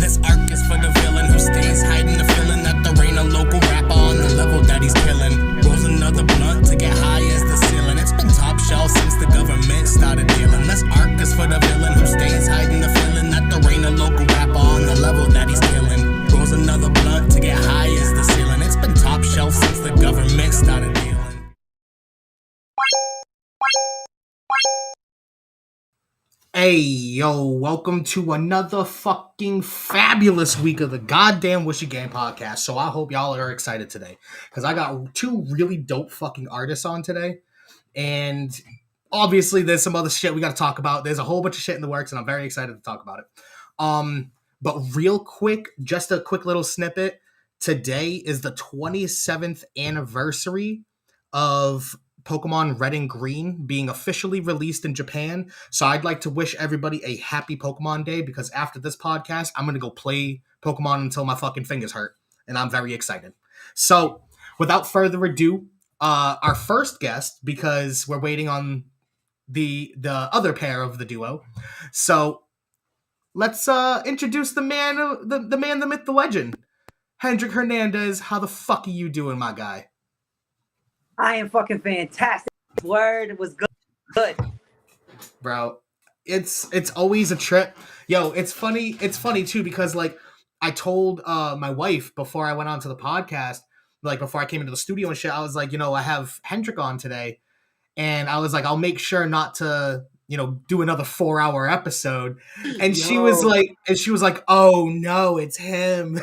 This arc is for the villain who stays hiding the feeling that there ain't a local rapper on the level that he's killing. Rolls another blunt to get high as the ceiling. It's been top shelf since the government started dealing. This arc is for the villain who stays hiding the feeling that there ain't a local rapper on the level that he's killing. Rolls another blunt to get high as the ceiling. It's been top shelf since the government started dealing. Hey, yo, welcome to another fucking fabulous week of the goddamn Whooshie Game podcast. So I hope y'all are excited today, because I got two really dope fucking artists on today. And obviously there's some other shit we got to talk about. There's a whole bunch of shit in the works, and I'm very excited to talk about it. But real quick, just a quick little snippet. Today is the 27th anniversary of Pokemon Red and Green being officially released in Japan. So I'd like to wish everybody a happy Pokemon Day, because after this podcast, I'm going to go play Pokemon until my fucking fingers hurt. And I'm very excited. So without further ado, our first guest, because we're waiting on the other pair of the duo. So let's introduce the man, the man, the myth, the legend. Hendrik Hernandez, how the fuck are you doing, my guy? I am fucking fantastic. Word was good. Bro, it's always a trip. Yo, it's funny too, because like I told my wife before I went on to the podcast, like before I came into the studio and shit, I was like, I have Hendrik on today, and I was like, I'll make sure not to, do another 4-hour episode. And she was like, oh no, it's him.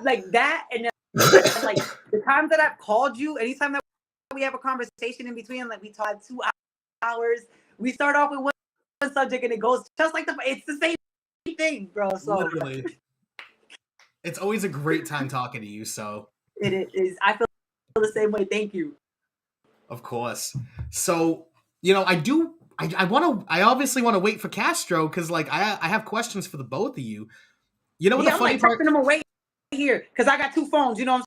Like that, and then, like the times that I've called you, anytime that we have a conversation in between, like we talk 2 hours, we start off with one subject and it goes just like it's the same thing, bro. So literally, it's always a great time talking to you. So it is. I feel the same way. Thank you. Of course. So I obviously want to wait for Castro, because like I have questions for the both of you. You know what the funny part? Texting him away here because I got two phones. You know what I'm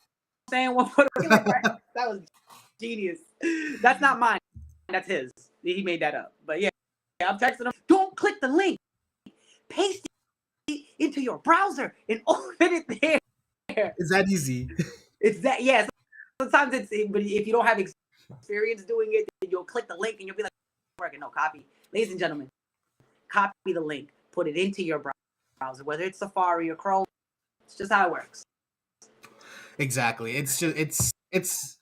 saying? One for that was genius. That's not mine. That's his. He made that up. But yeah, I'm texting him. Don't click the link. Paste it into your browser and open it there. Is that easy? It's that. Yeah. Sometimes but if you don't have experience doing it, then you'll click the link and you'll be like, working. No, copy. Ladies and gentlemen, copy the link. Put it into your browser, whether it's Safari or Chrome. It's just how it works. Exactly. It's just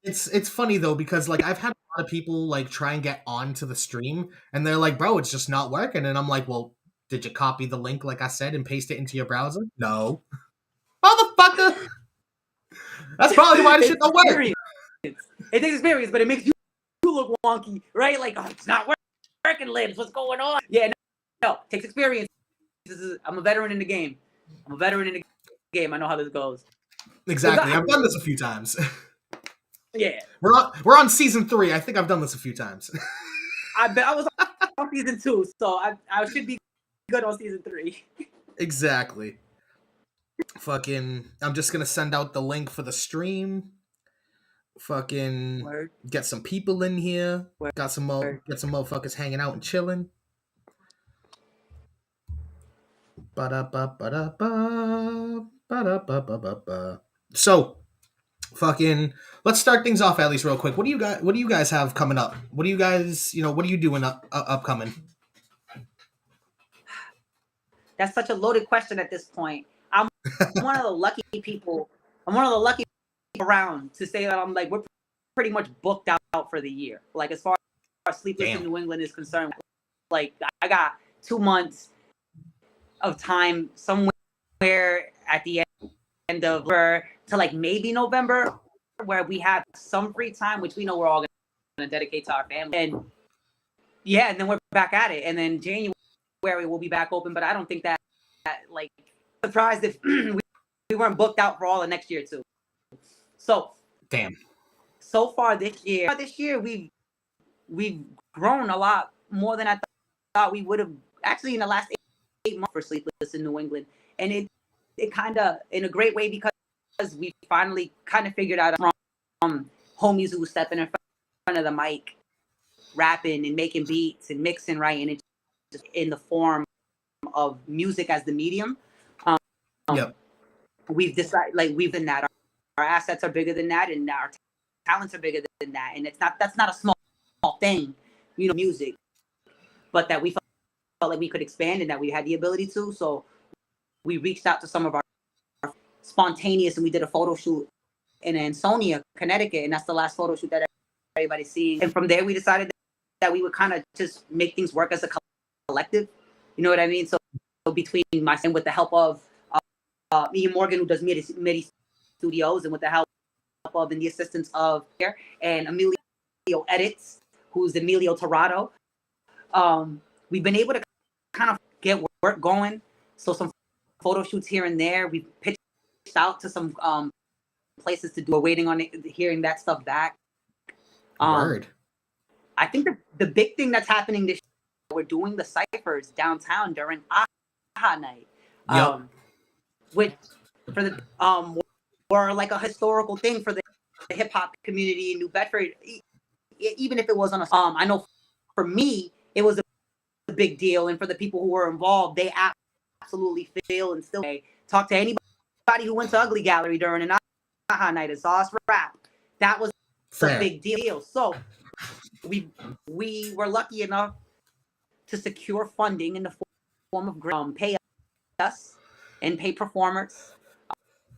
it's funny though, because like I've had a lot of people like try and get onto the stream, and they're like, bro, it's just not working. And I'm like, well, did you copy the link like I said and paste it into your browser? No. Motherfucker. That's probably why this shit don't work. It takes experience, but it makes you look wonky, right? Like, oh, it's not working, Libs. What's going on? Yeah, no, it takes experience. I'm a veteran in the game. I know how this goes. Exactly. I've done this a few times. Yeah. We're on season 3. I think I've done this a few times. I bet I was on season 2, so I should be good on season 3. Exactly. Fucking, I'm just gonna send out the link for the stream. Fucking Word. Get some people in here. Word. Get some motherfuckers hanging out and chilling. So, fucking, let's start things off at least real quick. What do you guys have coming up? What are you doing upcoming? That's such a loaded question at this point. I'm one of the lucky people. I'm one of the lucky people around to say that I'm like, we're pretty much booked out for the year. Like, as far as Sleepless in New England is concerned, like I got 2 months of time somewhere at the end of to like maybe November, where we have some free time, which we know we're all going to dedicate to our family. And yeah, and then we're back at it. And then January we'll be back open, but I don't think that like, surprised if we weren't booked out for all of next year too. So damn. So far this year we've grown a lot more than I thought we would have. Actually, in the last 8 months for Sleepless in New England, and it kind of in a great way, because we finally kind of figured out from homies who stepping in front of the mic, rapping and making beats and mixing right, and it in the form of music as the medium. Yep. We've decided, like, we've in that our assets are bigger than that, and our talents are bigger than that, and that's not a small thing, music, but that we felt like we could expand and that we had the ability to. So we reached out to some of our spontaneous, and we did a photo shoot in Ansonia, Connecticut, and that's the last photo shoot that everybody's seeing. And from there, we decided that we would kind of just make things work as a collective. You know what I mean? So between myself and with the help of me and Morgan, who does MIDI Studios, and with the help of and the assistance of and Emilio Edits, who's Emilio Torrado, we've been able to kind of get work going. So some photo shoots here and there. We've pitched out to some places to do. We're waiting on hearing that stuff back. Word. I think the big thing that's happening this year, we're doing the ciphers downtown during AHA night. Yep. Which for the were like a historical thing for the hip hop community in New Bedford. Even if it wasn't I know for me it was a big deal, and for the people who were involved, they absolutely feel and still talk to anybody who went to Ugly Gallery during an AHA night and saw us rap. That was a big deal. So we were lucky enough to secure funding in the form of pay us and pay performers.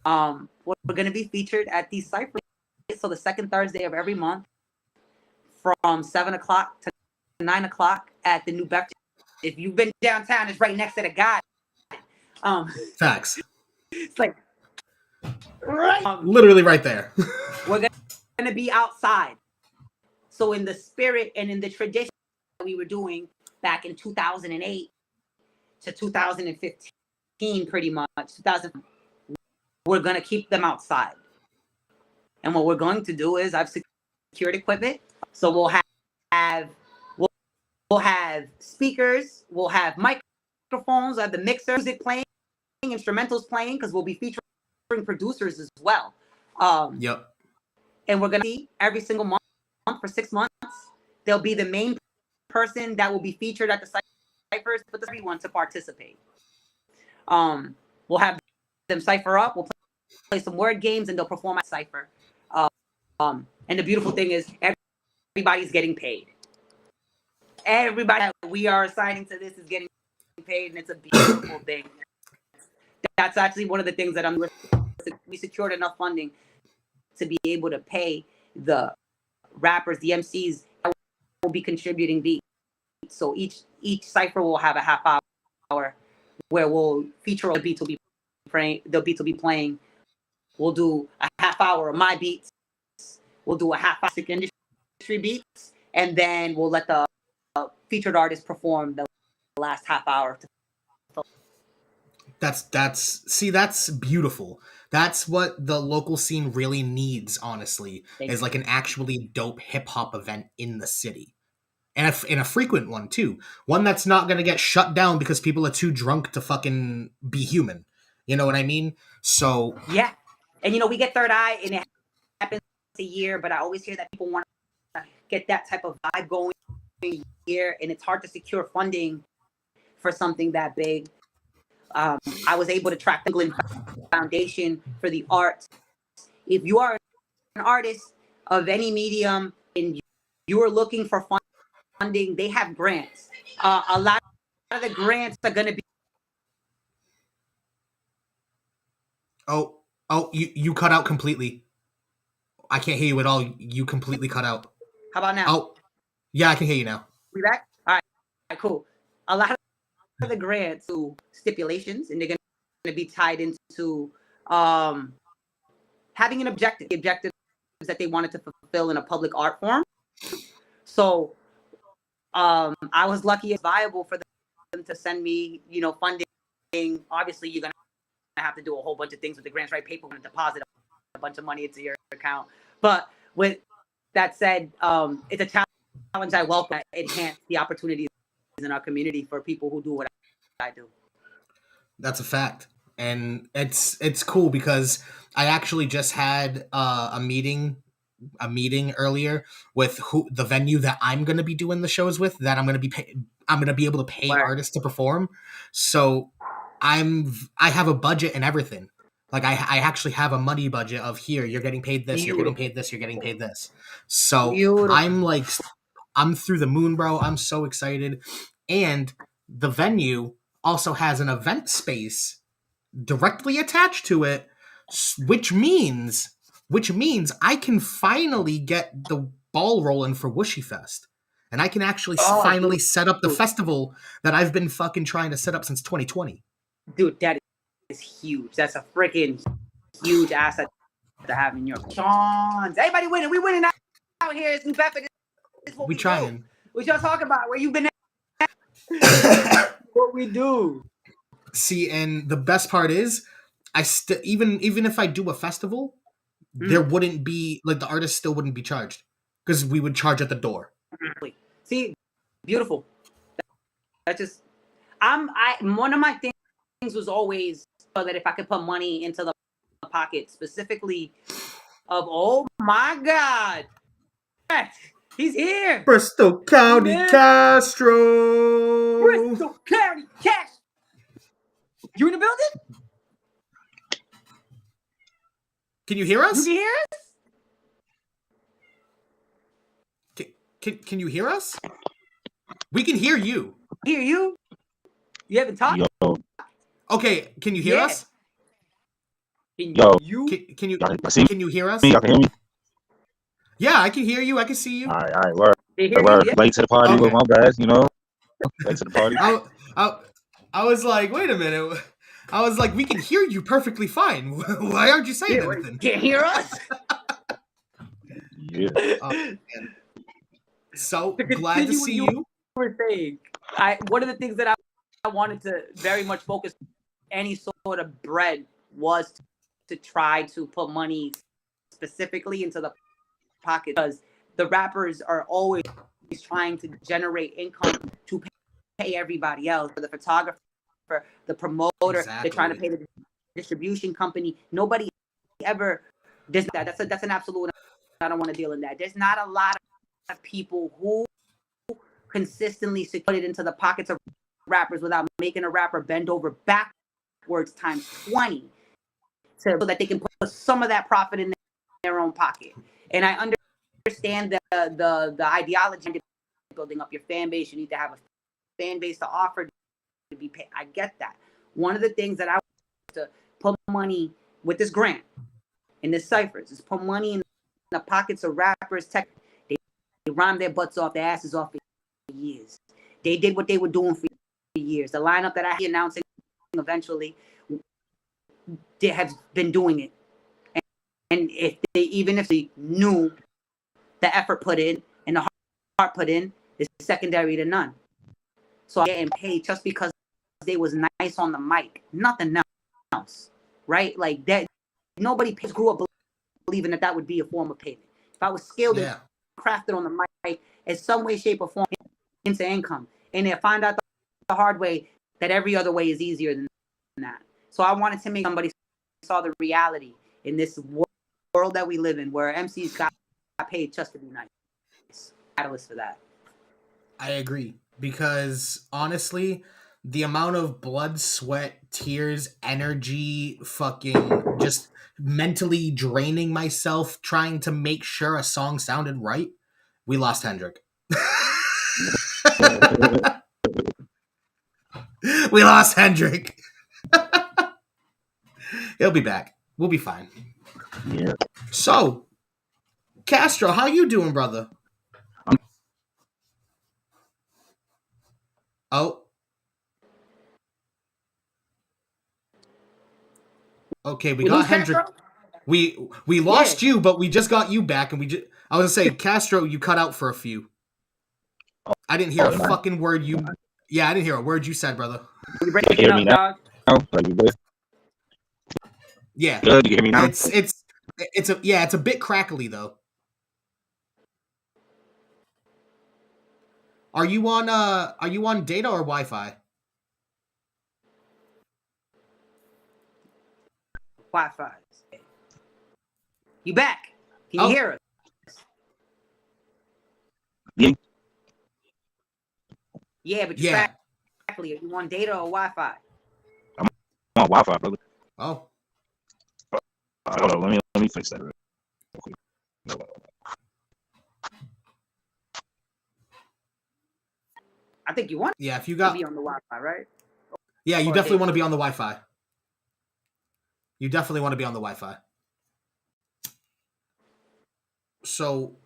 We're going to be featured at these ciphers. So the second Thursday of every month, from 7 o'clock to 9 o'clock at the New Bedford. If you've been downtown, it's right next to the God. Facts. It's like literally right there. We're going to be outside. So in the spirit and in the tradition that we were doing back in 2008 to 2015, pretty much, we're going to keep them outside. And what we're going to do is I've secured equipment. So we'll have speakers, we'll have microphones, we'll have the mixer, music playing, instrumentals playing, because we'll be featuring producers as well. Yep. And we're going to see every single month for 6 months. They'll be the main person that will be featured at the ciphers, but everyone to participate. We'll have them cipher up. We'll play some word games, and they'll perform at cipher. And the beautiful thing is everybody's getting paid. Everybody that we are assigning to this is getting paid, and it's a beautiful thing. That's actually one of the things that we secured enough funding to be able to pay the rappers, the MCs that will be contributing beats. So each cipher will have a half hour where we'll feature the beats will be playing. The beats will be playing. We'll do a half hour of my beats. We'll do a half hour of industry beats, and then we'll let the featured artist perform the last half hour. That's beautiful. That's what the local scene really needs, honestly, is like an actually dope hip hop event in the city. And a frequent one too. One that's not going to get shut down because people are too drunk to fucking be human. You know what I mean? So yeah. And we get Third Eye, and it happens a year, but I always hear that people want to get that type of vibe going here, and it's hard to secure funding for something that big. I was able to track the England Foundation for the arts. If you are an artist of any medium and you are looking for funding, they have grants. A lot of the grants are going to be. Oh, you cut out completely. I can't hear you at all. You completely cut out. How about now? Oh, yeah, I can hear you now. We back? All right, cool. A lot of the grants to stipulations, and they're going to be tied into having an objective. The objectives that they wanted to fulfill in a public art form. So I was lucky it's viable for them to send me, funding. Obviously, you're going to have to do a whole bunch of things with the grants, right? People going to deposit a bunch of money into your account. But with that said, it's a challenge I welcome. Enhance the opportunities in our community for people who do what I do. That's a fact. And it's cool because I actually just had a meeting a meeting earlier with the venue that I'm going to be doing the shows with, that I'm going to be able to pay artists to perform. So I have a budget and everything. Like I actually have a money budget of, here, you're getting paid this, you're getting paid this, you're getting paid this. So I'm through the moon, bro. I'm so excited. And the venue also has an event space directly attached to it, which means I can finally get the ball rolling for Whooshie Fest. And I can actually finally set up the festival that I've been fucking trying to set up since 2020. Dude, that is huge. That's a freaking huge asset to have in your Sean's. Everybody winning. We winning out here. It's New Bedford. This is what we trying. Do. What y'all talking about? Where you been at? What we do. See, and the best part is, even if I do a festival, there wouldn't be, like, the artist still wouldn't be charged, because we would charge at the door. See, beautiful. That just, one of my things was always that if I could put money into the pocket, specifically of, oh my God, he's here. Bristol County Castro. Bristol County Castro. You in the building? Can you hear us? You can hear us? Can you hear us? We can hear you. Hear you? You haven't talked? Yo. Okay, can you hear us? Yo. Can you hear us? Y'all can hear me? Yeah, I can hear you. I can see you. All right. Word. Late to the party with my guys, you know? Late to the party. I was like, wait a minute. I was like, we can hear you perfectly fine. Why aren't you saying anything? Can't hear us? Yeah. So glad to see you. Were saying, one of the things that I wanted to very much focus any sort of bread was to try to put money specifically into the pocket, because the rappers are always trying to generate income to pay everybody else, for the photographer, the promoter. Exactly. They're trying to pay the distribution company. Nobody ever does that. That's an absolute. I don't want to deal in that. There's not a lot of people who consistently put it into the pockets of rappers without making a rapper bend over backwards times 20, so that they can put some of that profit in their own pocket. And I understand the ideology of building up your fan base. You need to have a fan base to offer to be paid. I get that. One of the things that I want to put money with this grant and this ciphers is put money in the pockets of rappers. They rhymed their butts off, their asses off for years. They did what they were doing for years. The lineup that I announcing eventually, they have been doing it. And even if they knew the effort put in and the heart put in is secondary to none. So I'm getting paid just because they was nice on the mic, nothing else, right? Like that. Nobody grew up believing that would be a form of payment. If I was skilled and crafted on the mic in some way, shape, or form into income, and they find out the hard way that every other way is easier than that. So I wanted to make somebody saw the reality in this world that we live in, where MCs got paid just to be nice. Catalyst for that. I agree, because honestly, the amount of blood, sweat, tears, energy, fucking just mentally draining myself trying to make sure a song sounded right, we lost Hendrik. We lost Hendrik. He'll be back. We'll be fine. Yeah. So, Castro, how you doing, brother? Oh. Okay, we got Hendrik. Castro? We lost you, but we just got you back, and I was gonna say, Castro, you cut out for a few. I didn't hear a fucking word you. Yeah, I didn't hear a word you said, brother. You breaking up, dog? Yeah. Good. You hear me now? It's a bit crackly though. Are you on data or Wi-Fi? Wi-Fi. You back? Can you hear us? Yeah, but exactly. Are you on data or Wi-Fi? I'm on Wi-Fi, brother. Oh. Hold on, let me fix that real quick. I think you want if you to be on the Wi-Fi, right? Yeah, you definitely want to be on the Wi-Fi. You definitely want to be on the Wi-Fi. So,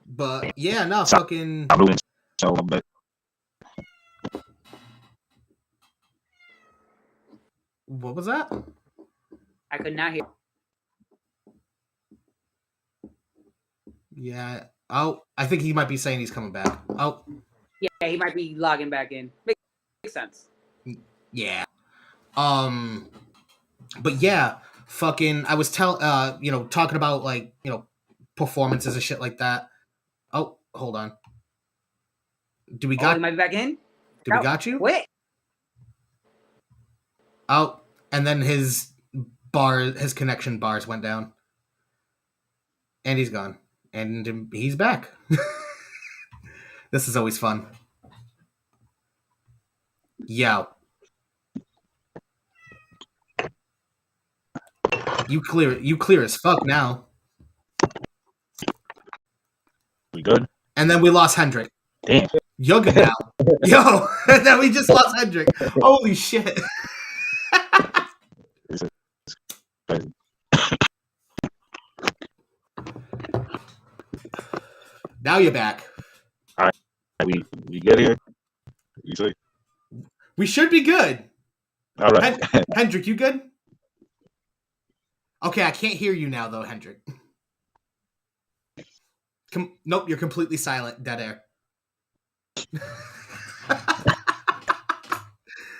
but yeah, no, fucking. So, but What was that? I could not hear. Yeah. Oh, I think he might be saying he's coming back. Oh. Yeah, he might be logging back in. Makes sense. Yeah. But yeah, fucking. I was talking about like performances and shit like that. Oh, hold on. Do we got? He might be back in. Do we got you? Wait. Oh, and then his connection bars went down, and he's gone, and he's back. This is always fun. Yo. You clear as fuck now. We good? And then we lost Hendrik. Damn. You're good now. Yo, and then we just lost Hendrik. Holy shit. Now you're back. All right. We get here. You see? We should be good. All right. Hendrik, you good? Okay, I can't hear you now, though, Hendrik. Nope, you're completely silent. Dead air.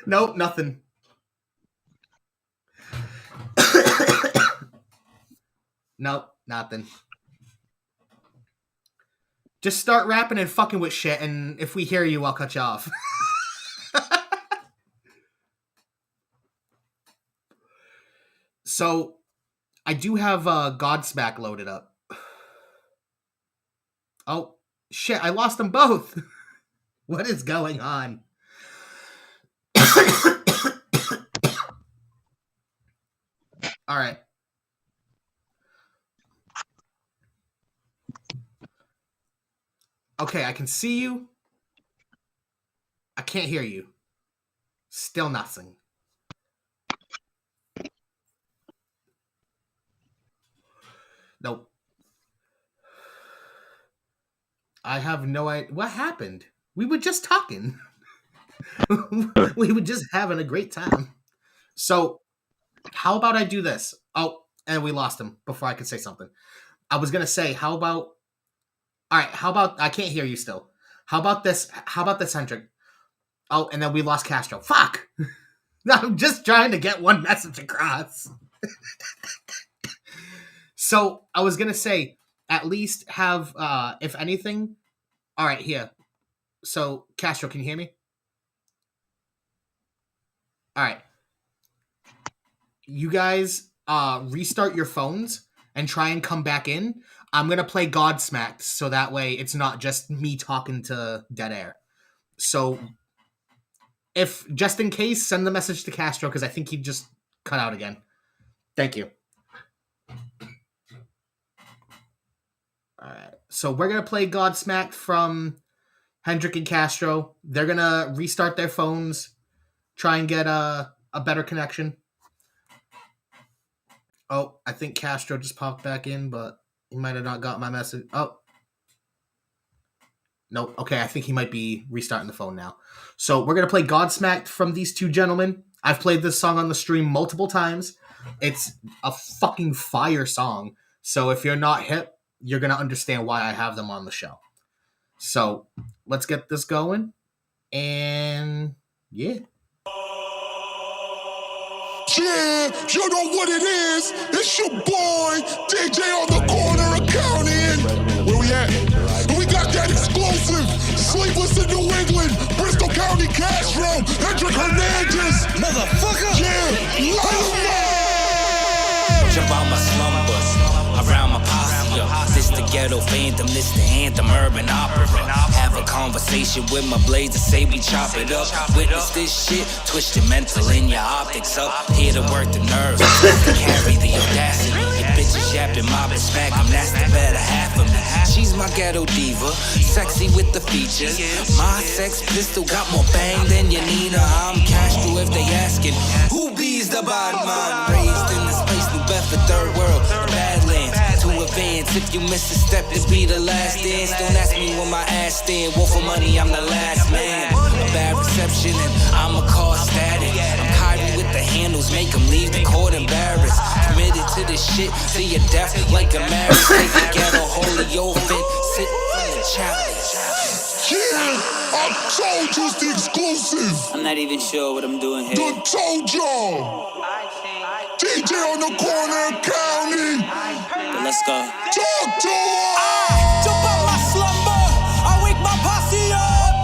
Nope, nothing. Nope, nothing. Just start rapping and fucking with shit, and if we hear you, I'll cut you off. So, I do have Godsmack loaded up. Oh, shit, I lost them both. What is going on? All right. Okay, I can see you. I can't hear you. Still nothing. Nope. I have no idea. What happened? We were just talking. We were just having a great time. So, how about I do this? Oh, and we lost him before I could say something. I was going to say, how about... All right, how about... I can't hear you still. How about this, Hendrik? Oh, and then we lost Castro. Fuck! I'm just trying to get one message across. So, I was going to say, at least have, if anything... All right, here. So, Castro, can you hear me? All right. You guys restart your phones and try and come back in. I'm going to play Godsmacked, so that way it's not just me talking to dead air. So, if just in case, send the message to Castro, because I think he just cut out again. Thank you. All right. So, we're going to play Godsmacked from Hendrik and Castro. They're going to restart their phones, try and get a better connection. Oh, I think Castro just popped back in, but he might have not got my message. Oh. Nope. Okay, I think he might be restarting the phone now. So we're going to play Godsmacked from these two gentlemen. I've played this song on the stream multiple times. It's a fucking fire song. So if you're not hip, you're going to understand why I have them on the show. So let's get this going. And yeah. Yeah, you know what it is. It's your boy, DJ on the corner of County and where we at? We got that exclusive Sleepless in New England, Bristol County Cash Room, Hendrik Hernandez. Motherfucker! Yeah, light 'em up! Jump out my slumbers, around my posture. This the ghetto phantom, this the anthem, urban opera. Have a conversation with my blades and say we chop it up. Witness this shit, twist your mental and your optics up. Here to work the nerves, to carry the audacity. Your bitches yapping, mobbing, smack 'em, that's the better half of me. She's my ghetto diva, sexy with the features. My sex pistol got more bang than you need her. I'm Castro if they asking, who bees the bad man? Raised in this place, New Bedford, third world, the Badlands. To advance, if you miss a step, this be the last dance. Don't ask me when my ass stand. Wolf for money, I'm the last man. A bad reception and I'm a car static. I'm Kyrie with the handles, make them leave the court embarrassed. Committed to this shit, to your death like a marriage. Take the ghetto holy open, sit on the challenge. Yeah, I told you it's the exclusive. I'm not even sure what I'm doing here. I told y'all. DJ on the corner of county. But let's go. Talk to us. Jump out my slumber, I wake my posse up.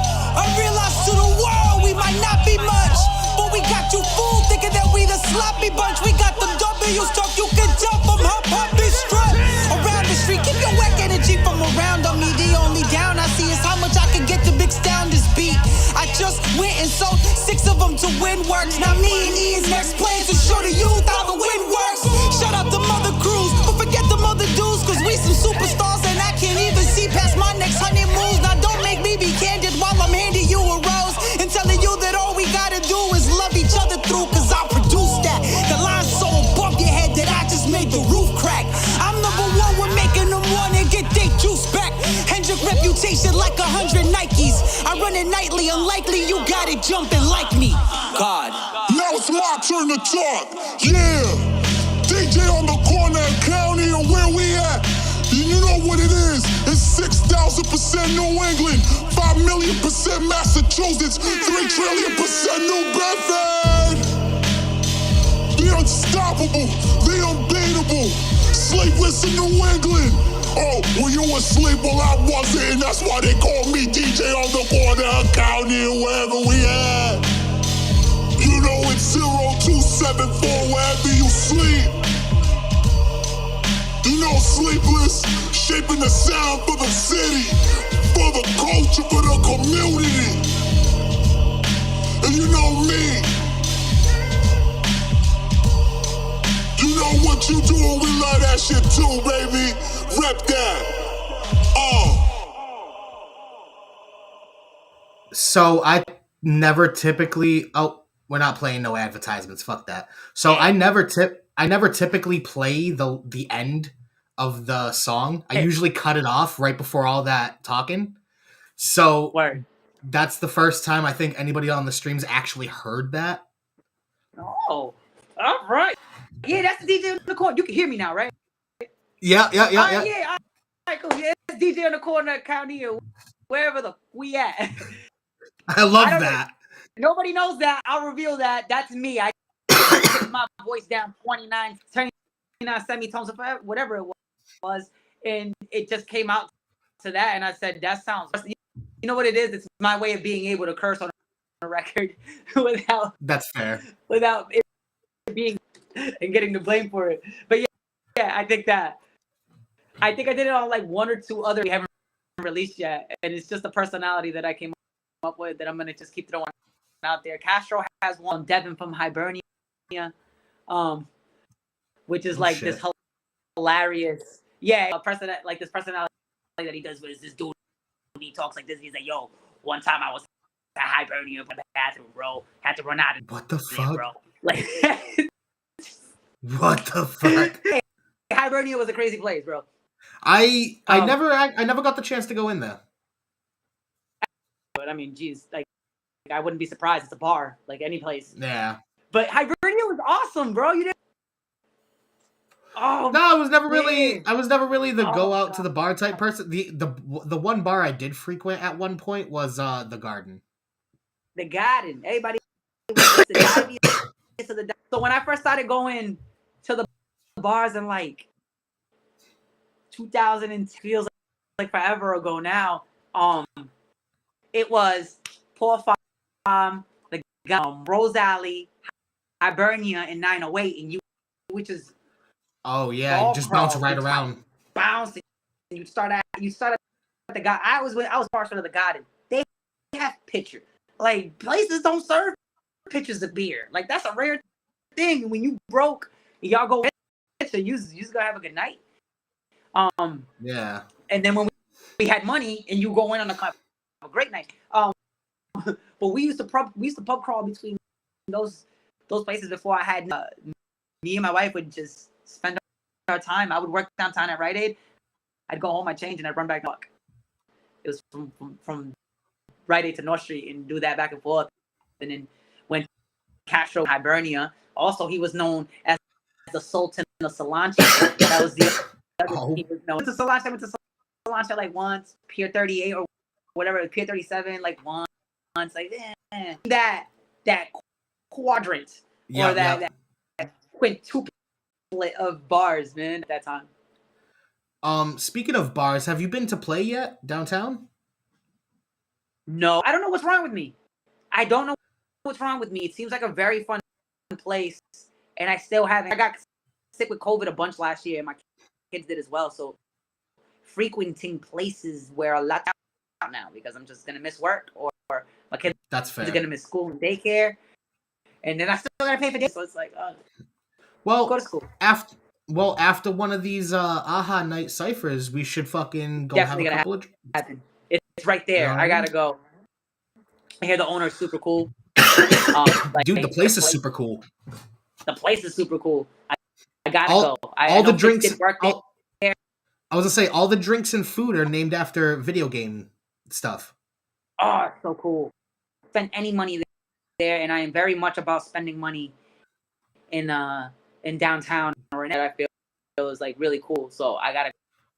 I realize to the world we might not be much, but we got you fooled thinking that we the sloppy bunch. We got them W's tough, you can tell from how poppy strut. Around the street, keep your whack energy from around on me. The only down I see is how much I can get to mix down this beat. I just went and sold 6 of them to Windworks. Now me and Ian's next plans to show the youth how the wind works. Shout out to mother crews, but forget the mother dudes, cause we some superstars and I can't even see past my next 100 moves. Now don't make me be candid while I'm handing you a rose and telling you that all we gotta do is love each other through, cause I produce that. The line's so above your head that I just made the roof crack. I'm number one with making them wanna get their juice back. Hendrick reputation like 100 Nikes. I run it nightly, unlikely you got it jumping like me. God. Now it's my turn to talk. Yeah. DJ on the corner of county and where we at. You know what it is. It's 6,000% New England, 5 million% Massachusetts, 3 trillion% New Bedford. The unstoppable, the unbeatable, Sleepless in New England. Oh, well, you were asleep while I wasn't, and that's why they call me DJ on the corner of county and wherever we at. You know it's 0274 wherever you sleep. You know Sleepless, shaping the sound for the city, for the culture, for the community. And you know me. You know what you do and we love that shit too, baby. Rep that. So I never typically we're not playing no advertisements, fuck that. So I never typically play the end of the song. I usually cut it off right before all that talking. So that's the first time I think anybody on the streams actually heard that. Oh, all right. Yeah, that's the DJ on the corner. You can hear me now, right? Yeah. Yeah, all right, cool. Yeah, it's DJ on the corner of county or wherever the we at. I love that. Nobody knows that. I'll reveal that. That's me. I took my voice down 29 semitones, whatever it was, and it just came out to that. And I said, that sounds. You know what it is? It's my way of being able to curse on a record without. That's fair. Without it being and getting the blame for it. But yeah, I think that. I think I did it on like 1 or 2 other we haven't released yet, and it's just a personality that I came up with that I'm gonna just keep throwing out there. Castro has one, Devin from Hibernia, which is like this hilarious, like this personality that he does with this dude. He talks like this. He's like, "Yo, one time I was at Hibernia in the bathroom, bro. Had to run out." What the fuck, bro? Like, what the fuck? Hibernia was a crazy place, bro. I never got the chance to go in there. But I mean, geez, like I wouldn't be surprised. It's a bar, like any place. Yeah. But Hibernia was awesome, bro. You didn't. Oh no, I was never really the go out God. to the bar type person. The one bar I did frequent at one point was the Garden. The Garden. Everybody went to the So when I first started going to the bars in like 2000, feels like forever ago now. It was Paul Farm, the Rose Alley, Hibernia, and 908, and which is oh yeah, just bounce right around, bouncing. You start at the God. I was partial to the Garden. They have pictures. Like places don't serve pictures of beer. Like that's a rare thing. When you broke, y'all go so you just gonna have a good night. Yeah. And then when we had money and you go in on a great night. But we used to pub crawl between those places before I had me and my wife would just spend our time. I would work downtown at Rite Aid. I'd go home, I'd change, and I'd run back to Buck. It was from Rite Aid to North Street and do that back and forth. And then when Castro Hibernia, also he was known as the Sultan of Solange. That was the other he was known. I went to Solange like once, Pier 38 or whatever, Pier 37 like once. Like that quadrant or that quintuplet of bars, man, at that time. Speaking of bars, have you been to Play yet downtown? No, I don't know what's wrong with me. I don't know what's wrong with me. It seems like a very fun place, and I still haven't. I got sick with COVID a bunch last year, and my kids did as well. So frequenting places where a lot out now because I'm just gonna miss work or my kids are gonna miss school and daycare, and then I still gotta pay for this. So it's like, well, go to school. After one of these AHA night ciphers, we should fucking go Definitely have a couple of. It's right there. I gotta go. I hear the owner is super cool. Dude, the place is super cool. The place is super cool. I gotta go. All the drinks. I was gonna say all the drinks and food are named after video game stuff. Oh, it's so cool. Spend any money there, and I am very much about spending money in downtown or in that I feel is like really cool. So I gotta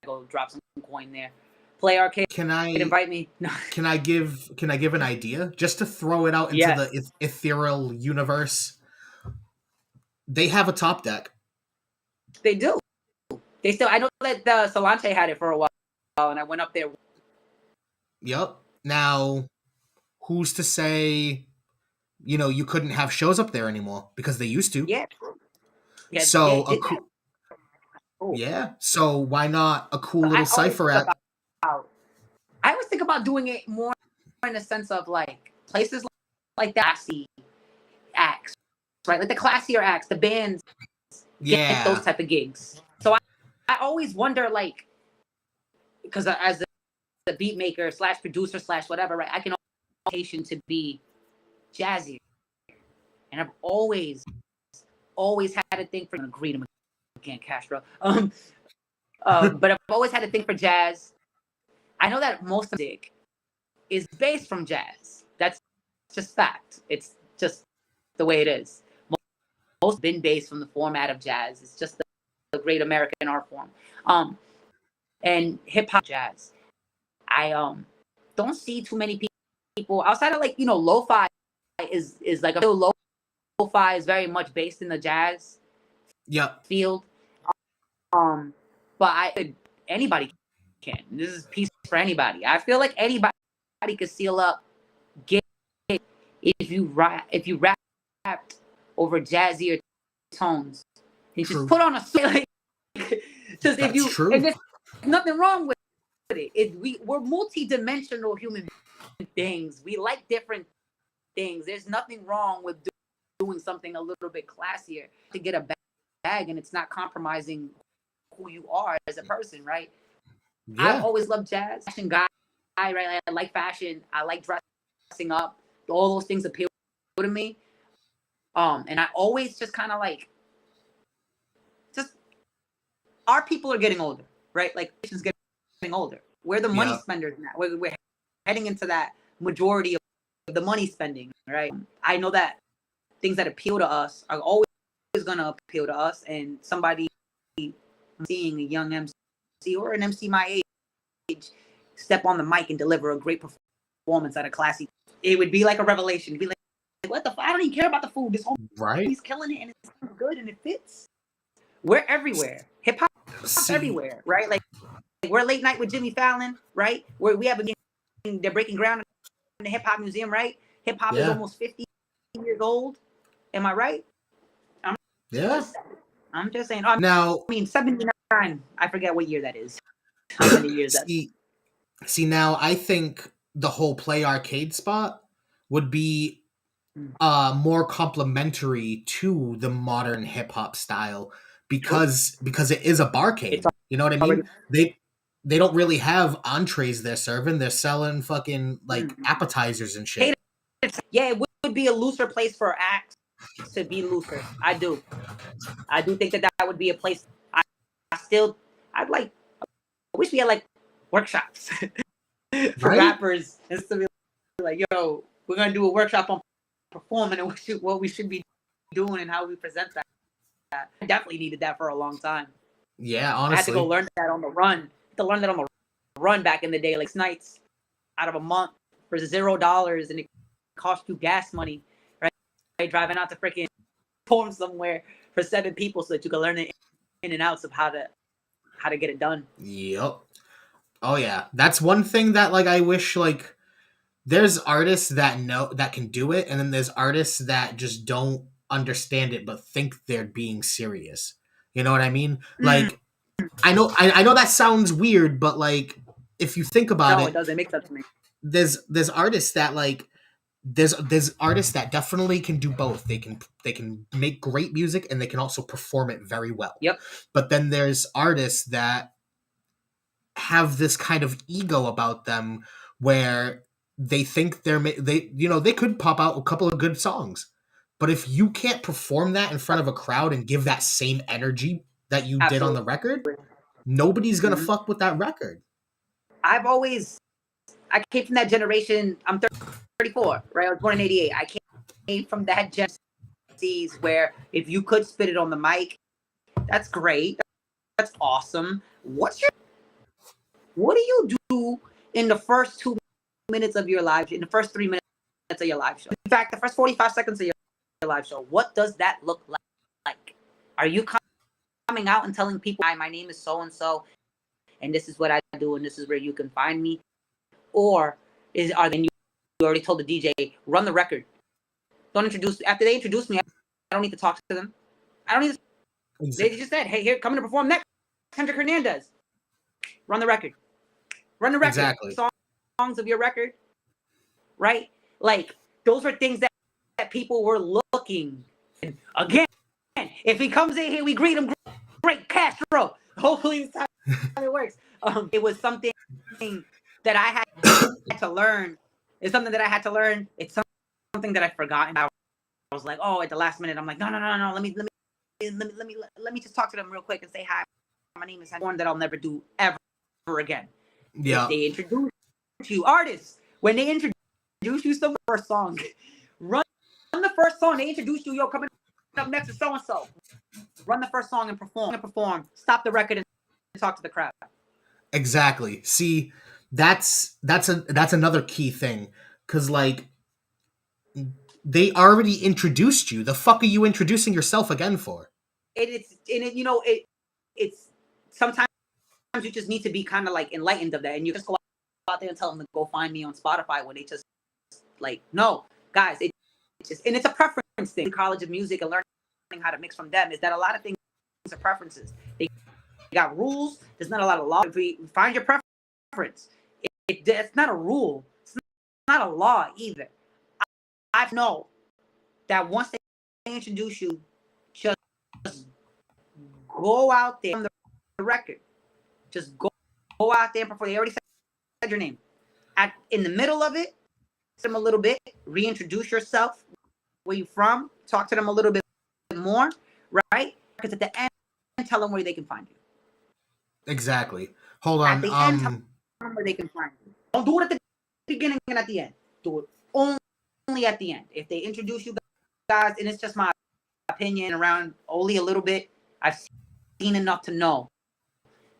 go drop some coin there. Play Arcade. Can I invite me? No. Can I give an idea just to throw it out into the ethereal universe? They have a top deck. They do. They still. I know that the Solante had it for a while, and I went up there. Yep. Now, who's to say, you couldn't have shows up there anymore because they used to. Yeah. So So why not a cool little cipher app? I always think about doing it more in the sense of like places like that classy acts, right? Like the classier acts, the bands get those type of gigs. So I always wonder, like, because as a beat maker / producer / whatever, right? I can occasion to be jazzy, and I've always had a thing for greet him again, Castro. But I've always had a thing for jazz. I know that most of music is based from jazz. That's just fact. It's just the way it is. Most been based from the format of jazz. It's just the great American art form. And hip hop jazz. I don't see too many people outside of like, lo-fi is like lo-fi is very much based in the jazz field. But anybody can. This is peace for anybody. I feel like anybody could seal up gig if you rapped over jazzier tones. You just put on a like just if you true. And there's nothing wrong with it. We're multi-dimensional human beings. We like different things. There's nothing wrong with doing something a little bit classier to get a bag, and it's not compromising who you are as a person, right? I've always loved jazz. Fashion guy, right? I like fashion. I like dressing up. All those things appeal to me. And I always just kind of like, just our people are getting older, right? Like, nation's getting older. We're the money spenders now. We're heading into that majority of the money spending, right? I know that things that appeal to us are always going to appeal to us, and somebody seeing a young MC or an MC my age step on the mic and deliver a great performance at a classy, it would be like a revelation. It'd be like, what the fuck? I don't even care about the food. This whole he's killing it and it's good and it fits. We're everywhere. Hip hop's everywhere, right? Like we're late night with Jimmy Fallon, right? Where we have they're breaking ground in the hip hop museum, right? Hip hop is almost 50 years old. Am I right? I'm just saying. Now, 79. I forget what year that is. how many years that's. See, now I think the whole play arcade spot would be more complementary to the modern hip hop style because it is a barcade. You know what I mean? They don't really have entrees they're serving. They're selling fucking like appetizers and shit. Yeah, it would be a looser place for acts to be looser. I do think that would be a place. I wish we had like workshops for rappers and to be like, yo, we're gonna do a workshop on performing and what we should be doing and how we present that. I definitely needed that for a long time. Yeah, honestly, I had to go learn that on the run. Run back in the day, like nights out of a month for $0, and it cost you gas money, right? Driving out to freaking perform somewhere for 7 people so that you can learn the in and outs of how to get it done. Yep. Oh yeah, that's one thing that like I wish like there's artists that can do it, and then there's artists that just don't understand it but think they're being serious. You know what I mean? Like I know that sounds weird, but like if you think about it doesn't make sense to me. There's artists that like there's artists that definitely can do both. They can make great music and they can also perform it very well. Yep. But then there's artists that have this kind of ego about them where they think they could pop out a couple of good songs, but if you can't perform that in front of a crowd and give that same energy that you did on the record, nobody's gonna fuck with that record. I came from that generation. I'm 34, right? I was born in 88. I came from that generation where if you could spit it on the mic, that's great. That's awesome. What do you do in the first 2 minutes of your live, in the first 3 minutes of your live show? In fact, the first 45 seconds of your live show, what does that look like? Are you coming out and telling people, hi, my name is so-and-so, and this is what I do, and this is where you can find me? Or you already told the DJ, run the record. After they introduce me, I don't need to talk to them. I don't need to, they just said, hey, here, coming to perform next, Kendrick Hernandez. Run the record. Run the record. Exactly. Songs of your record, right? Like, those were things that people were looking. And again, if he comes in here, we greet him. Great, Castro. Hopefully that's how it works. It was something that I had to learn. It's something that I had to learn. It's something that I've forgotten. I was like, oh, at the last minute, I'm like, no. Let me just talk to them real quick and say hi. My name is one that I'll never do ever again. Yeah. If they introduce you, artists, when they introduce you to the first song, run the first song. They introduce you, yo, coming up next is so-and-so. Run the first song and perform. Stop the record and talk to the crowd. Exactly. See, that's another key thing, because like they already introduced you. The fuck are you introducing yourself again for? It's sometimes you just need to be kind of like enlightened of that, and you just go out there and tell them to go find me on Spotify when they just like, no, guys, it's a preference thing. College of Music and learning how to mix from them is that a lot of things are preferences. They got rules. There's not a lot of law. If we find your preference, it's not a rule. It's not a law either. I know that once they introduce you, just go out there on the record. Just go out there before they already said your name. In the middle of it, them a little bit, reintroduce yourself, where you from, talk to them a little bit more, right? Because at the end, tell them where they can find you. Exactly. Hold on. At the end, tell them where they can find you. Don't do it at the beginning and at the end. Do it only at the end. If they introduce you guys, and it's just my opinion around only a little bit, I've seen enough to know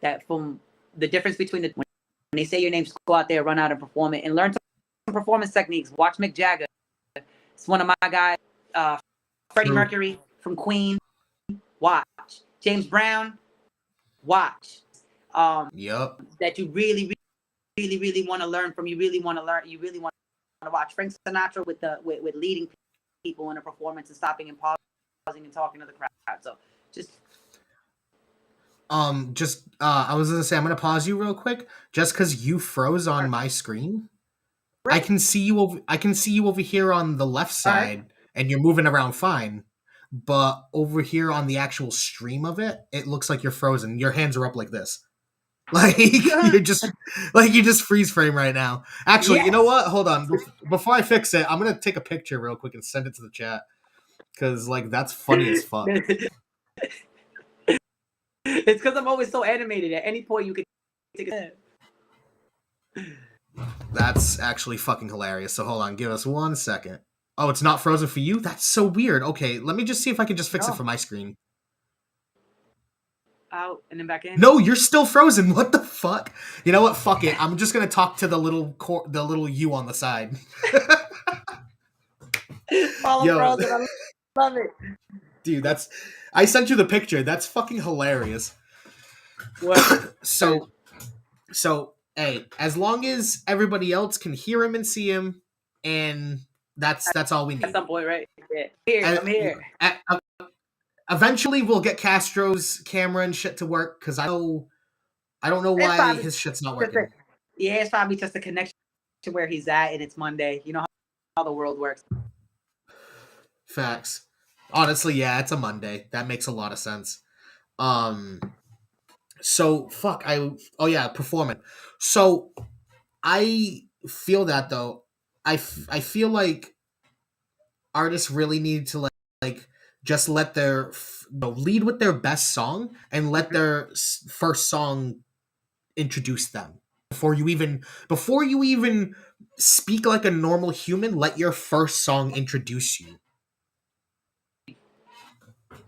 that from the difference between when they say your name, just go out there, run out and perform it, and learn some performance techniques. Watch Mick Jagger. It's one of my guys. Freddie Mercury from Queen. Watch. James Brown. Watch. Yep. That you really want to learn from. You really want to watch Frank Sinatra with leading people in a performance and stopping and pausing and talking to the crowd. So just I was gonna say I'm gonna pause you real quick, just because you froze on my screen. I can see you over here on the left side, and you're moving around fine. But over here on the actual stream of it, it looks like you're frozen. Your hands are up like this. Like you just freeze frame right now. Actually, You know what? Hold on. Before I fix it, I'm gonna take a picture real quick and send it to the chat. Cause like that's funny as fuck. It's because I'm always so animated. At any point you can take a That's actually fucking hilarious. So hold on, give us 1 second. Oh, it's not frozen for you? That's so weird. Okay, let me just see if I can just fix it for my screen. out and then back in. No, you're still frozen. What the fuck? You know what? Fuck it. I'm just gonna talk to the little U on the side. Frozen. I love it. Dude, I sent you the picture. That's fucking hilarious. What? So, hey, as long as everybody else can hear him and see him, and that's all we need. At some point, right? Yeah. I'm here. Eventually, we'll get Castro's camera and shit to work, because I don't know why his shit's not working. Yeah, it's probably just a connection to where he's at, and it's Monday. You know how the world works. Facts. Honestly, yeah, it's a Monday. That makes a lot of sense. So performing. So I feel that though. I feel like artists really need to like just let their lead with their best song and let their first song introduce them before you even speak like a normal human. Let your first song introduce you.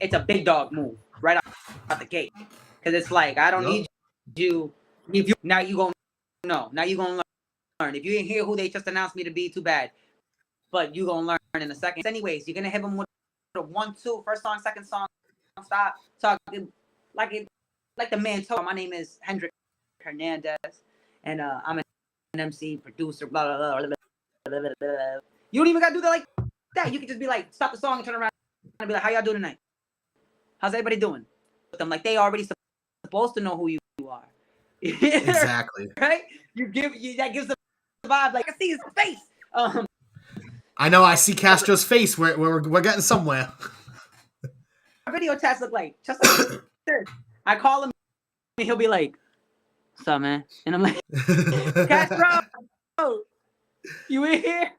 It's a big dog move right out the gate, because it's like I don't need you. If you now you gonna know. Now you gonna learn. If you didn't hear who they just announced me to be, too bad. But you gonna learn in a second. Anyways, you're gonna hit them with a 1-2 first song, second song. Stop talking like the man told. My name is Hendrik Hernandez, and I'm an MC producer. Blah blah blah blah blah blah blah. You don't even gotta do that like that. You can just be like, stop the song and turn around and be like, how y'all doing tonight? How's everybody doing? With them, like they already supposed to know who you are. Exactly. Right? That gives the vibe. Like I see his face. I know. I see Castro's face. We're getting somewhere. Our video chats look like just like this. I call him and he'll be like, "What's up, man?" And I'm like, "Castro, you in here?"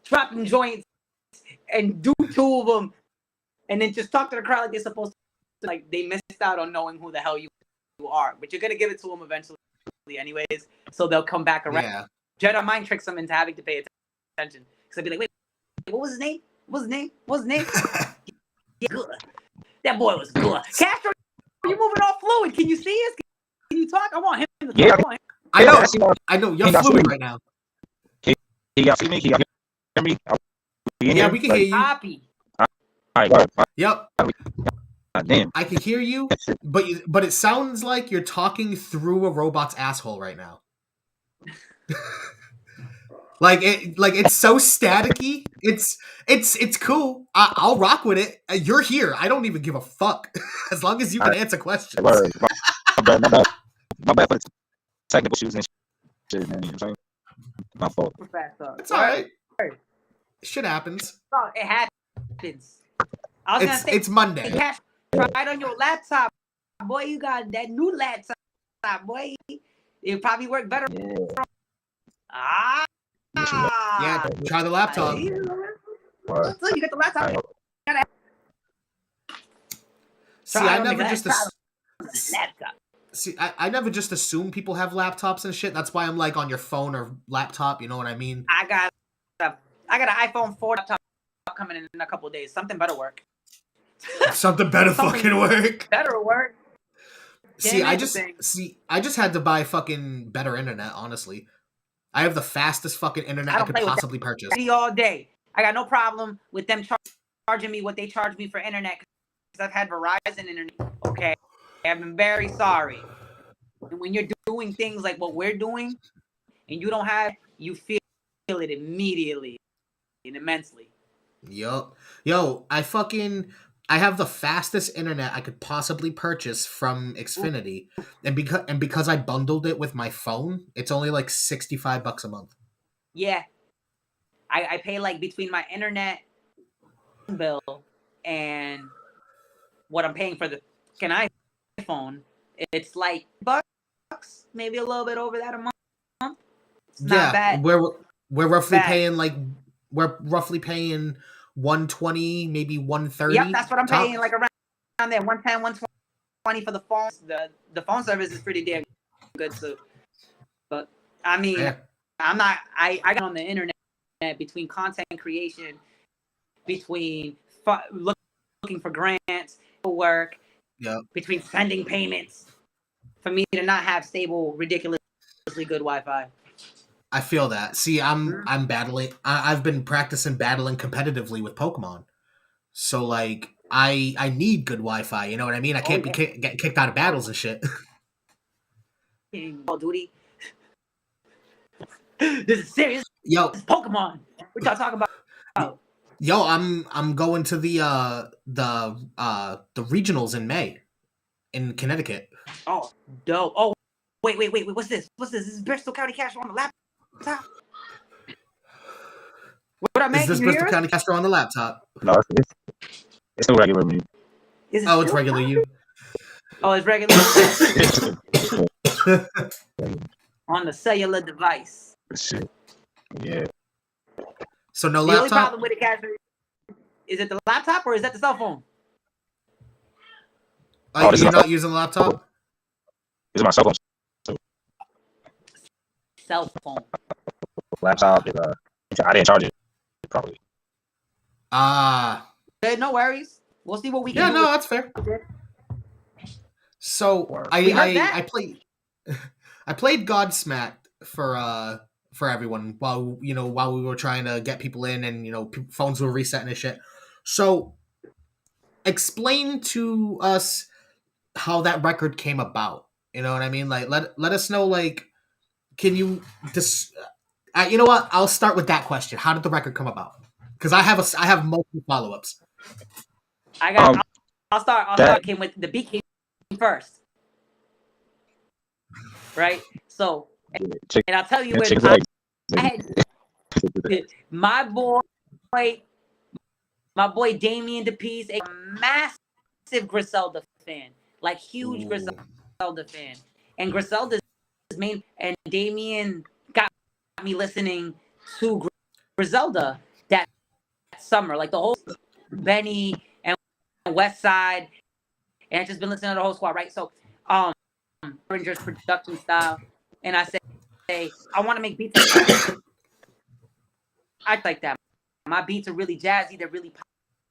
Drop them joints and do 2 of them, and then just talk to the crowd like they're supposed to. Like they missed out on knowing who the hell you are, but you're gonna give it to them eventually, anyways. So they'll come back around. Yeah. Jedi mind tricks them into having to pay attention. Because I'd be like, wait, what was his name? What was his name? Yeah, good. That boy was good. Castro, you're moving all fluid. Can you see us? Can you talk? I want him to talk. Yeah. I know. You're fluid right now. Can y'all see me? Can y'all hear me? Yeah, we can hear you. Copy. All right. Yep. Damn. I can hear you, but it sounds like you're talking through a robot's asshole right now. like it's so staticky. It's cool. I'll rock with it. You're here. I don't even give a fuck as long as you can answer questions. My bad for the technical issues and shit, man. You know what I'm saying? My fault. It's all right. Shit happens. Oh, it happens. I was gonna say it's Monday. Try it on your laptop, boy. You got that new laptop, boy. It probably work better. Yeah. Yeah, try the laptop. So you get the laptop. I never just assume people have laptops and shit. That's why I'm like on your phone or laptop. You know what I mean? I got an iPhone 4 laptop coming in a couple of days. Something better work. Something better fucking work. Better work. I just had to buy fucking better internet, honestly. I have the fastest fucking internet I could possibly purchase. All day. I got no problem with them charging me what they charge me for internet, because I've had Verizon internet. Okay. I've been very sorry. And when you're doing things like what we're doing and you don't have, you feel it immediately and immensely. Yo, I fucking I have the fastest internet I could possibly purchase from Xfinity, and because I bundled it with my phone, it's only like $65 a month. Yeah, I pay like between my internet bill and what I'm paying for the iPhone. It's like bucks, maybe a little bit over that a month. It's not bad. We're roughly paying we're roughly paying 120, maybe 130. Yep, that's what I'm paying, like around there, 110, 120 for the phone. The phone service is pretty damn good too. But I mean, Yeah. I got on the internet between content creation, between looking for grants, for work, between sending payments, for me to not have stable, ridiculously good Wi-Fi. I feel that. See, I'm battling. I've been practicing battling competitively with Pokemon, so like I need good Wi-Fi. You know what I mean? I can't be get kicked out of battles and shit. Call of Duty. This is serious. Yo, this is Pokemon. What y'all talking about? Yo, I'm going to the regionals in May in Connecticut. Oh, dope. Oh, wait. What's this? This is Bristol County Castro on the laptop. What I make? Is this Bristol County Castro on the laptop? No, it's a regular me. It's regular you. Oh, it's regular. On the cellular device. Shit. Yeah. So no the laptop? The only problem with it, Castro, is it the laptop or is that the cell phone? You're not using the laptop? This is my cell phone. Cell phone. Laptop. I didn't charge it properly. Okay, no worries. We'll see what we can do. Yeah, no, that's fair. So I played Godsmack for everyone while we were trying to get people in and phones were resetting and shit. So explain to us how that record came about. You know what I mean? Like let us know. Like, can you just you know what? I'll start with that question. How did the record come about? Because I have multiple follow-ups. I'll start. Came with the beat came first, right? So, and I'll tell you when I had my boy Damien DePease, a massive Griselda fan, like huge Griselda fan, and Griselda's main, and Damien got me listening to Griselda that summer, like the whole Benny and West Side, and I just been listening to the whole squad, right? So, Rangers production style, and I say, I want to make beats. I like that. My beats are really jazzy. They're really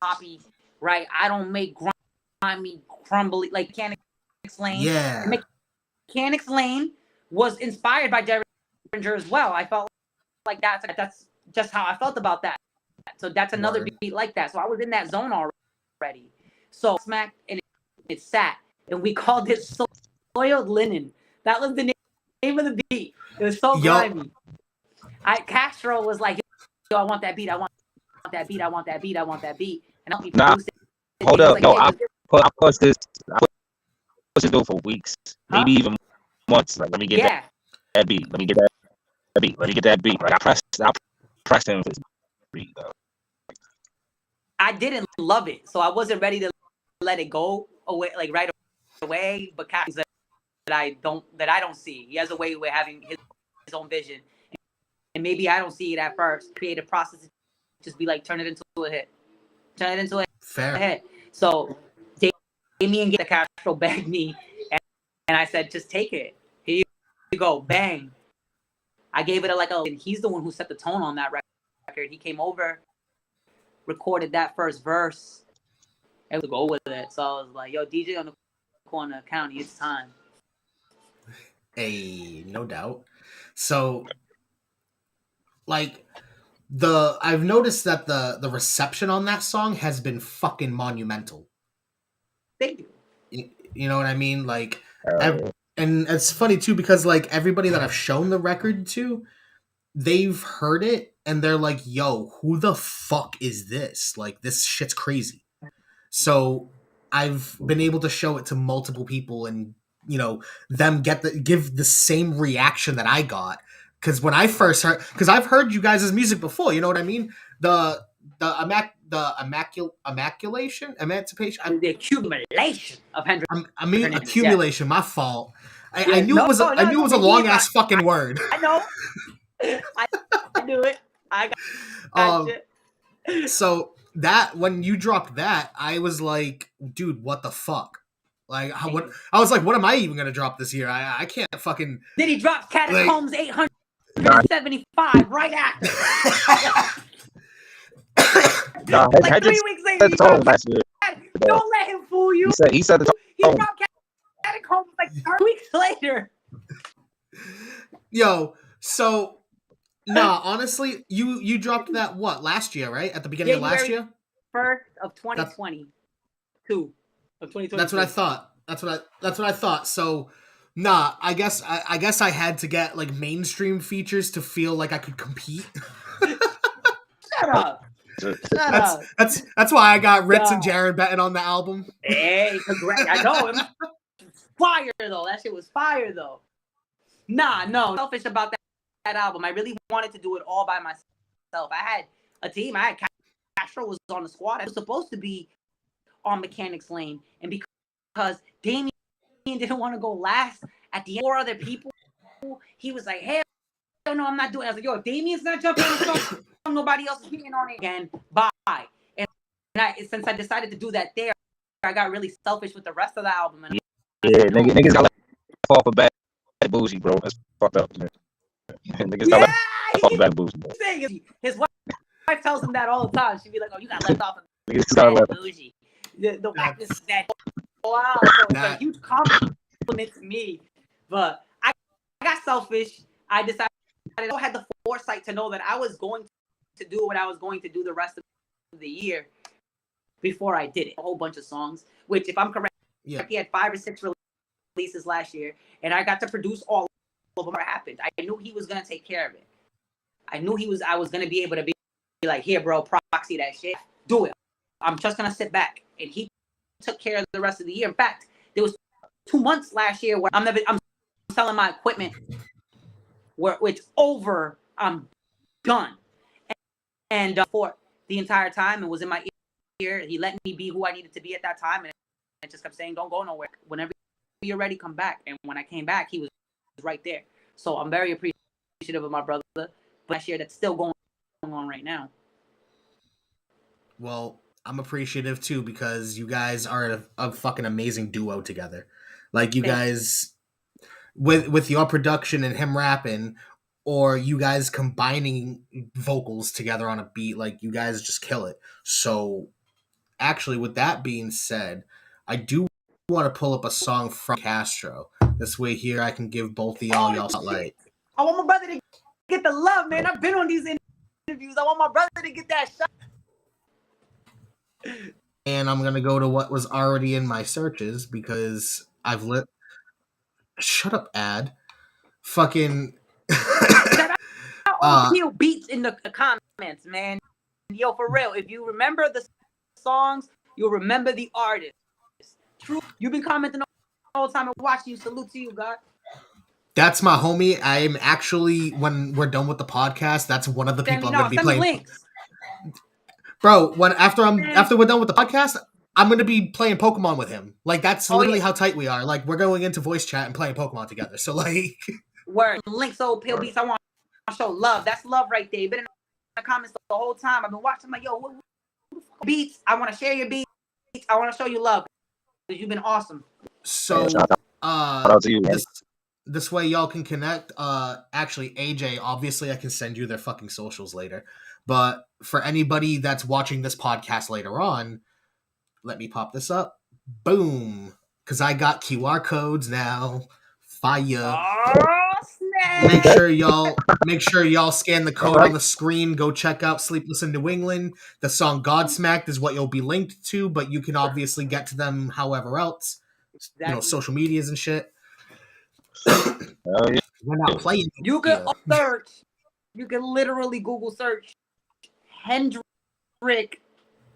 poppy, right? I don't make grimy, crumbly, like Mechanics Lane. Yeah. Mechanics Lane was inspired by Derringer as well. I felt like that's just how I felt about that. So that's another beat like that. So I was in that zone already. So smacked and it sat, and we called it Soiled Linen. That was the name of the beat. It was so grimy. Castro was like, yo, I want that beat. I want that beat. I want that beat. I want that beat. And help me produce it. Hold up. Like, no, I pushed this dude for weeks, maybe even months. Like, let me get that beat. Let me get that beat. Let me get that beat. Like, I pressed him for this beat, though. I didn't love it, so I wasn't ready to let it go away, like right away. But that I don't see. He has a way of having his own vision, and maybe I don't see it at first. Creative process, just be like, turn it into a hit. Turn it into a hit. So Damien the Castro begged me, and I said, just take it. Here you go, bang. I gave it and he's the one who set the tone on that record. He came over, recorded that first verse, and we go with it. So I was like, yo, DJ on the corner county, it's time. Hey, no doubt. So, like, I've noticed that the reception on that song has been fucking monumental. Thank you. You know what I mean? Like, and it's funny too because like everybody that I've shown the record to, they've heard it and they're like, "Yo, who the fuck is this? Like, this shit's crazy." So I've been able to show it to multiple people, and them give the same reaction that I got. Because when I first heard, because I've heard you guys' music before, you know what I mean? The emancipation. The accumulation of Hendrix. I mean Hernandez, accumulation. My fault. I Yeah, knew it was. I knew it was a long ass fucking word. I know. I knew it. I got you. So that when you dropped that, I was like, dude, what the fuck? Like, what? I was like, what am I even gonna drop this year? I can't fucking. Then he drops Catacombs 875 right after. Like 3 weeks later, don't let him fool you. He said the tone. He dropped Catacombs like 3 weeks later. Yo, so nah, honestly, you dropped that last year, right? At the beginning of last year? 1st of 2022. That's what I thought. That's what I thought. So nah, I guess I had to get like mainstream features to feel like I could compete. Shut up. That's why I got Ritz and Jared Benton on the album. Hey, congrats. I know him. Fire though. That shit was fire though. Nah, no. Selfish about that album. I really wanted to do it all by myself. I had a team. I had Castro was on the squad. I was supposed to be on Mechanics Lane, and because Damien didn't want to go last at the end, 4 other people, he was like, "Hell no, I'm not doing it." I was like, "Yo, if Damien's not jumping on the song, nobody else is getting on it again. Bye." And since I decided to do that there, I got really selfish with the rest of the album. And niggas got left off of Bad Bougie, bro. That's fucked up, man. Niggas got left off of Bad Bougie, bro. His wife tells him that all the time. She'd be like, "Oh, you got left off of Bad Bougie." The whackness is that. Wow, so it's a huge compliment to me. But I got selfish. I decided I had the foresight to know that I was going to do what I was going to do the rest of the year before I did it. A whole bunch of songs, which, if I'm correct, he had 5 or 6 releases last year, and I got to produce all of them. What happened? I knew he was gonna take care of it. I knew I was gonna be able to be like, "Here, bro, proxy that shit. Do it. I'm just gonna sit back." And he took care of the rest of the year. In fact, there was 2 months last year where I'm selling my equipment, where it's over. I'm done. And for the entire time, it was in my ear. He let me be who I needed to be at that time, and just kept saying, "Don't go nowhere. Whenever you're ready, come back." And when I came back, he was right there. So I'm very appreciative of my brother. But last year, that's still going on right now. Well, I'm appreciative too, because you guys are a fucking amazing duo together. Like, you guys, with your production and him rapping, or you guys combining vocals together on a beat, like, you guys just kill it. So actually, with that being said, I do want to pull up a song from Castro. This way here I can give both of y'all spotlight. I want my brother to get the love, man. I've been on these interviews. I want my brother to get that shot. And I'm going to go to what was already in my searches, because I've lit... Shut up, ad. Fucking... Shout out OPO Beats in the comments, man. Yo, for real, if you remember the songs, you'll remember the artist. True. You've been commenting all the time and watching you. Salute to you, God. That's my homie. I'm actually, when we're done with the podcast, that's one of the people I'm going to be playing. Links. Bro, after we're done with the podcast, I'm going to be playing Pokemon with him. Like, that's literally how tight we are. Like, we're going into voice chat and playing Pokemon together. So, like... Word. Links, OPO Beats. I want to show love. That's love right there. You've been in the comments the whole time. I've been watching. I'm like, yo, what beats? I want to share your beats. I want to show you love. You've been awesome. So, shout out to you, this way y'all can connect. Actually, AJ, obviously I can send you their fucking socials later. But for anybody that's watching this podcast later on, let me pop this up. Boom. Because I got QR codes now. Fire. Oh, snap. Make sure y'all scan the code on the screen. Go check out Sleepless in New England. The song Godsmacked is what you'll be linked to, but you can obviously get to them however else. Exactly. Social medias and shit. We're not playing. You can search. You can literally Google search Hendrix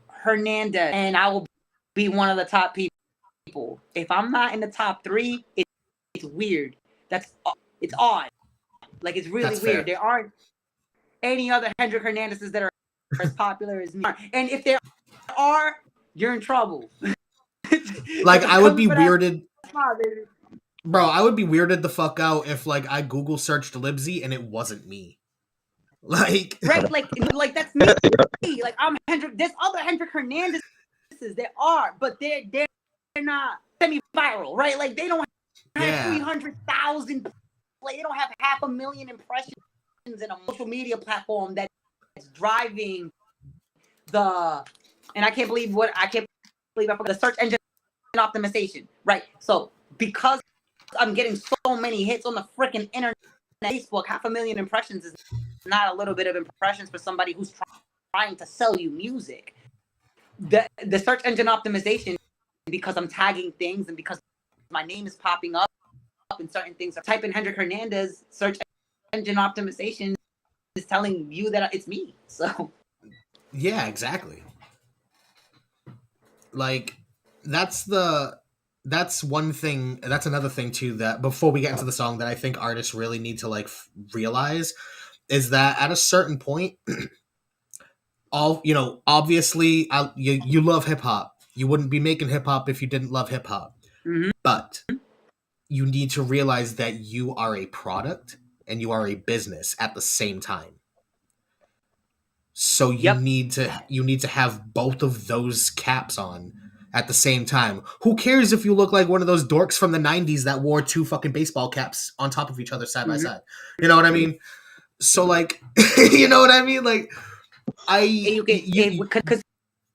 Hernandez, and I will be one of the top people. If I'm not in the top 3, it's weird. It's odd. Like, it's really weird. Fair. There aren't any other Hendrik Hernandez's that are as popular as me. And if there are, you're in trouble. Like, I would be weirded. Smile, baby. Bro, I would be weirded the fuck out if, like, I Google searched Libsey and it wasn't me. Like, right? Like that's me. Like, I'm Hendrik. There's other Hendrik Hernandez's. There are, but they're not semi-viral, right? Like, they don't have 300,000. Like, they don't have 500,000 impressions in a social media platform that's driving and I can't believe I forgot the search engine optimization, right? So because I'm getting so many hits on the freaking internet, Facebook, 500,000 impressions is not a little bit of impressions for somebody who's trying to sell you music. The search engine optimization, because I'm tagging things and because my name is popping up and certain things, type in Hendrik Hernandez, search engine optimization is telling you that it's me. So yeah, exactly. Like, that's one thing. That's another thing too, that before we get into the song, that I think artists really need to, like, realize is that at a certain point, obviously, you love hip hop. You wouldn't be making hip hop if you didn't love hip hop. Mm-hmm. But you need to realize that you are a product and you are a business at the same time. So you need to have both of those caps on at the same time. Who cares if you look like one of those dorks from the 90s that wore 2 fucking baseball caps on top of each other side by side? You know what I mean? So, like, you know what I mean? Like,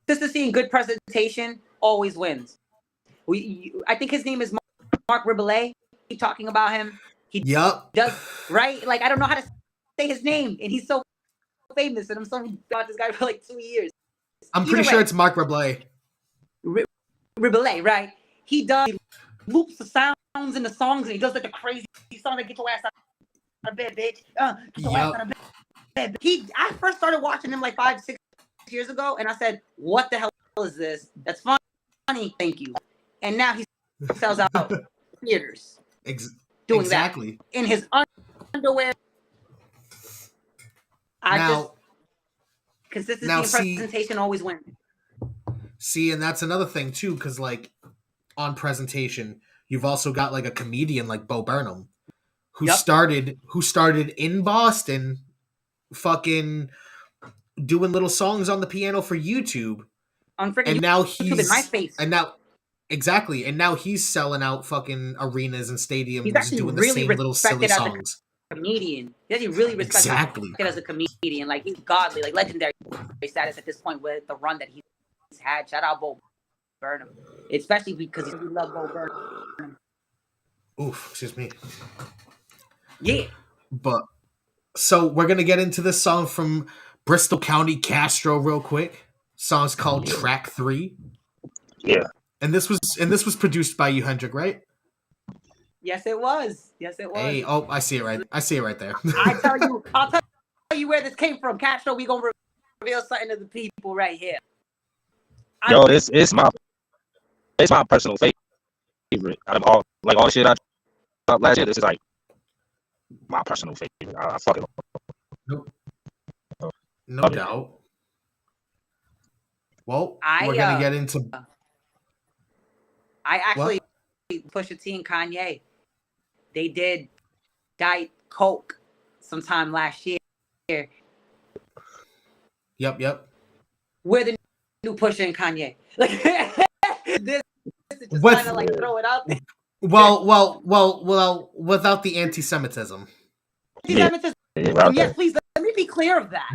consistency and good presentation always wins. I think his name is Mark Riboulet. Keep talking about him. He does, right? Like, I don't know how to say his name, and he's so famous, and I'm so about this guy for like 2 years. I'm pretty sure it's Mark Riboulet. Riboulet, right? He loops the sounds in the songs, and he does like the crazy songs that get your ass out of bed, bitch. Get your ass out of bed. I first started watching him like 5-6 years ago, and I said, "What the hell is this? That's funny, thank you." And now he sells out theaters. Doing exactly that in his underwear. Consistency and presentation always wins. See, and that's another thing too, because, like, on presentation, you've also got, like, a comedian like Bo Burnham, who started in Boston, fucking doing little songs on the piano for YouTube, and now he's in MySpace, and now he's selling out fucking arenas and stadiums. He's actually doing the really same little silly songs. Comedian. He's actually really respected as a comedian. Like, he's godly, like legendary status at this point with the run that he's had. Shout out Bo Burnham, especially because we love Bo Burnham. Oof, excuse me. Yeah. But so we're gonna get into this song from Bristol County Castro real quick. Song's called Track 3. Yeah. And this was produced by you, Hendrik, right? Yes, it was. Hey, I see it right there. I'll tell you where this came from, Castro. We gonna reveal something to the people right here. It's my personal favorite. Out of all the shit I dropped last year, this is like my personal favorite. I fucking no doubt. Well, we're gonna get into. I actually Pusha T and Kanye. They did Diet Coke sometime last year. Yep. We're the new Pusha and Kanye. Like, this is just kind of like throw it out there. Well, without the anti-Semitism. Anti-Semitism. Yes, please, let me be clear of that.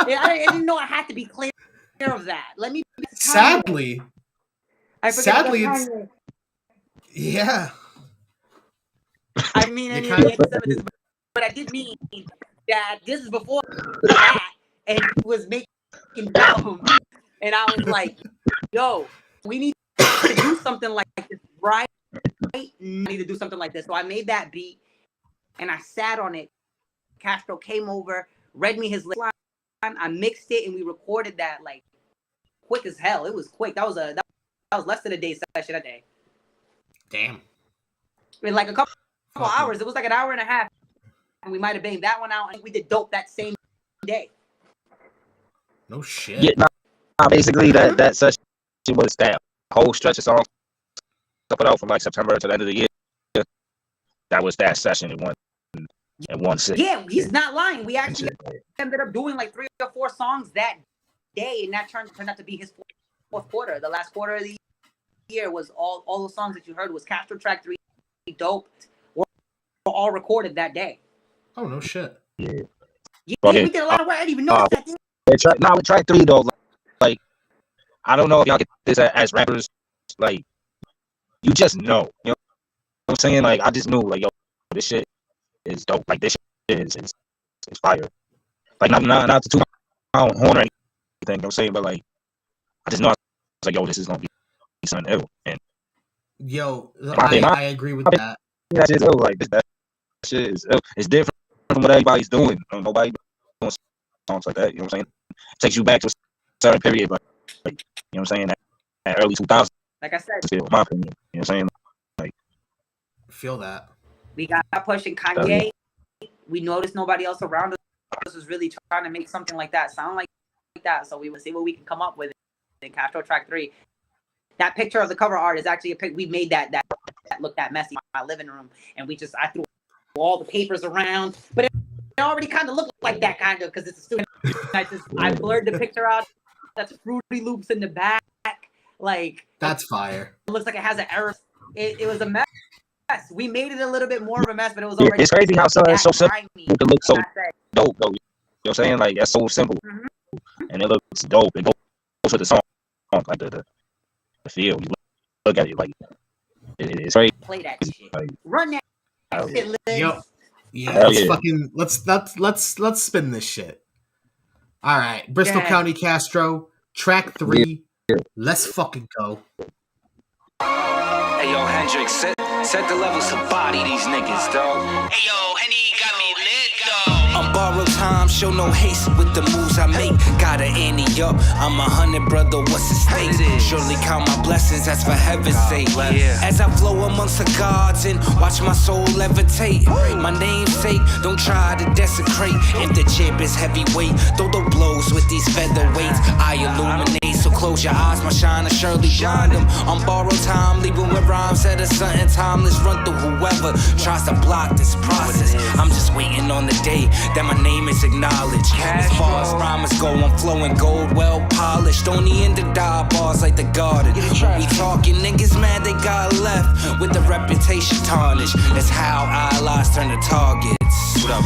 I didn't know I had to be clear of that. Let me. Sadly, it's. Yeah. I mean, anti-Semitism, but I did mean that this is before that, and it was making dumb, and I was like, "Yo, we need to do something like this, right? I need to do something like this." So I made that beat, and I sat on it. Castro came over, read me his line. I mixed it, and we recorded that like quick as hell. It was quick. That was was less than a day session that day. Damn. In like a couple hours. It was like an hour and a half. And we might have banged that one out, and we did dope that same day. No shit. Yeah, basically that session was that whole stretch of songs up it out from like September to the end of the year. That was that session in one sit. Yeah, he's not lying. We actually ended up doing like 3 or 4 songs that day, and that turned out to be his fourth quarter. The last quarter of the year was all those songs that you heard was Castro Track 3, Dope, were all recorded that day. Oh, no shit. Yeah, we did a lot of work. I didn't even notice that. With track 3 though, like I don't know if y'all get this as rappers, like you just know, you know what I'm saying? Like I just knew, like, yo, this shit is dope. Like this shit is fire. Like not to toot my own horn or anything, you know what I'm saying? But like I just know, I was like, yo, this is gonna be something ill. And yo, I agree with that. That shit's ill. Like that shit is ill. It's different from what everybody's doing. Nobody doing songs like that. You know what I'm saying? It takes you back to a certain period, but like, you know what I'm saying? That early 2000s. Like I said, in my opinion, you know what I'm saying? Like, feel that. We got pushing Kanye. We noticed nobody else around us was really trying to make something like that sound like that. So we will see what we can come up with in Castro Track 3. That picture of the cover art is actually a pic. We made that look that messy in my living room, and I threw all the papers around, but it already kind of looked like that kind of because it's a student. I blurred the picture out. That's Fruity Loops in the back. Like that's fire. It looks like it has an error. It was a mess. We made it a little bit more of a mess, but it was already. It's crazy how something so simple can look so dope, though. You know what I'm saying? Like that's so simple, and it looks dope. It goes with the song, like the feel. You look at it like it's great. Play that shit. Like, run that shit, Liz. Yo, yeah, fucking let's spin this shit. All right, Bristol County Castro, track 3. Yeah. Let's fucking go. Hey yo, Hendrix, set the levels to body these niggas, dog. Hey yo, Henny got me lit, dog. On borrowed time, show no haste with the moves I make. Gotta ante up, I'm 100, brother, what's the stake? Surely count my blessings, that's for heaven's sake. As I flow amongst the gods and watch my soul levitate. My namesake, don't try to desecrate. If the chip is heavyweight, throw the blows with these featherweights. I illuminate, so close your eyes, my shine will surely blind them. On borrowed time, leaving with rhymes at a certain timeless. Run through whoever tries to block this process. I'm just waiting on the day that my name is acknowledged. As far as rhymes go, I'm flowing gold, well polished. On the end of die bars like the garden. We talking niggas mad they got left with the reputation tarnished. That's how allies turn to targets.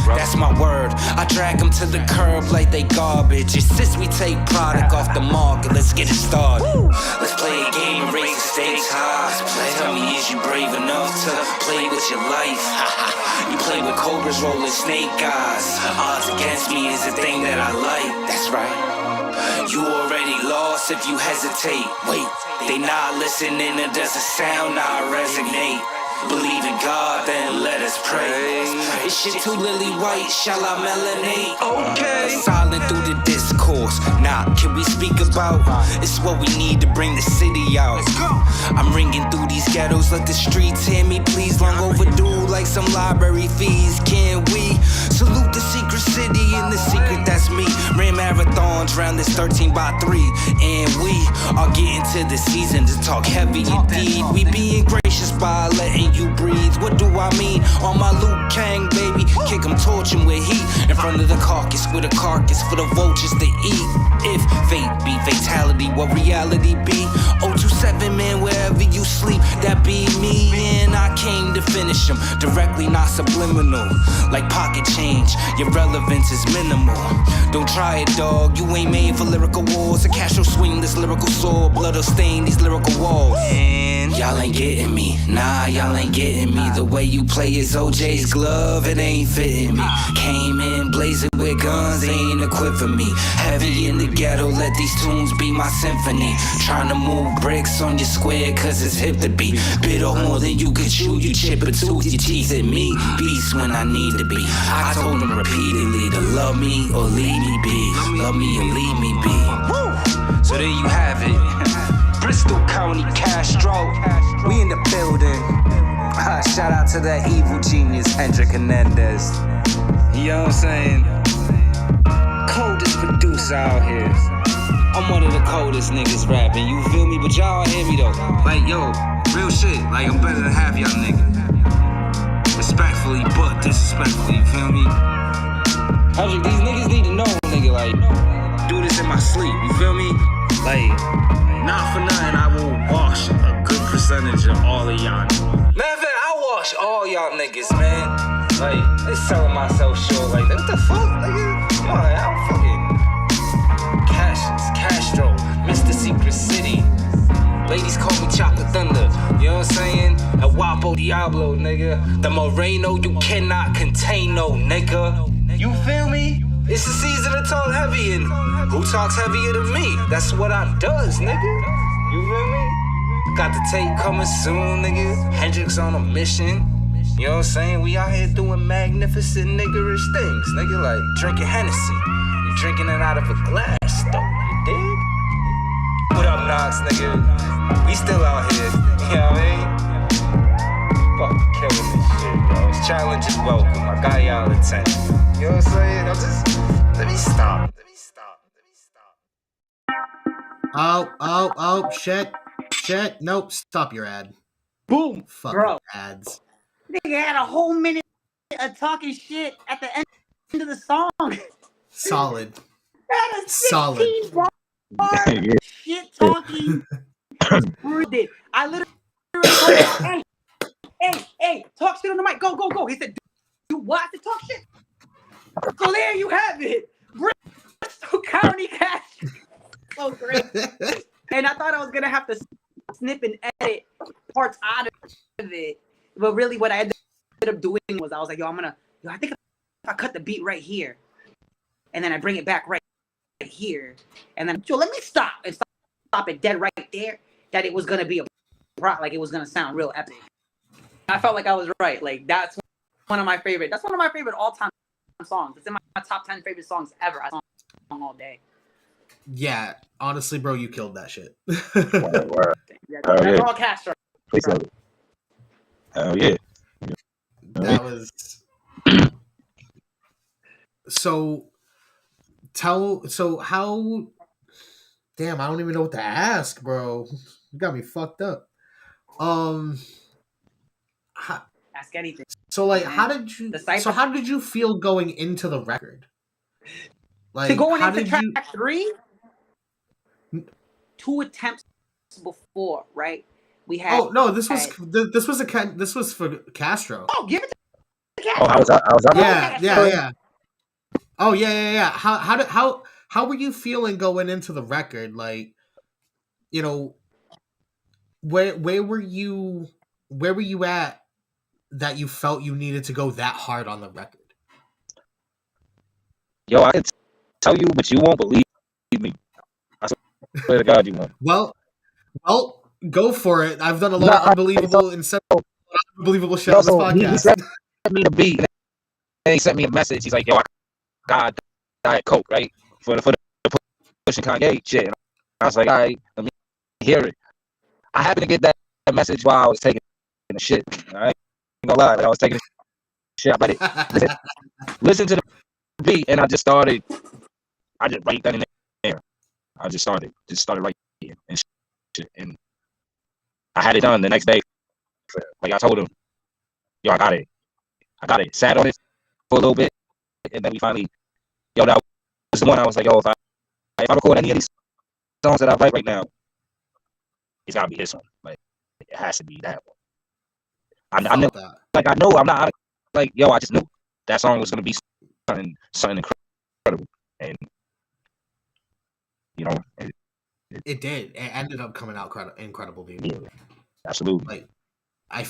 That's my word. I drag them to the curb like they garbage. It's since we take product off the market, let's get it started. Let's play a game, raise the stakes high. Tell me, is you brave enough to play with your life? You play with cobras, rolling snake eyes. Odds against me is the thing that I like. That's right. You already lost if you hesitate. Wait, they not listening, and does the sound not resonate? Believe in God, then let us pray. Is shit too lily white? Shall I melanate? Okay. Silent through the discourse. Now, can we speak about? It's what we need to bring the city out. I'm ringing through these ghettos, let the streets hear me, please. Long overdue, like some library fees. Can we salute the secret city and the secret that's me? Ran marathons round this 13x3, and we are getting to the season to talk heavy indeed. We being gracious by letting you breathe. What do I mean? On my Luke Kang, baby, kick 'em, torch 'em with heat in front of the carcass with a carcass for the vultures to eat. If fate be fatality, what reality be? 027 man, wherever you sleep, that be me. And I came to finish 'em directly, not subliminal. Like pocket change, your relevance is minimal. Don't try it, dog. You ain't made for lyrical wars. A Castro swing this lyrical sword, blood'll stain these lyrical walls. And y'all ain't getting me. Nah, y'all ain't getting me. The way you play is OJ's glove, it ain't fitting me. Came in blazing with guns, they ain't equipped for me. Heavy in the ghetto, let these tunes be my symphony. Trying to move bricks on your square, cause it's hip to be. Bit off more than you can chew, you chip a tooth, you tease at me. Beast when I need to be. I told them repeatedly to love me or leave me be. Love me or leave me be. So there you have it. Bristol County, Castro. We in the building. Shout out to that evil genius, Hendrik Hernandez. You know what I'm saying? Coldest producer out here. I'm one of the coldest niggas rapping, you feel me? But y'all hear me though. Like, yo, real shit. Like, I'm better than half y'all niggas. Respectfully, but disrespectfully, you feel me? Hendrik, these niggas need to know, nigga, like, do this in my sleep, you feel me? Like, not for nothing, I will wash a good percentage of all of y'all. Matter of fact, I wash all y'all niggas, man. Like, they selling myself short, like, what the fuck, nigga? Yo, I'm fucking Castro, Mr. Secret City. Ladies call me Chocolate Thunder, you know what I'm saying? El Guapo Diablo, nigga. The Moreno you cannot contain, no nigga. You feel me? It's the season to talk heavy, and who talks heavier than me? That's what I does, nigga. You feel me? Got the tape coming soon, nigga. Hendrix on a mission. You know what I'm saying? We out here doing magnificent niggerish things, nigga. Like drinking Hennessy. You drinking it out of a glass, though. You dig? What up, Knox, nigga? We still out here. You know what I mean? Fucking killing this shit, yo. This challenge is welcome. I got y'all attention. You know what I'm saying? I'm just... Let me stop. Oh, shit. Nope, stop your ad. Boom, Fucking bro. ads. Nigga had a whole minute of talking shit at the end of the song. Solid. That is Solid. 16 bar shit talking. I literally told him, hey, talk shit on the mic. Go. He said, do what? I said, talk shit. So there you have it. Bristol County Cash. So great. And I thought I was going to have to snip and edit parts out of it. But really what I ended up doing was I was like, I think if I cut the beat right here and then I bring it back right here and then, let me stop it dead right there, that it was going to be like it was going to sound real epic. I felt like I was right. Like that's one of my favorite all-time songs. It's in my top 10 favorite songs ever. I song all day. Yeah, honestly, bro, you killed that shit. That's all Castro. Hell yeah. That was so how damn, I don't even know what to ask, bro. You got me fucked up. Ask anything. So like how did you feel going into the record? Like to going how into did track you 3? 2 attempts before, right? We had. Oh no, this was for Castro. Oh, give it to Castro. Oh, I was up. Yeah. Oh yeah. How were you feeling going into the record? Like, you know, where were you at that you felt you needed to go that hard on the record? Yo, I can tell you, but you won't believe me. I swear to God, you won't. Well, go for it. I've done a lot of unbelievable shit on this podcast. He sent me the beat, and he sent me a message. He's like, "Yo, I got Diet Coke, right, for the pushing Kanye shit." And I was like, "All right, let me hear it." I happened to get that message while I was taking the shit. All right, I'm gonna lie, I was taking the shit. But listen to the beat, and I just write that in there. I just started writing and shit, and I had it done the next day. Like I told him, yo, I got it. Sat on it for a little bit, and then we finally, that was the one. I was like, yo, if I record any of these songs that I write right now, it's gotta be this one. Like it has to be that one. I know that. Like I know I'm not like, yo, I just knew that song was gonna be something incredible, and you know, it did. It ended up coming out incredible, dude. Yeah, absolutely. Like,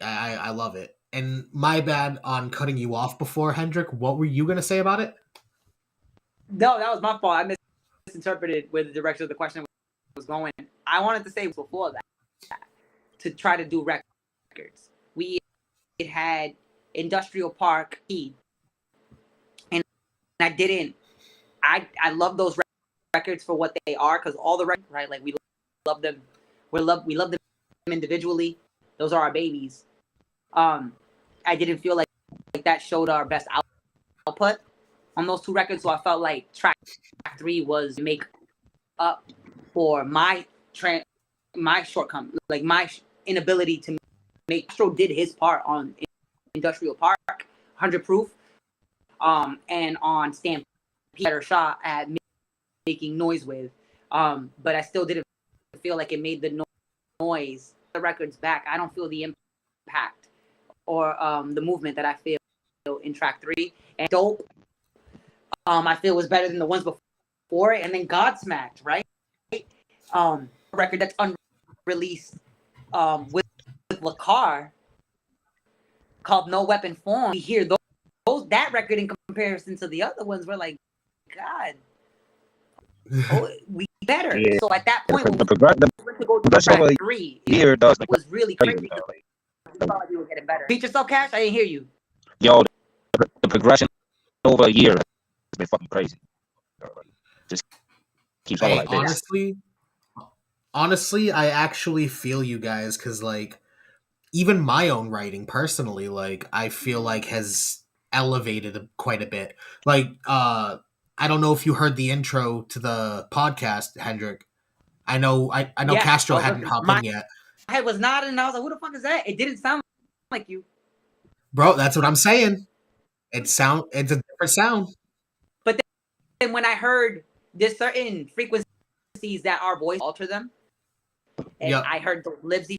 I love it. And my bad on cutting you off before, Hendrik. What were you gonna say about it? No, that was my fault. I misinterpreted where the direction of the question was going. I wanted to say before that to try to do records. We had Industrial Park E, and I didn't. I love those records for what they are, because all the records, right? Like we love them. We love them individually. Those are our babies. I didn't feel like that showed our best output on those two records, so I felt like track 3 was make up for my shortcomings, like my inability to make. Astro did his part on Industrial Park, 100 Proof, and on Stampede, better shot at making noise with, but I still didn't feel like it made the noise. The record's back. I don't feel the impact or the movement that I feel in track 3. And Dope, I feel was better than the ones before it. And then Godsmacked, right? Record that's unreleased with Lakar called No Weapon Form. We hear that record in comparison to the other ones. We're like, God, we better. Yeah. So at that point, the progression over track 3 year does was really crazy. you know, We thought we were getting better. Beat yourself, Cash. I didn't hear you. Yo, the progression over a year has been fucking crazy. Just keeps on like this. Honestly, I actually feel you guys, because like even my own writing personally, like I feel like has elevated quite a bit. Like I don't know if you heard the intro to the podcast, Hendrik. I know Yeah, Castro hadn't hopped in yet. My head was nodding, and I was like, "Who the fuck is that?" It didn't sound like you, bro. That's what I'm saying. It's a different sound. But then when I heard there's certain frequencies that our voice alter them, and I heard the Libsey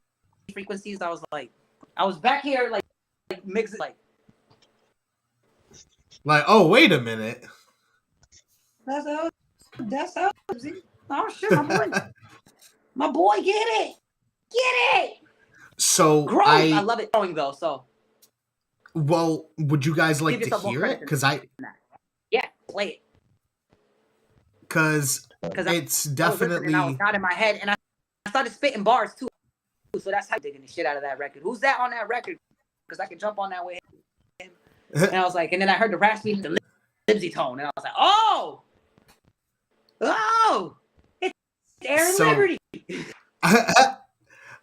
frequencies, I was like, I was back here like mixing like, oh, wait a minute. That's how Libsey. Oh shit, my boy, get it. So growing, I love it growing though. So, well, would you guys like to hear it? Because play it. Because it's definitely. I was not in my head, and I started spitting bars too. So that's how I'm digging the shit out of that record. Who's that on that record? Because I can jump on that with him. And I was like, and then I heard the raspy, the Libsey tone, and I was like, oh, it's Aaron Liberty.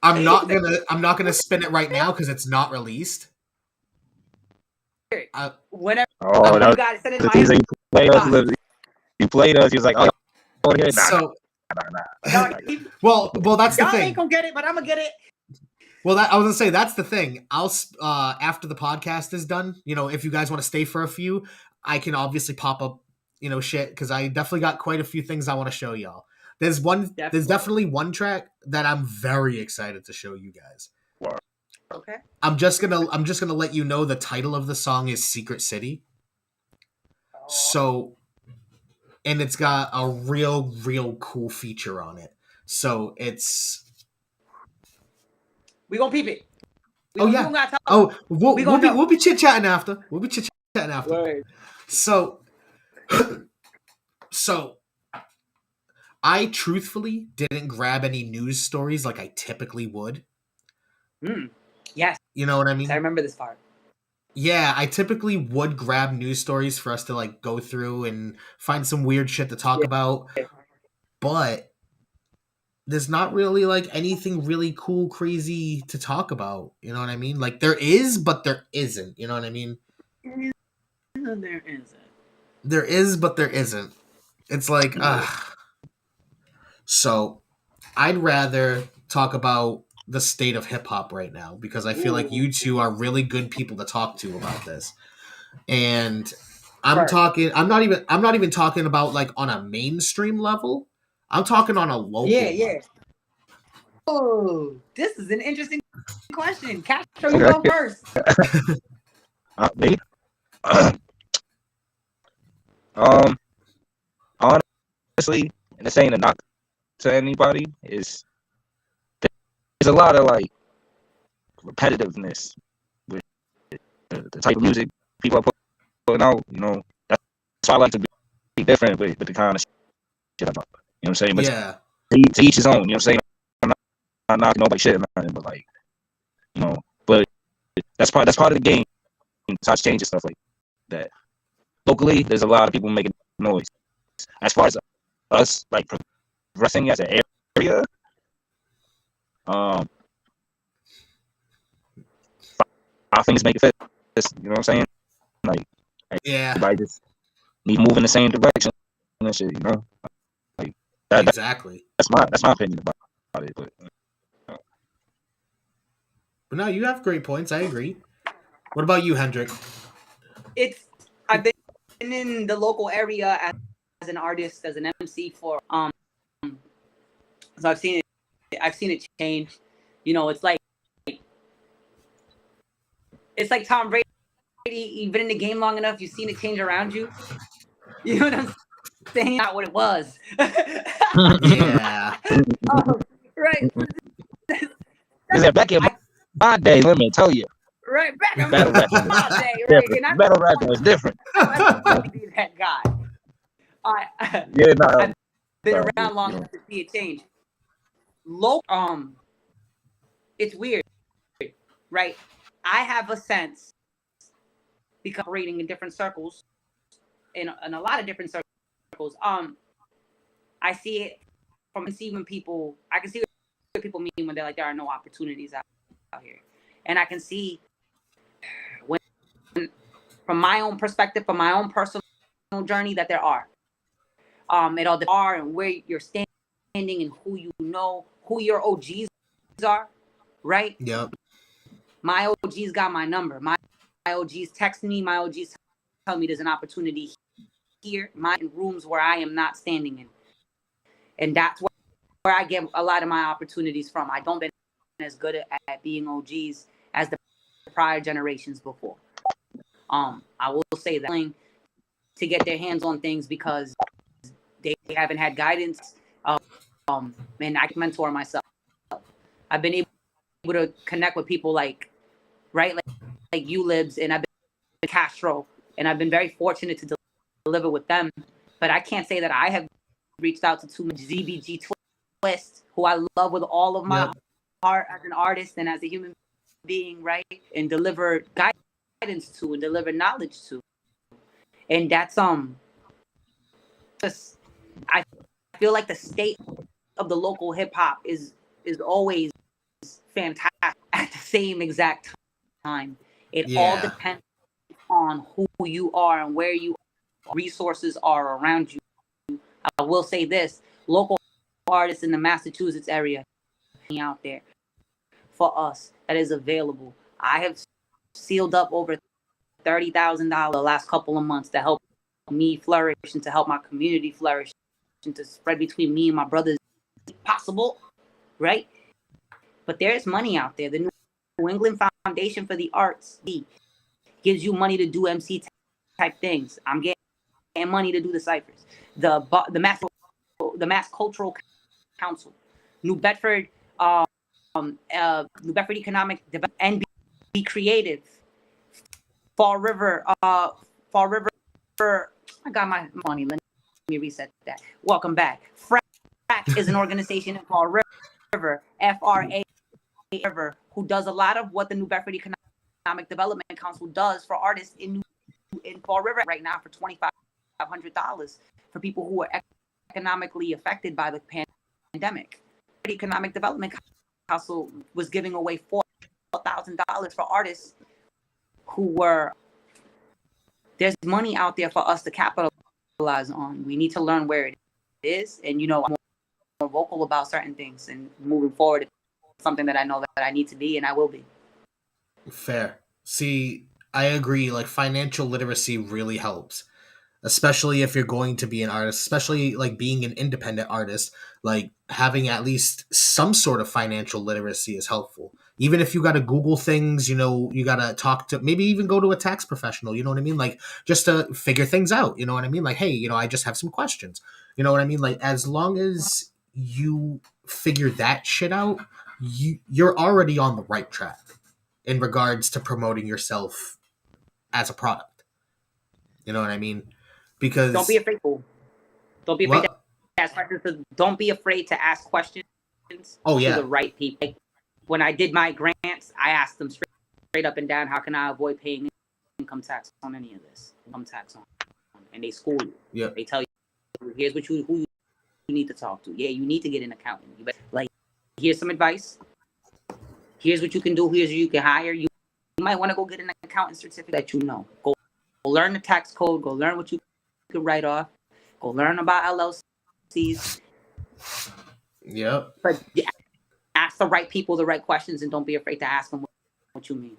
I'm not gonna spin it right now because it's not released. Whenever you got it, send it to my you played us. He was like, "Oh, yeah, well, that's the thing. Y'all ain't gonna get it, but I'm gonna get it." Well, I was gonna say that's the thing. I'll after the podcast is done, if you guys want to stay for a few, I can obviously pop up, shit, because I definitely got quite a few things I want to show y'all. There's definitely one track that I'm very excited to show you guys. Okay. I'm just gonna let you know the title of the song is Secret City. So, and it's got a real cool feature on it. So it's. We gonna peep it. We'll be chit chatting after. Word. So I truthfully didn't grab any news stories like I typically would. Yes. You know what I mean? I remember this part. Yeah, I typically would grab news stories for us to like go through and find some weird shit to talk about. But there's not really like anything really cool, crazy to talk about. You know what I mean? Like there is, but there isn't. You know what I mean? There isn't. There is, but there isn't. It's like, So, I'd rather talk about the state of hip hop right now because I feel like you two are really good people to talk to about this. And I'm not even talking about like on a mainstream level. I'm talking on a local level. Oh, this is an interesting question. Castro, you go first. Me? Honestly, and this ain't a knock to anybody, there's a lot of like repetitiveness with the type of music people are putting out. That's why I like to be different with the kind of shit I talk. You know what I'm saying? But yeah. To each his own. You know what I'm saying? I'm not knocking nobody shit or nothing, but like, but that's part of the game. Times change and stuff like that. Locally, there's a lot of people making noise. As far as us, like progressing as an area, Five things make it fit. You know what I'm saying? Like, Yeah, everybody just need to move in the same direction and shit. You know, like exactly. that's my opinion about it. But But no, you have great points. I agree. What about you, Hendrik? I've been in the local area as an artist, as an MC for so I've seen it change. You know, it's like Tom Brady. You've been in the game long enough, you've seen it change around you. You know what I'm saying? Not what it was. Yeah. Right. is that back in my day? Let me tell you, Right, back in battle rap my day, right? different. And Battle rap was different. I be that guy. Yeah, no, I've been around long enough to see it change. It's weird, right? I have a sense, because operating in different circles, in a lot of different circles. I see it from when people. I can see what people mean when they're like, there are no opportunities out here, and I can see when, from my own perspective, from my own personal journey, that there are. It all are and where you're standing and who you know, who your OGs are, right? Yep. My OGs got my number. My OGs text me. My OGs tell me there's an opportunity here. My rooms where I am not standing in, and that's where I get a lot of my opportunities from. I don't been as good at being OGs as the prior generations before. I will say that to get their hands on things because they haven't had guidance. And I can mentor myself. I've been able to connect with people like you, Libs, and I've been Castro, and I've been very fortunate to deliver with them. But I can't say that I have reached out to too much ZBG Twist, who I love with all of my heart as an artist and as a human being, right? And deliver guidance to and deliver knowledge to. And that's just, I feel like the state of the local hip hop is always fantastic at the same exact time. It all depends on who you are and where you resources are around you. I will say this: local artists in the Massachusetts area out there for us that is available. I have sealed up over $30,000 the last couple of months to help me flourish and to help my community flourish and to spread between me and my brothers possible, right? But there's money out there. The New England Foundation for the Arts gives you money to do MC type things. I'm getting money to do the ciphers. The Mass Cultural Council, New Bedford Economic Development, and Be Creative, Fall River. I got my money. Let me reset that. Welcome back. FRAC is an organization in Fall River, FRA River, who does a lot of what the New Bedford Economic Development Council does for artists in Fall River right now for $2,500 for people who are economically affected by the pandemic. The Economic Development Council was giving away $4,000 for artists who were. There's money out there for us to capitalize on. We need to learn where it is, and I'm more vocal about certain things and moving forward. It's something that I know that I need to be, and I will be. Fair. See, I agree. Like, financial literacy really helps, especially if you're going to be an artist, especially like being an independent artist. Like, having at least some sort of financial literacy is helpful. Even if you got to Google things, you got to talk to, maybe even go to a tax professional, you know what I mean? Like, just to figure things out, you know what I mean? Like, hey, I just have some questions, you know what I mean? Like, as long as you figure that shit out, you're already on the right track in regards to promoting yourself as a product. You know what I mean? Because don't be afraid. Don't be afraid to ask questions. Don't be afraid to ask questions to the right people. Like, when I did my grants, I asked them straight up and down, how can I avoid paying income tax on any of this? Income tax on, and they school you. Yeah. They tell you, here's who you need to talk to. Yeah, you need to get an accountant. Like, here's some advice. Here's what you can do. Here's who you can hire. You might want to go get an accountant certificate that you know. Go learn the tax code. Go learn what you can write off. Go learn about LLCs. Yep. But ask the right people the right questions and don't be afraid to ask them what you mean.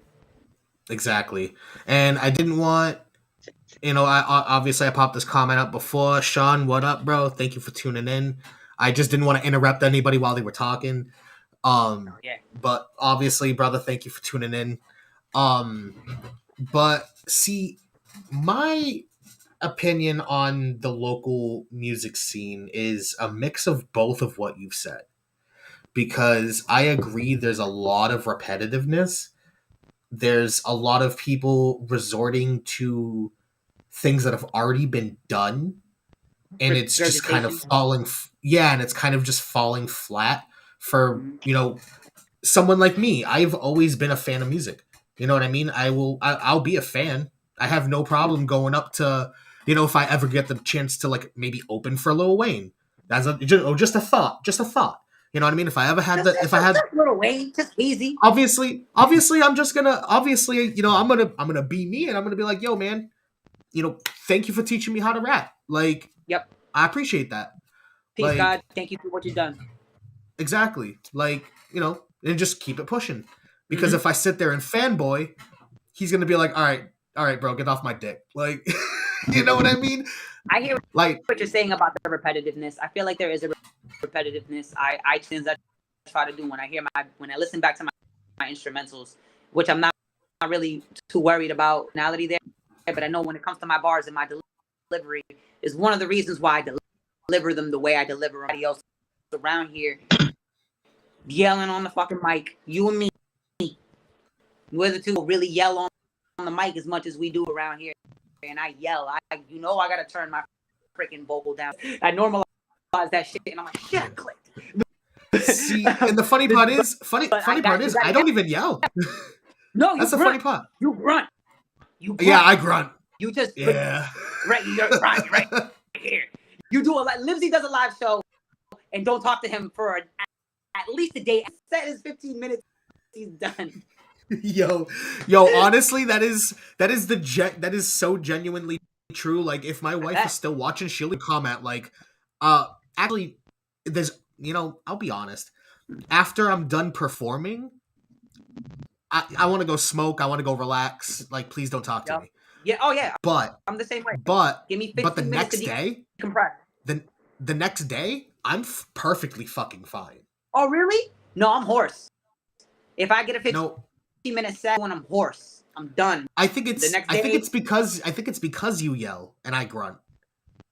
Exactly. And I didn't want, I popped this comment up before. Sean, what up, bro? Thank you for tuning in. I just didn't want to interrupt anybody while they were talking. But obviously, brother, thank you for tuning in. But see, my opinion on the local music scene is a mix of both of what you've said. Because I agree there's a lot of repetitiveness. There's a lot of people resorting to things that have already been done. And it's just kind of falling flat for, someone like me. I've always been a fan of music. You know what I mean? I'll be a fan. I have no problem going up to, if I ever get the chance to like maybe open for Lil Wayne. That's just a thought. You know what I mean? If I ever had Little Wayne, just easy. Obviously, I'm just gonna I'm gonna be me, and I'm gonna be like, yo, man, thank you for teaching me how to rap. Like, yep, I appreciate that. Peace, like, God, thank you for what you've done. Exactly, like, and just keep it pushing. Because if I sit there and fanboy, he's gonna be like, all right, bro, get off my dick. Like, you know what I mean? I hear what you're saying about the repetitiveness. I feel like there is a repetitiveness. I try to do when I listen back to my instrumentals, which I'm not really too worried about tonality there, but I know when it comes to my bars and my delivery is one of the reasons why I deliver them the way I deliver everybody else around here. Yelling on the fucking mic, you and me, we're the two who really yell on the mic as much as we do around here. And I yell, I gotta turn my freaking vocal down. I normalize that shit, and I'm like, shit, I clicked. See, and the funny part is, I don't even yell. No, that's the funny part. You grunt. Yeah, I grunt. You just you're right here. You do Libsey does a live show, and don't talk to him for at least a day. Set is 15 minutes. He's done. Yo, honestly, that is so genuinely true. Like, if my wife is still watching, she'll comment like, actually, there's, I'll be honest. After I'm done performing, I want to go smoke. I want to go relax. Like, please don't talk to me. Yeah. Oh yeah. But I'm the same way. But give me 15 the minutes next day, the next day, I'm perfectly fucking fine. Oh really? No, I'm hoarse. If I get a 15-minute set when I'm hoarse, I'm done. I think it's because you yell and I grunt.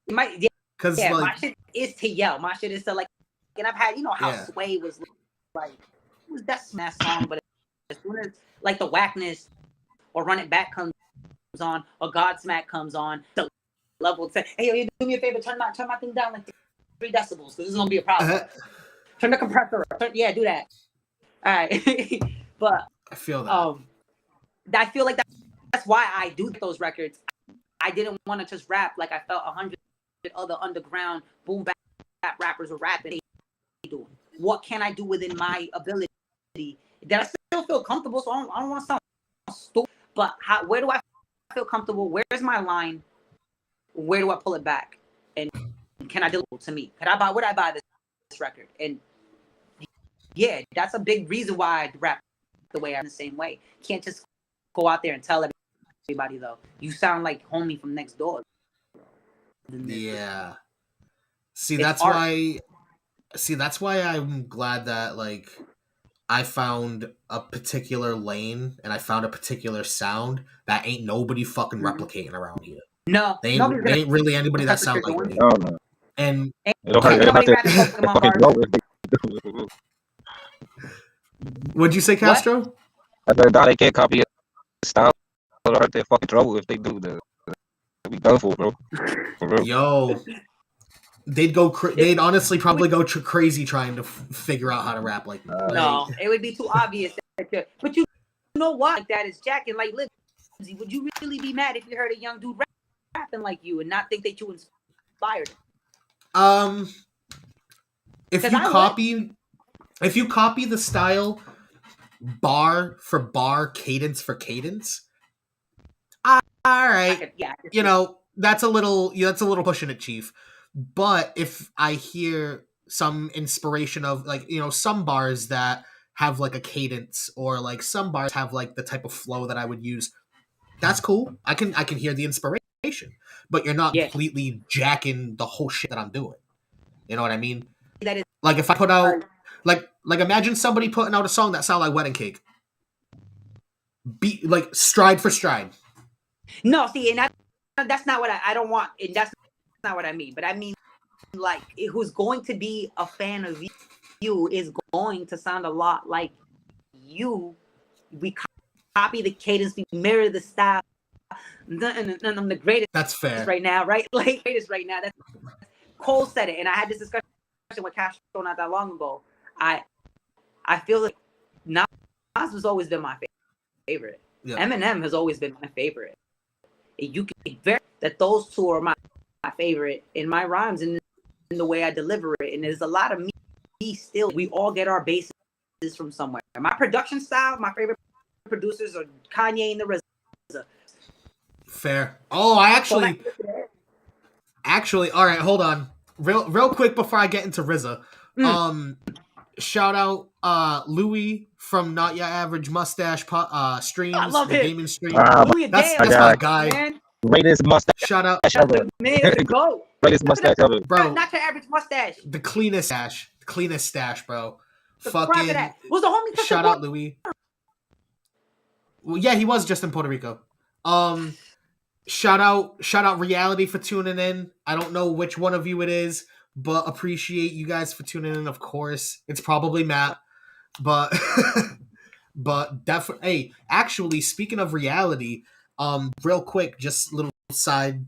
My shit is to yell. My shit is to like, and I've had, how Sway was like, it was that smash song, but as soon as like the whackness or Run It Back comes on or Godsmack comes on, the level say, hey, yo, you do me a favor, turn my thing down like 3 decibels because this is gonna be a problem. Turn the compressor up. Do that. All right. But I feel that. I feel like that's why I do those records. I didn't want to just rap like I felt 100 other underground boom bap rappers were rapping. What can I do within my ability that I still feel comfortable? So I don't want to sound stupid. But where do I feel comfortable? Where's my line? Where do I pull it back? And can I deliver to me? Would I buy this record? And yeah, that's a big reason why I rap the way I'm the same way. Can't just go out there and tell everybody though. You sound like homie from next door. Yeah. That's why I'm glad that like I found a particular lane and I found a particular sound that ain't nobody fucking replicating around here. No, they ain't really anybody that sound like me. No. And what'd you say, Castro? I said, they can't copy your style or hurt their fucking trouble if they do. They'll be done for, bro. For real. Yo, they'd honestly probably go crazy trying to figure out how to rap like me. No, it would be too obvious. But you know what? Like that is Jack and like Libsey. Would you really be mad if you heard a young dude rapping like you and not think that you inspired him? If you copy the style bar for bar, cadence for cadence. All right, you know that's a little pushing it, Chief. But if I hear some inspiration of like some bars that have like a cadence, or like some bars have like the type of flow that I would use, that's cool. I can hear the inspiration, but you're not completely jacking the whole shit that I'm doing. You know what I mean? That is like if I put out like imagine somebody putting out a song that sounds like Wedding Cake, beat like stride for stride. No, see, and that's not what I don't want, and that's not what I mean. But I mean, like, who's going to be a fan of you is going to sound a lot like you. We copy the cadence, we mirror the style. And I'm the greatest. That's fair right now, right? Like, greatest right now. That's Cole said it, and I had this discussion with Castro not that long ago. I feel like Nas has always been my favorite. Yeah. Eminem has always been my favorite. You can verify that those two are my favorite in my rhymes and in the way I deliver it. And there's a lot of me still. We all get our bases from somewhere. My production style, my favorite producers are Kanye and the RZA. Fair. Oh, I actually, all right, hold on. Real quick before I get into RZA. Shout out Louis from Not Your Average Mustache streams. I love him. Gaming stream. Louis, that's my guy. Man. Greatest mustache. Shout out. Man, go. Greatest mustache ever. Bro. Not Your Average Mustache. The cleanest stash, bro. Fucking. Was the homie shout out Louis. Well, yeah, he was just in Puerto Rico. Shout out Reality for tuning in. I don't know which one of you it is, but appreciate you guys for tuning in. Of course, it's probably Matt, but definitely. Hey, actually, speaking of Reality, real quick, just little side,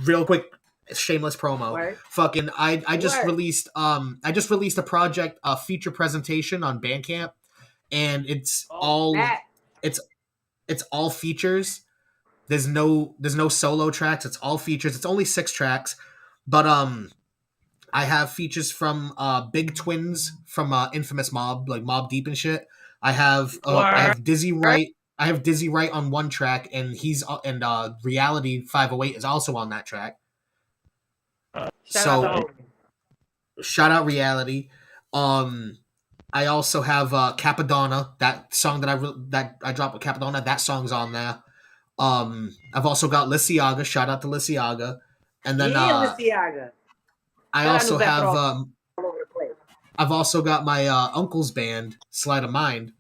real quick, shameless promo. Right. Fucking, I just released a project, a feature presentation on Bandcamp, and it's all features. There's no solo tracks. It's all features. It's only 6 tracks, but I have features from Big Twins from Infamous Mob, like Mob Deep and shit. I have Dizzy Wright. I have Dizzy Wright on one track, and he's Reality 508 is also on that track. Shout out Reality. I also have Capadonna, that song that I dropped with Capadonna. That song's on there. I've also got Lissiaga. Shout out to Lissiaga. And then Lissiaga. I've also got my uncle's band, Sleight of Mind.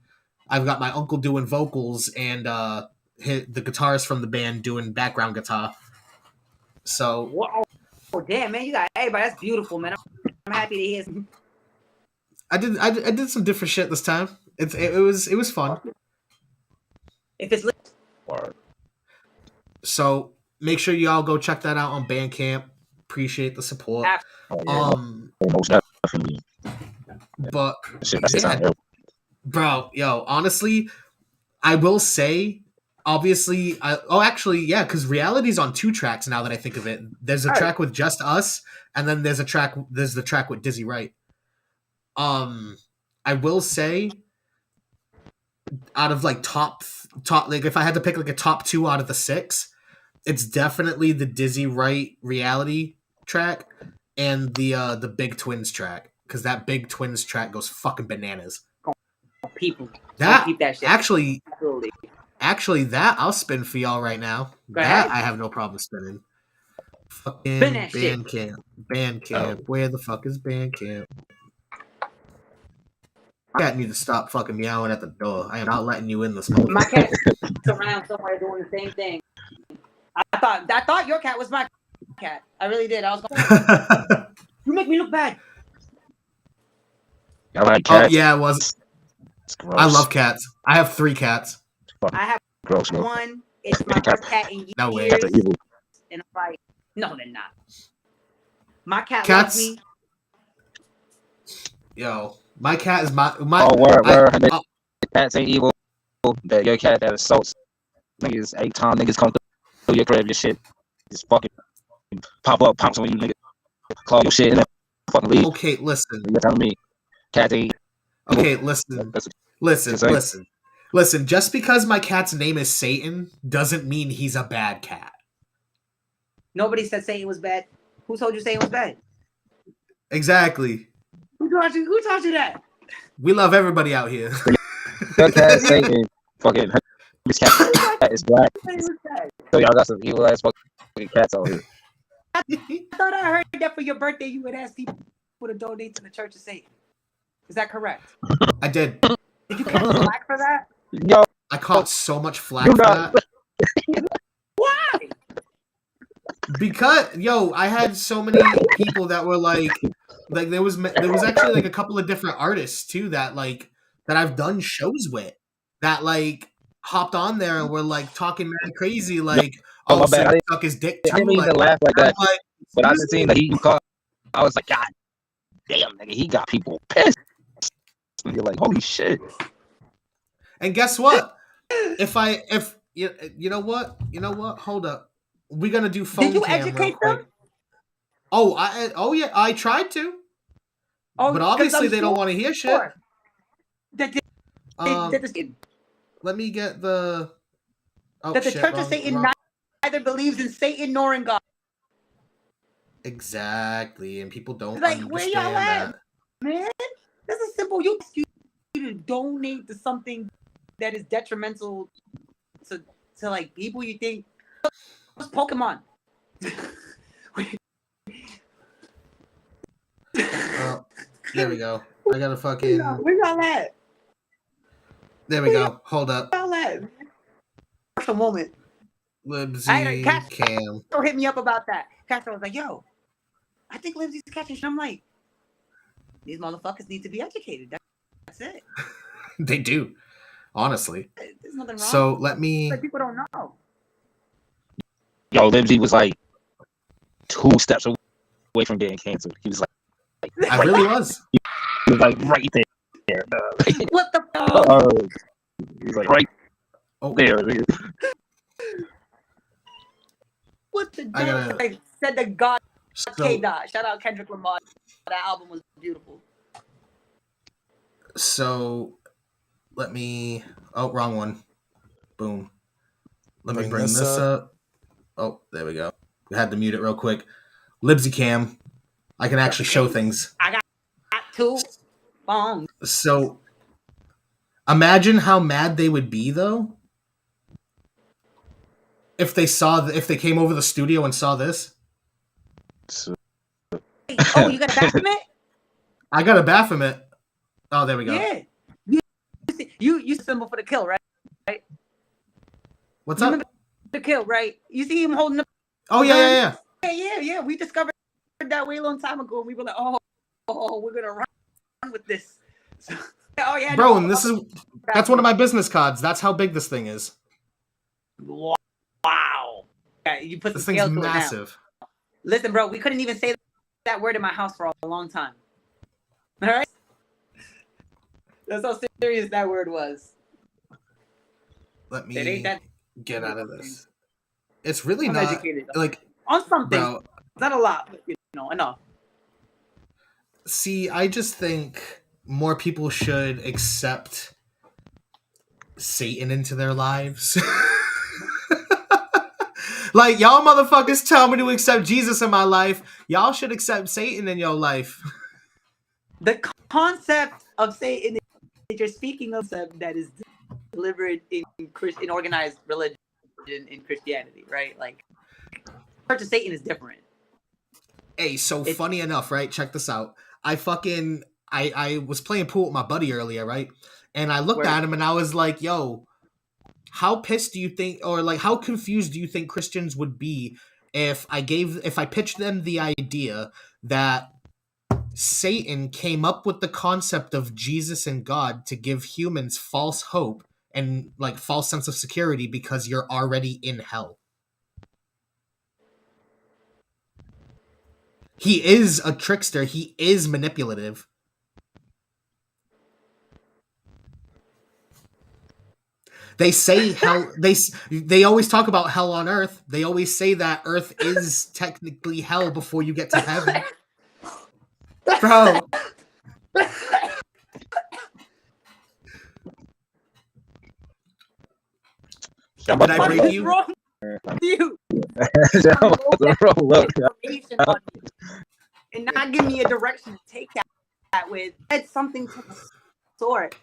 I've got my uncle doing vocals and the guitarist from the band doing background guitar. So whoa. Oh damn, man, you got everybody. That's beautiful, man. I'm happy to hear some. I did some different shit this time. It was fun. If it's lit. So make sure y'all go check that out on Bandcamp. Appreciate the support. But yeah, bro, yo, honestly, I will say, obviously, because Reality's on 2 tracks now that I think of it. There's a track with just us, and then there's the track with Dizzy Wright. I will say, out of like top, like if I had to pick like a top 2 out of the 6, it's definitely the Dizzy Wright Reality track and the Big Twins track, because that Big Twins track goes fucking bananas. People keep that shit. Actually, that I'll spin for y'all right now. That I have no problem spinning. Fucking Bandcamp. Where the fuck is Bandcamp? My cat need to stop fucking meowing at the door. I am not letting you in this motherfucker. My cat's around somewhere doing the same thing. I thought your cat was my cat. I really did. I was going, you make me look bad. I like cats. Oh, yeah, it was. I love cats. I have 3 cats. I have gross, one. It's my first cat in years. No way. And I'm like, no, they're not. My cat loves me. Yo, my cat is my. Oh, word. Cats ain't evil. That your cat that assaults niggas 8 times. Niggas come through your crib, your shit just fucking pop up, pounce on you, nigga, claw your shit, and then fucking leave. Okay, listen. You're telling me cats ain't. Okay, listen. Listen, just because my cat's name is Satan doesn't mean he's a bad cat. Nobody said Satan was bad. Who told you Satan was bad? Exactly. Who taught you that? We love everybody out here. Your cat Satan, fucking this cat is black. So y'all got some evil ass fucking cats out here. I thought I heard that for your birthday you would ask people to donate to the Church of Satan. Is that correct? I did. Did you catch flack for that? Yo, I caught so much flack for that. Why? Because I had so many people that were like there was actually like a couple of different artists too that I've done shows with that like hopped on there and were like talking mad crazy like my bad. I suck his dick too. I didn't even laugh like that. But I just seen that he caught. I was like, God damn, nigga, he got people pissed. And you're like, holy shit. And guess what? If you know what? Hold up. We're gonna do phone. Did you cam educate real them? Oh, yeah, I tried to. Oh, but obviously they don't want to hear shit. That let me get the. Oh, that the Church of Satan neither believes in Satan nor in God. Exactly, and people don't understand where y'all at, that. Man, this is simple. You to donate to something that is detrimental to like people you think. What's Pokemon? There we go. I gotta fucking. Where y'all at? There we go. Hold up. Where y'all at? For a moment. Libsey, Cam. Hit me up about that. Castro was like, yo, I think Libsey's catching shit. I'm like, these motherfuckers need to be educated. That's it. They do. Honestly. There's nothing wrong. So let me. Like, people don't know. Yo, Libsey was like 2 steps away from getting canceled. He was like I really was. He was like right there. What the fuck? He was like right there. What the I said the God K-Dot. Shout out Kendrick Lamar. That album was beautiful. So let me. Oh, wrong one. Boom. Let me bring this up. Oh, there we go. We had to mute it real quick. Libsey Cam. I can actually show things. I got 2 phones. So imagine how mad they would be though if they came over the studio and saw this. Oh, you got a Baphomet? I got a Baphomet. Oh, there we go. Yeah. You symbol for the kill, right? What's up? The kill, right? You see him holding the. Oh yeah. Yeah. We discovered that way a long time ago, and we were like, oh, we're gonna run with this. So, oh yeah, bro, and that's one of my business cards. That's how big this thing is. Wow. Yeah, you put this the thing's massive. Listen, bro, we couldn't even say that word in my house for a long time. All right. That's how serious that word was. Let me get out of this. It's really not educated, like on something. Bro, not a lot, but enough. See, I just think more people should accept Satan into their lives. Like, y'all motherfuckers tell me to accept Jesus in my life. Y'all should accept Satan in your life. The concept of Satan that you're speaking of that is delivered in organized religion in Christianity, right? Like, Church of Satan is different. Hey, so funny enough, right? Check this out. I was playing pool with my buddy earlier, right? And I looked at him and I was like, yo, how pissed do you think, or like how confused do you think Christians would be if I pitched them the idea that Satan came up with the concept of Jesus and God to give humans false hope and like false sense of security because you're already in hell? He is a trickster. He is manipulative. They say hell. They always talk about hell on earth. They always say that earth is technically hell before you get to heaven. Bro. Did I break you? Wrong with you? And not give me a direction to take that with. It's something to the sort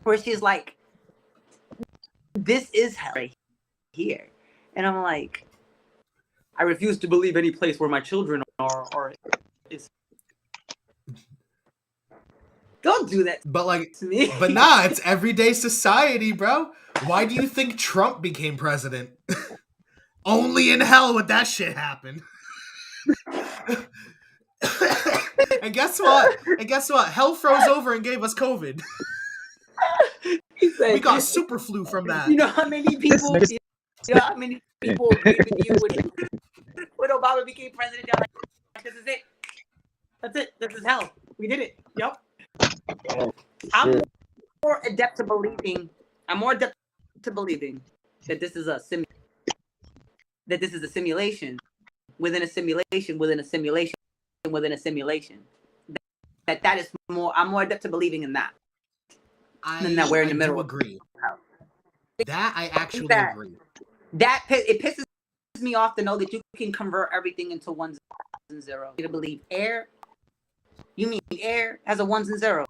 where she's like, "This is hell right here," and I'm like, "I refuse to believe any place where my children are is." Don't do that. But like, to me. but nah, it's everyday society, bro. Why do you think Trump became president? Only in hell would that shit happen. And guess what? Hell froze over and gave us COVID. Said, we got super flu from that. You know how many people? You know how many people agreed with you when Obama became president? They're like, "This is it. That's it. This is hell. We did it." Yep. I'm more adept to believing that this is a simulation within a simulation within a simulation within a simulation. That is more. I'm more adept to believing in that. Than that we're in the middle. I agree. That I actually agree. That it pisses me off to know that you can convert everything into ones and zeros. You believe air. You mean air has a ones and zeros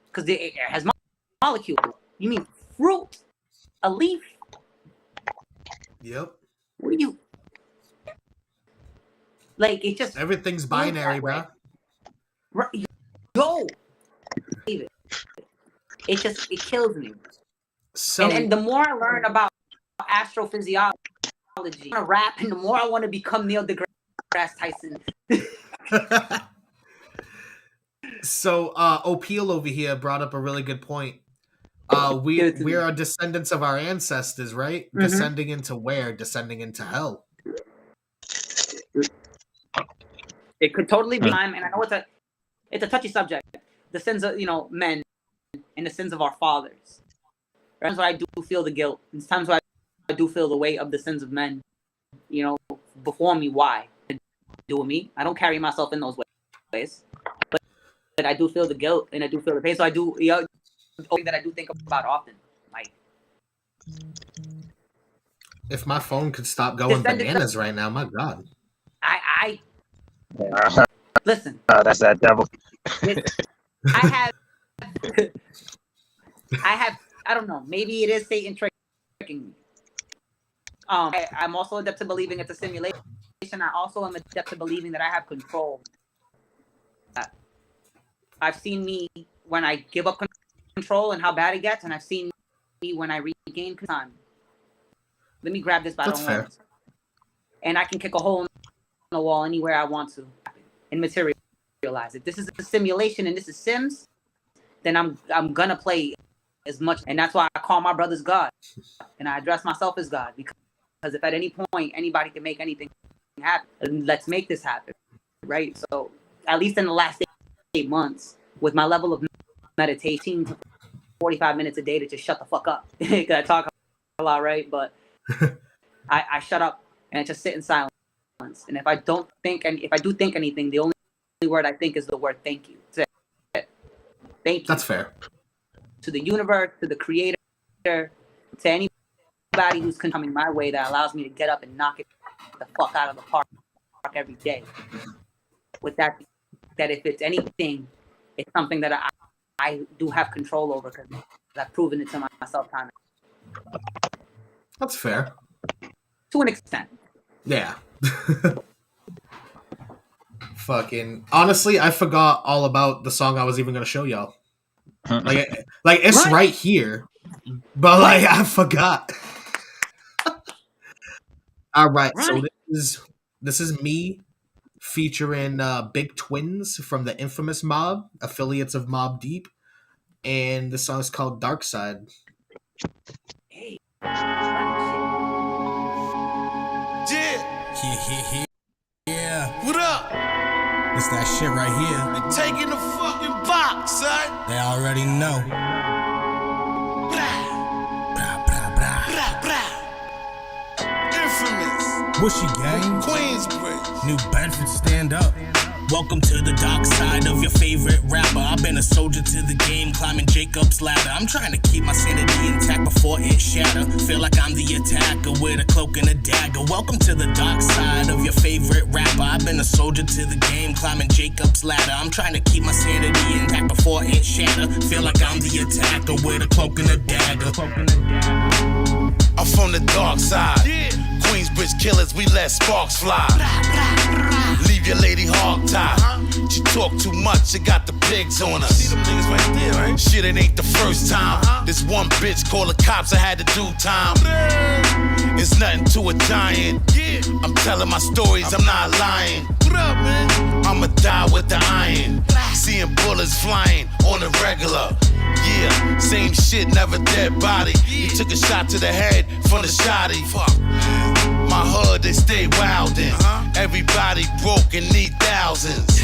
because the air has molecules. You mean fruit, a leaf. Yep. What do you like? It just everything's binary, bro. Right. Yo, it kills me. So and the more I learn about astrophysiology, I want to rap, and the more I want to become Neil deGrasse Tyson. So O'Peel over here brought up a really good point. We are descendants of our ancestors, right? Mm-hmm. Descending into where? Descending into hell. It could totally be time, and I know it's a touchy subject. The sins of men and the sins of our fathers. Times where I do feel the guilt. There's times where I do feel the weight of the sins of men, before me. Why? Do with me. I don't carry myself in those ways. But I do feel the guilt and I do feel the pain. So I do, that I do think about often. Like, if my phone could stop going bananas right now, my God. I listen. That's that devil. I don't know. Maybe it is Satan tricking me. I'm also adept to believing it's a simulation. I also am adept to believing that I have control. I've seen me when I give up control and how bad it gets, and I've seen me when I regain time. Let me grab this by the horns, and I can kick a hole in the wall anywhere I want to and materialize it. This is a simulation, and this is Sims. Then I'm gonna play as much, and that's why I call my brothers God, and I address myself as God, because if at any point anybody can make anything happen, let's make this happen, right? So at least in the last 8 months, with my level of meditation, 45 minutes a day to just shut the fuck up. Cause I talk a lot, right? But I shut up and I just sit in silence. And if I do think anything, the only word I think is the word thank you. That's it. Thank you. That's fair. To the universe, to the creator, to anybody who's coming my way that allows me to get up and knock it the fuck out of the park every day. With that if it's anything, it's something that I do have control over because I've proven it to myself time. That's fair. To an extent. Yeah. Fucking honestly, I forgot all about the song I was even gonna show y'all. Like it's right here, but like I forgot. All right, so this is me featuring Big Twins from the infamous Mob, affiliates of Mobb Deep, and the song is called Dark Side. Hey. Yeah. What up? It's that shit right here. They taking the fucking box, son. They already know. Infamous. Whooshie gang. Queensbridge. New Bedford, stand up. Welcome to the dark side of your favorite rapper. I've been a soldier to the game, climbing Jacob's ladder. I'm trying to keep keep my sanity intact before it shatter. Feel like I'm the attacker with a cloak and a dagger. Welcome to the dark side of your favorite rapper. I've been a soldier to the game, climbing Jacob's ladder. I'm trying to keep my sanity intact before it shatter. Feel like I'm the attacker with a cloak and a dagger. I'm from the dark side. Queensbridge killers, we let sparks fly. Leave your lady hog tied. She talk too much, she got the pigs on us. See them niggas right there, right? Shit, it ain't the first time. This one bitch called the cops, I had to do time. It's nothing to a giant. I'm telling my stories, I'm not lying. What up, man? I'ma die with the iron. Seeing bullets flying on the regular. Yeah, same shit, never dead body. He took a shot to the head from the shotty. Fuck. My hood, they stay wildin'. Everybody broke and need thousands.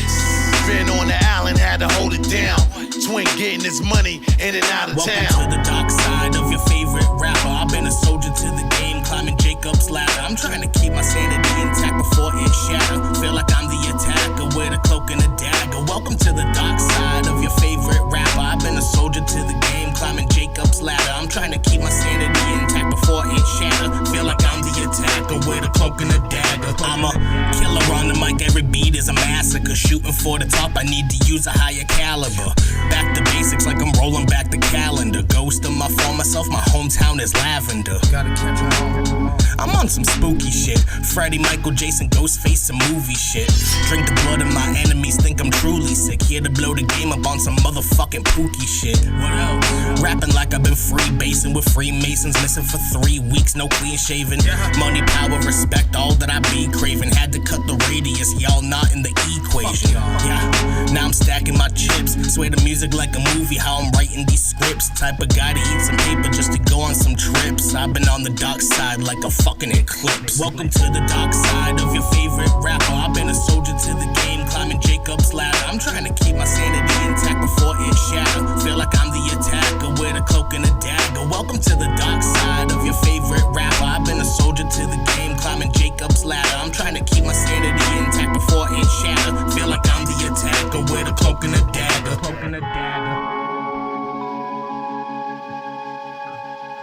Been on the island, had to hold it down. Twin getting his money in and out of town. Welcome to the dark side of your favorite rapper. I've been a soldier to the game, climbing Jacob's ladder. I'm trying to keep my sanity intact before it shatter. Feel like I'm the attacker with a cloak and a dagger. Welcome to the dark side of your favorite rapper. I've been a soldier to the game, climbing Jacob's ladder. I'm trying to keep my sanity intact before it shatter. Feel like I'm the attacker with a cloak and a dagger. I'm a killer on the mic, every beat is a massacre. Shooting for the top, I need to use a higher caliber. Back to basics like I'm rolling back the calendar. Ghost of my phone, myself, my hometown is lavender. Gotta catch 'em all. I'm on some spooky shit. Freddie, Michael, Jason, Ghostface, some movie shit. Drink the blood of my enemies, think I'm truly sick. Here to blow the game up on some motherfucking pookie shit. What else? Rapping like I've been freebasing with Freemasons. Missing for 3 weeks, no clean shaven. Money, power, respect, all that I be craving. Had to cut the radius, y'all not in the equation. Yeah, now I'm stacking my chips. Sway the music like a movie, how I'm writing these scripts. Type of guy to eat some paper just to go on some trips. I've been on the dark side like a fucking eclipse. Welcome to the dark side of your favorite rapper. I've been a soldier to the game, climbing Jacob's ladder. I'm trying to keep my sanity intact before it shatter. Feel like I'm the attacker with a cloak and a dagger. Welcome to the dark side of your favorite rapper. I've been a soldier to the game, climbing Jacob's ladder. I'm trying to keep my sanity intact before it shatter. Feel like I'm the attacker with a cloak and a dagger.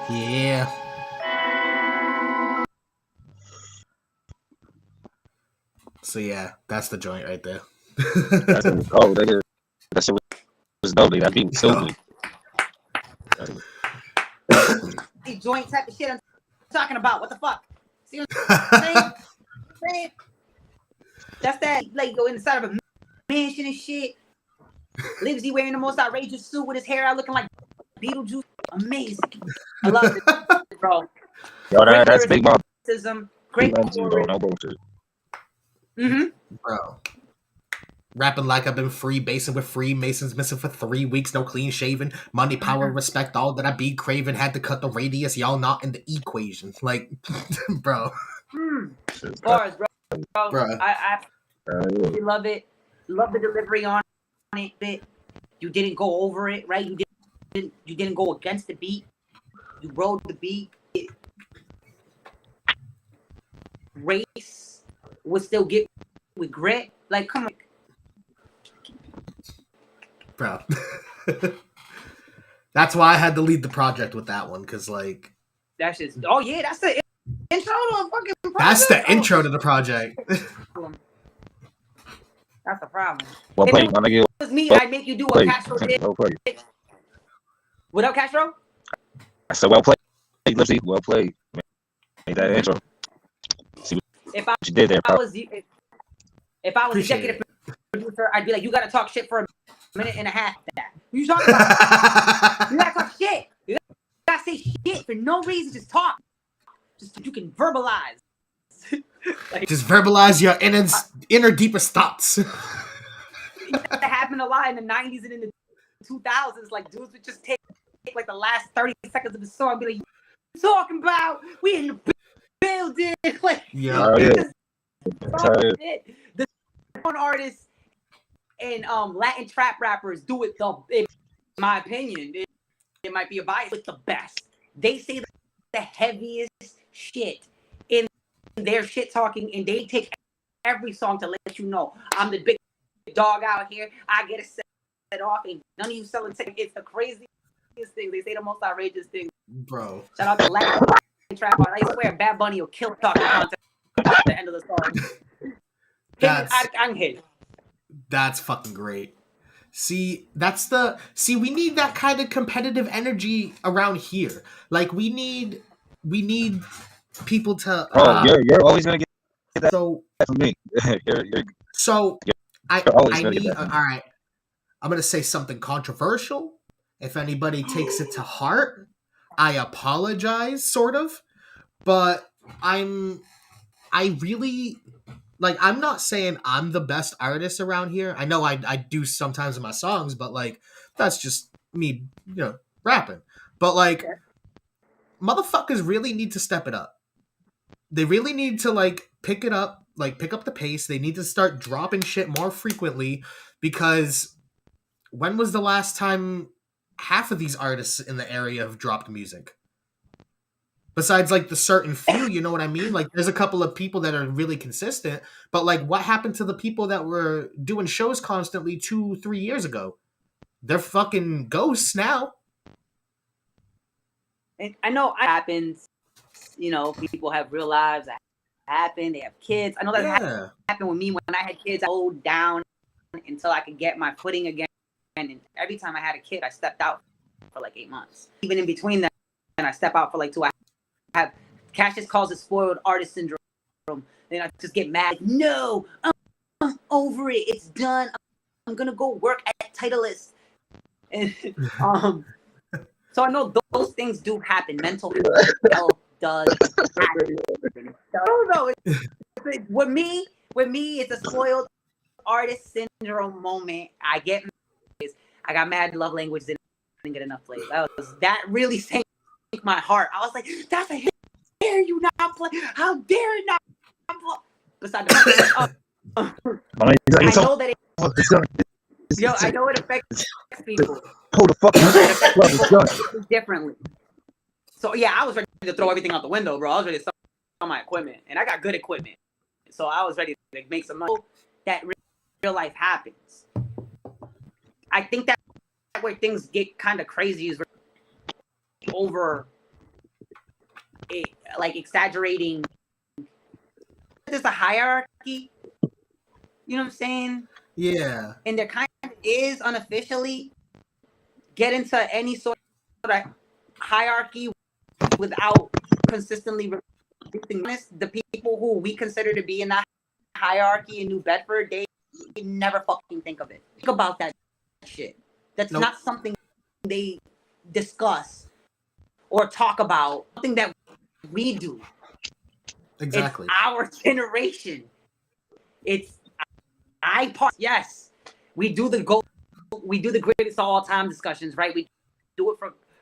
Yeah. So yeah, that's the joint right there. That shit was dope. That beat was so good. The joint type of shit I'm talking about. What the fuck? See what I'm saying? That's that, like, go inside of a mansion and shit. Libsey wearing the most outrageous suit with his hair out looking like Beetlejuice. Amazing. I love it, bro. Yo, that's big mom. Great Bro, no bullshit. Bro. Rapping like I've been freebasing with Freemasons, missing for 3 weeks, no clean shaven. Money, power, respect, all that I be craving. Had to cut the radius, y'all not in the equation. Like, bro. Bars, bro. I really love it. Love the delivery on it. Bit. You didn't go over it, right? You didn't go against the beat. You rode the beat. Race would still get with grit. Like, come on. Bro. That's why I had to lead the project with that one, because, like... That's just... Oh, yeah, that's the intro to a fucking project. That's the intro to the project. That's the problem. Well if played, my nigga. It was me, I'd make you do what Castro did. Well played. What up, Castro? I said, well played. Libsey, well played. Made that intro. See what you did there, bro. If I was executive producer, I'd be like, you gotta talk shit for a minute and a half. You talking about? You gotta talk shit. You gotta say shit for no reason. Just talk. Just so you can verbalize. Like, just verbalize your inner deepest thoughts. That happened a lot in the 90s and in the 2000s. Like, dudes would just take like the last 30 seconds of the song and be like, you talking about? We in the building. Like, yeah. The one artists and Latin trap rappers do it in my opinion, it might be a bias, with the best. They say the heaviest shit in their shit talking, and they take every song to let you know I'm the big dog out here. I get it set off, and none of you selling tickets. It's the craziest things. They say the most outrageous things. Bro. Shout out to Latin Trap. I swear, Bad Bunny will kill talking content at the end of the song. I'm hit. That's fucking great. See, we need that kind of competitive energy around here. Like we need people to you're always gonna get that so from me. I always gonna need get that. all right. I'm gonna say something controversial. If anybody takes it to heart, I apologize, sort of. But I really like. I'm not saying I'm the best artist around here. I know I do sometimes in my songs, but like that's just me, rapping. But like, motherfuckers really need to step it up. They really need to like pick it up, like pick up the pace. They need to start dropping shit more frequently because when was the last time half of these artists in the area have dropped music? Besides like the certain few, you know what I mean? Like there's a couple of people that are really consistent, but like what happened to the people that were doing shows constantly 2-3 years ago? They're fucking ghosts now. And I know it happens. People have real lives that happen. They have kids. I know that happened with me when I had kids. I slowed down until I could get my footing again. And every time I had a kid, I stepped out for like 8 months. Even in between that, and I step out for like 2 hours. Cassius calls it spoiled artist syndrome. Then I just get mad. No, I'm over it. It's done. I'm gonna go work at Titleist. And so I know those things do happen. Mental health does happen. I don't know. With me, it's a spoiled artist syndrome moment. I got mad. Love language didn't get enough plays. That really sank my heart. I was like, that's a dare you not play? How dare you not play? Besides the I know that I know it affects people. Pull the fucking differently. So yeah, I was ready to throw everything out the window, bro. I was ready to sell my equipment, and I got good equipment, so I was ready to make some money. That real life happens. I think that where things get kind of crazy is over it, like exaggerating. There's a hierarchy. You know what I'm saying? Yeah. And there kind of is unofficially. Get into any sort of hierarchy without consistently reducing this. The people who we consider to be in that hierarchy in New Bedford, they never fucking think of it. Think about that shit. That's not something they discuss or talk about. Something that we do. Exactly. It's our generation. Yes, we do the greatest of all time discussions, right? We do it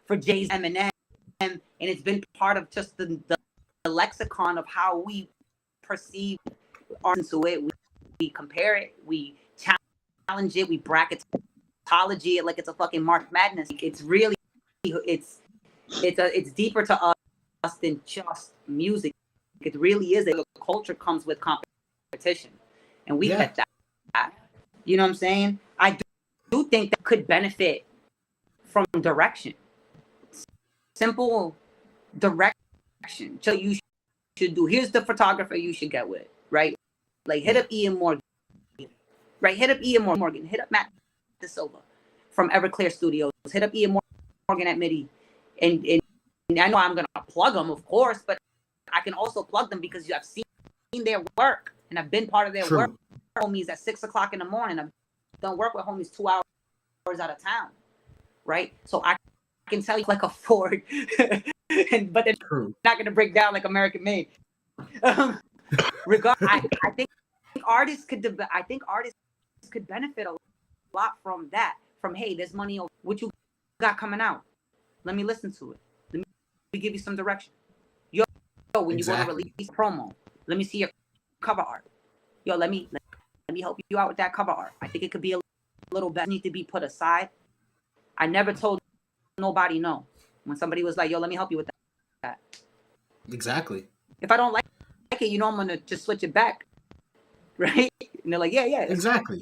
for Jay's Eminem, and it's been part of just the lexicon of how we perceive art into it. We compare it, we challenge it, we bracketology it like it's a fucking March Madness. It's really it's deeper to us than just music. It really is. The culture comes with competition, and we get that. You know what I'm saying? I do think that could benefit from direction. Simple direction. So you should do. Here's the photographer you should get with, right? Like hit up Ian Morgan, right? Hit up Ian Morgan. Hit up Matt De Silva from Everclear Studios. Hit up Ian Morgan at MIDI, and I know I'm gonna plug them, of course, but I can also plug them because I've seen their work and I've been part of their work. Homies at 6 o'clock in the morning. I've done work with homies 2 hours out of town, right? So I can tell you like a Ford, but they're not going to break down like American Made. I think artists could benefit a lot from that. From hey, there's money. What you got coming out? Let me listen to it. Let me give you some direction. Yo, when you want to release promo, let me see your cover art. Yo, let me help you out with that cover art. I think it could be a little better. Need to be put aside. I never told nobody no. When somebody was like, yo, let me help you with that. Exactly. If I don't like it, I'm going to just switch it back. Right? And they're like, yeah. Exactly.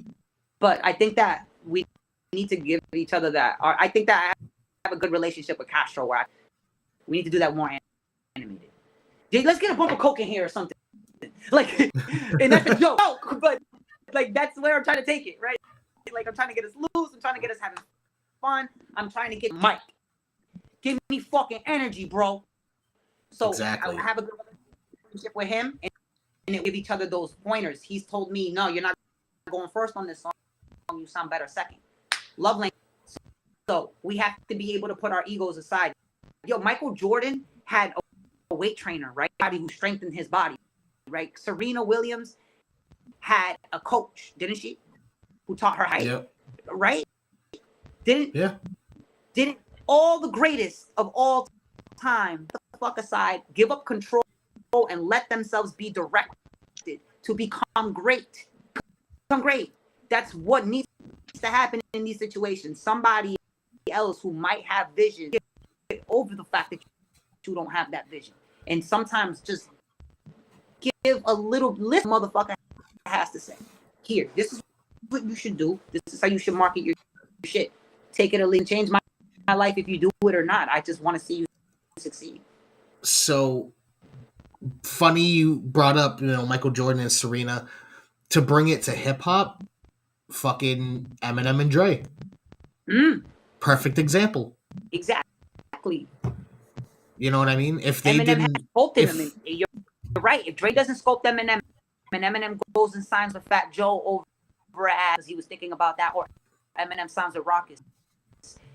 But I think that we need to give each other that. I think that a good relationship with Castro where we need to do that more animated. Let's get a bump of coke in here or something. Like, and that's a joke, but like that's where I'm trying to take it, right? Like I'm trying to get us loose. I'm trying to get us having fun. I'm trying to get Mike. Give me fucking energy, bro. So Exactly. I have a good relationship with him, and they give each other those pointers. He's told me, no, you're not going first on this song. You sound better second. Love language. So we have to be able to put our egos aside. Yo, Michael Jordan had a weight trainer, right? Who strengthened his body, right? Serena Williams had a coach, didn't she? Who taught her height, right? Didn't all the greatest of all time, the fuck aside, give up control and let themselves be directed to become great. Become great. That's what needs to happen in these situations. Somebody else who might have vision, get over the fact that you don't have that vision. And sometimes just give a little list motherfucker has to say. Here, this is what you should do. This is how you should market your shit. Take it or leave. Change my life if you do it or not. I just want to see you succeed. So funny you brought up, Michael Jordan and Serena. To bring it to hip hop, fucking Eminem and Dre. Perfect example. Exactly. You know what I mean? If they Eminem didn't, had sculpted him, you're right. If Dre doesn't sculpt Eminem, and Eminem goes and signs with Fat Joe over as he was thinking about that, or Eminem signs with Rockets,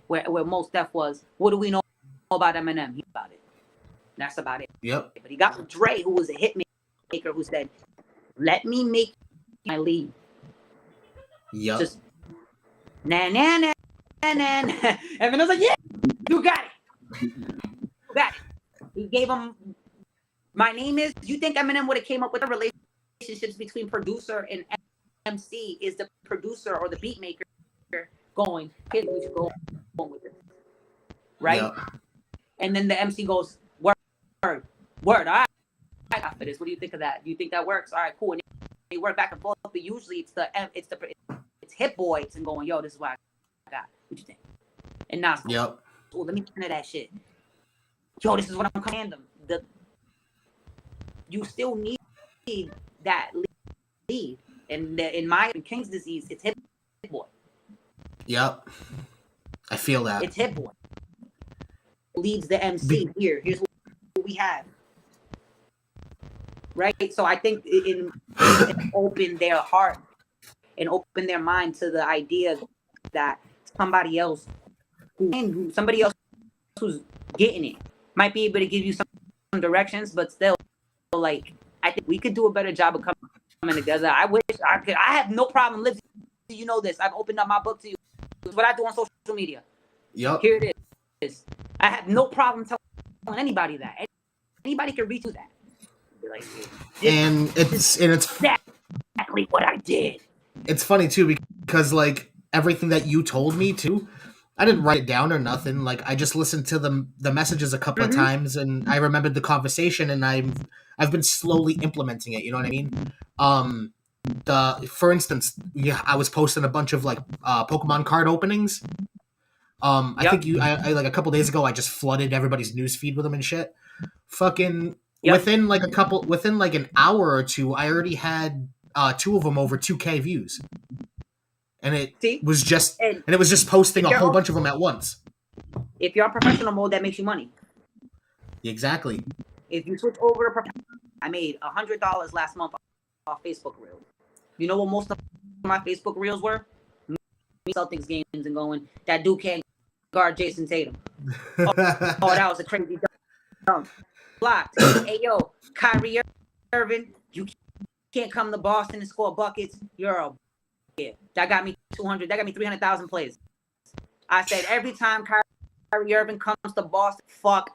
where Mos Def was. What do we know about Eminem? He about it. That's about it. Yep. But he got with Dre, who was a hit maker, who said, "Let me make my lead." Yep. Just na. Eminem was like, "Yeah, you got it. You got it." He gave him. My name is. You think Eminem would have came up with the relationships between producer and MC? Is the producer or the beat maker going, "Hey, we should go with it," right? Yep. And then the MC goes, "Word. All right, I got for this. What do you think of that? Do you think that works? All right, cool." And they work back and forth, but usually it's Hit Boy and going, "Yo, this is what I got. What you think?" And Nas goes, Yep. "Oh, let me listen to that shit. Yo, this is what I'm commanding." You still need that lead, and in King's Disease, it's Hit Boy. Yep. I feel that. It's Hit Boy. Leads the MC. Here's what we have. Right? So I think in open their heart and open their mind to the idea that somebody else who's getting it might be able to give you some directions, but still, like, I think we could do a better job of coming together. I wish I could. I have no problem living. You know this. I've opened up my book to you. It's what I do on social media. Yep. Here it is. I have no problem telling anybody that. Anybody can reach to that. Be like, and it's exactly what I did. It's funny too because like everything that you told me too, I didn't write it down or nothing. Like I just listened to the messages a couple of times, and I remembered the conversation, and I've been slowly implementing it. You know what I mean? For instance, I was posting a bunch of like Pokemon card openings. I think I like a couple days ago, I just flooded everybody's newsfeed with them and shit. Fucking within like an hour or two, I already had 2 of them over 2K views. And it was just posting a whole bunch of them at once. If you're on professional mode, that makes you money. Exactly. If you switch over to professional, I made $100 last month off Facebook Reels. You know what most of my Facebook Reels were? Me Celtics games and going, that dude can't guard Jason Tatum. Oh, that was a crazy dunk. Blocked. Hey, yo, Kyrie Irving, you can't come to Boston and score buckets. You're a that got me 200. That got me 300,000 plays. I said every time Kyrie Irving comes to Boston, fuck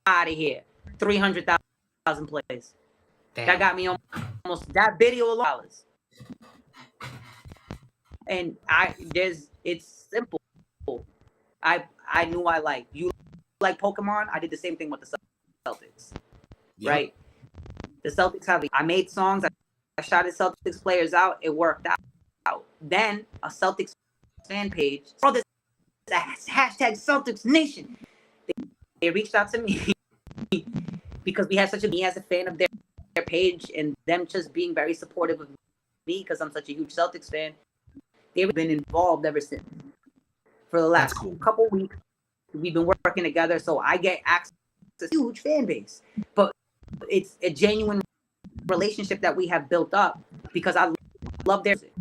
out of here. 300,000 plays. Damn. That got me almost that video $. And it's simple. I knew I liked you like Pokemon. I did the same thing with the Celtics, right? The Celtics I made songs. I shouted Celtics players out. It worked out. Then a Celtics fan page saw this hashtag Celtics Nation. They reached out to me because we had me as a fan of their page and them just being very supportive of me because I'm such a huge Celtics fan. They've been involved ever since. For the last couple weeks, we've been working together, so I get access to a huge fan base. But it's a genuine relationship that we have built up because I love their music.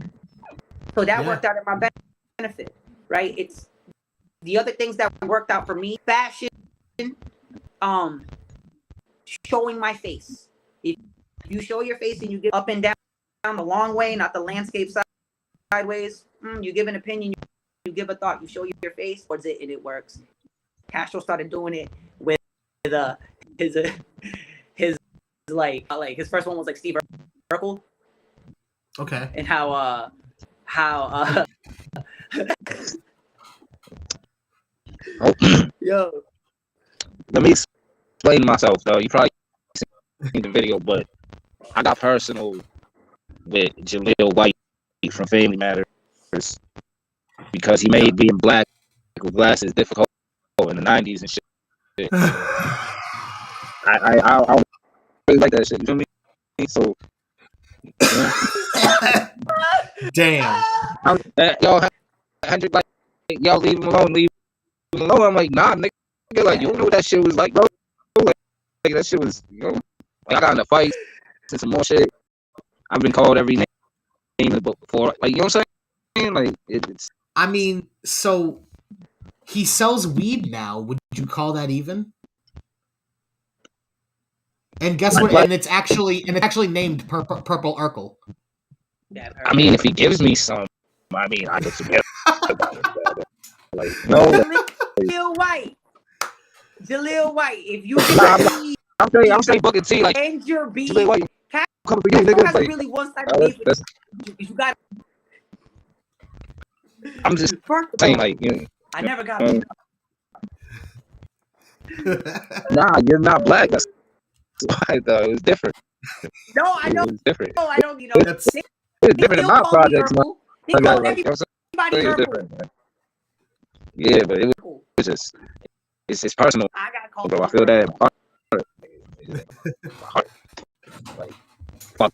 So that worked out in my benefit, right? It's the other things that worked out for me: fashion, showing my face. If you show your face and you get up and down the long way, not the landscape sideways, you give an opinion, you give a thought, you show your face towards it, and it works. Castro started doing it with his his first one was like Steve Urkel. Okay. And how yo. Let me explain myself though. You probably seen the video, but I got personal with Jaleel White from Family Matters because he made being black with glasses difficult in the 90s and shit. I really like that shit. You feel me? So damn. Y'all, Hendrick, like, y'all leave him alone, leave him alone. I'm like, nah, nigga, like, you don't know what that shit was like, bro. Like that shit was, like, I got in a fight and some more shit. I've been called every name in the book before. Like, you know what I'm saying? Like, it's. I mean, so he sells weed now. Would you call that even? And guess what? And it's actually named Purple Urkel. I mean, if he gives me some, I mean, I could forget about it. Like, no. Jaleel White. If you I'm saying Booker T, like, and your beef, Jaleel White, come for you, nigga. Has Like, really one side of beef. You got. I'm just saying, like, you know, I never got. Nah, you're not black. That's why, though. It was different. No, I know. It was different. No, I don't. You know, it's different in my projects, man. They called like, everybody different, man. Yeah, but it was just, it's personal. I got called. Bro, I feel that. Like, fuck.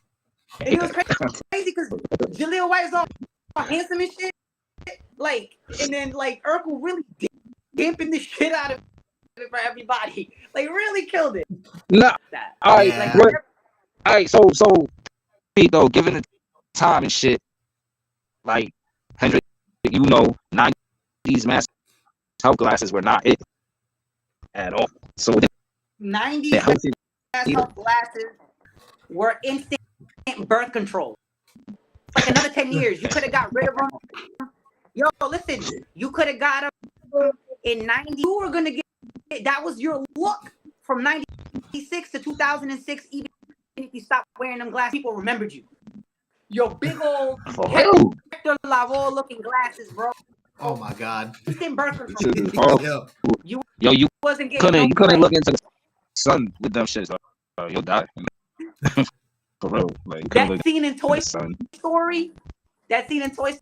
And it was crazy because Jaleel White is all handsome and shit. Like, and then like Urkel really dampened the shit out of it for everybody. Like, really killed it. Nah. All right. Yeah. All right. So, though, given the time and shit, like Hendrick, you know, 90s mask health glasses were not it at all. So 90s health glasses were instant birth control. Like another 10 years, you could have got rid of them. Yo, listen, you could have got them in 90. You were gonna get that was your look from 96 to 2006. Even if you stopped wearing them glasses, people remembered you. Your big old Hector Lavoe looking glasses, bro. Oh my god. Instant birth control. You wasn't getting you couldn't look into the sun with them shits. You'll die. For real. Like, that scene in Toy Story. That scene in Toy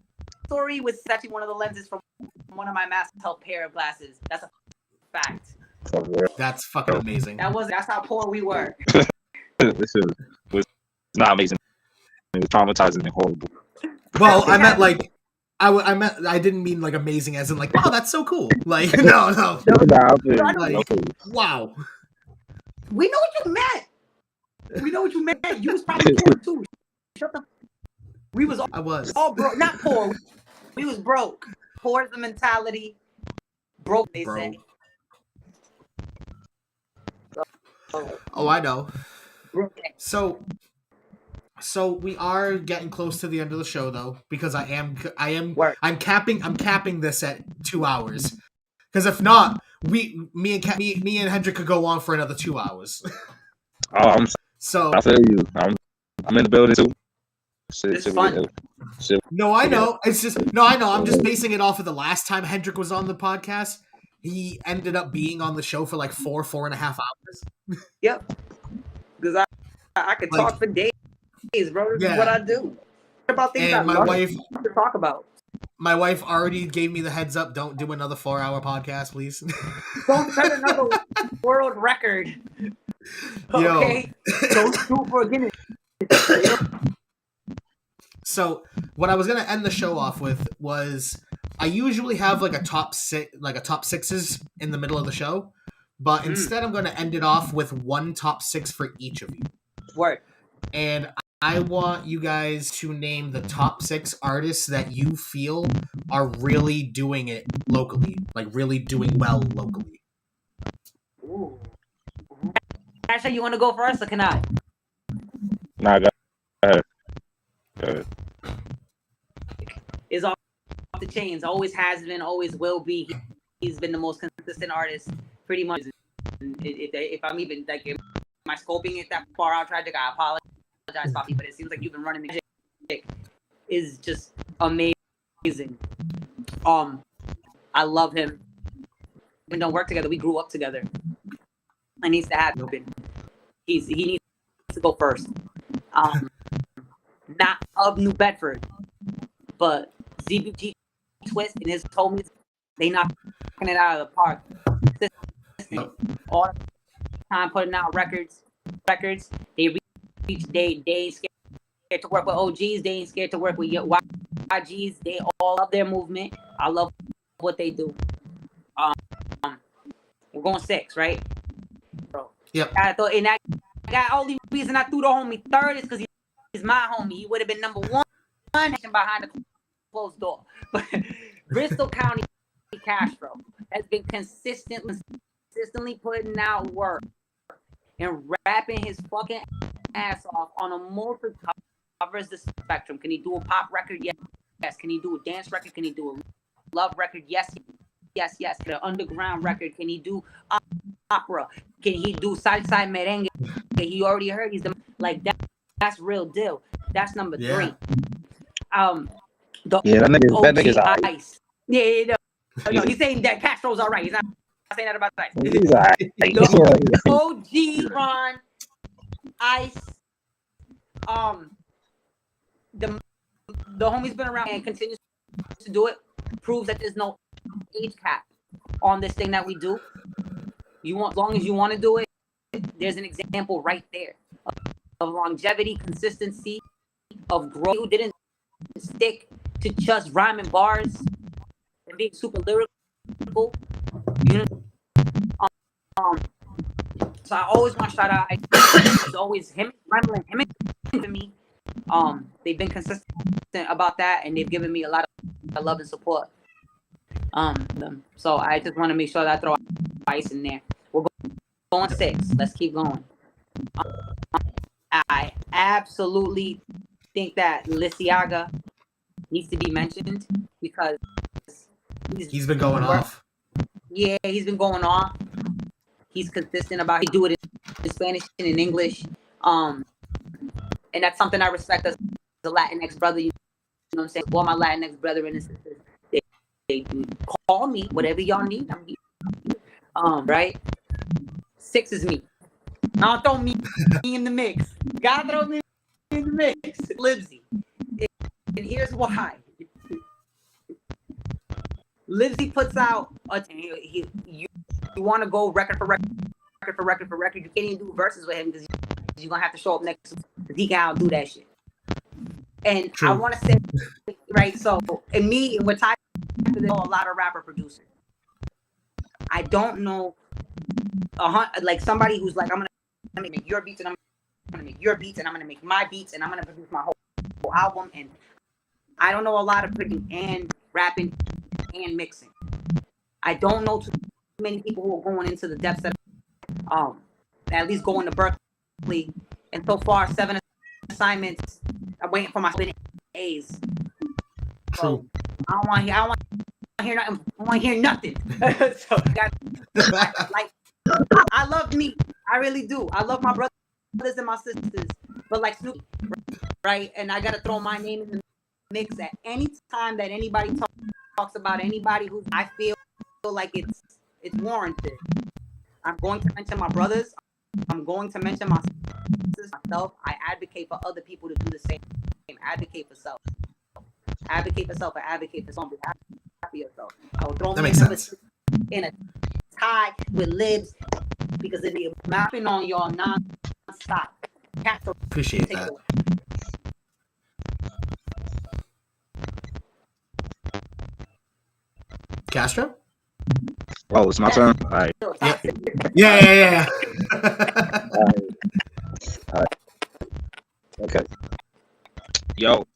Story was actually one of the lenses from one of my Mass Health pair of glasses. That's a fact. That's fucking amazing. That's how poor we were. This was not amazing. It was traumatizing and horrible. Well, I meant like I didn't mean like amazing as in like, wow, that's so cool. Like, no. Like, wow. We know what you meant. You was probably poor too. Shut the. I was all broke. Not poor. We was broke. Poor is the mentality. Broke, they say. Oh, I know. So we are getting close to the end of the show though, because I'm capping this at 2 hours. Because if not, me and Hendrick could go on for another 2 hours. I feel you. I'm in the building too. It's fun. No, I know. I know. I'm just basing it off of the last time Hendrick was on the podcast. He ended up being on the show for like 4.5 hours. Yep. Because I could talk for days, bro. This is what I do. About things I love to talk about. My wife already gave me the heads up. Don't do another 4-hour podcast, please. Don't set another world record. Okay? Don't do for Guinness. So what I was gonna end the show off with was I usually have like a top sixes in the middle of the show, but instead I'm gonna end it off with one top 6 for each of you. Word. And I want you guys to name the top 6 artists that you feel are really doing it locally, like really doing well locally. Ooh. Asha, you want to go first or can I? Nah, go ahead. Go ahead. Is off the chains. Always has been, always will be. He's been the most consistent artist, pretty much. If I'm even like, am I scoping it that far out, Tragic? I apologize, Poppy, but it seems like you've been running the shit. Is just amazing. I love him. We don't work together. We grew up together. I needs to have open. He needs to go first. Not of New Bedford, but ZBG Twist and his homies, they knocking it out of the park. All the time putting out records. They ain't scared to work with OGs. They ain't scared to work with YGs. They all love their movement. I love what they do. We're going 6, right? Bro. Yep. I thought, and that guy, only reason I threw the homie third is because he's my homie. He would have been number 1 behind the closed door. But Bristol County Castro has been consistently putting out work and rapping his fucking ass off on a multi covers the spectrum. Can he do a pop record? Yes. Can he do a dance record? Can he do a love record? Yes. Can an underground record? Can he do opera? Can he do salsa and merengue? He already heard he's the like that. That's real deal. That's number 3. That nigga's Ice. Yeah. No, he's saying that Castro's all right. He's not saying that about Ice. He's all right. OG Ron Ice. The homie's been around and continues to do it. Proves that there's no age cap on this thing that we do. As long as you want to do it, there's an example right there of longevity, consistency, of growth. You didn't stick to just rhyming bars and being super lyrical. So I always want to shout out. It's always him rambling, him to me. They've been consistent about that, and they've given me a lot of love and support. So I just want to make sure that I throw Ice in there. We're going 6. Let's keep going. I absolutely think that Lisiaga needs to be mentioned because he's been going off. Yeah, he's been going off. He's consistent about he do it in Spanish and in English. And that's something I respect as a Latinx brother. You know what I'm saying? All my Latinx brethren and sisters, they call me whatever y'all need. I'm here. Right? 6 is me. Now throw me in the mix. God throw me in the mix. Libsey. And here's why. Libsey puts out you want to go record for record. You can't even do verses with him because you're gonna have to show up next because he can't do that shit. And true. I want to say, right? So, and me, and we're tied to a lot of rapper producers. I don't know, like somebody who's like, I'm gonna make your beats and I'm gonna make your beats and I'm gonna make my beats and I'm gonna produce my whole album. And I don't know a lot of putting and rapping and mixing. I don't know too many people who are going into the depths that at least going to Berkeley. And so far, 7 assignments. I'm waiting for my A's. So I don't want to hear nothing. I want to hear nothing. So like, I love me. I really do. I love my brothers and my sisters. But like Snoop, right? And I gotta throw my name in the mix at any time that anybody talks about anybody who I feel like it's warranted. I'm going to mention my brothers. I'm going to mention my sisters, myself. I advocate for other people to do the same. Advocate for self. Advocate for self and advocate for something. Happy yourself. I will throw That me makes number sense. 6 in a tie with Libs because they be mapping on y'all non-stop. Appreciate that. Castro? Oh, it's my turn? All right. Yeah. All right. Okay. Yo,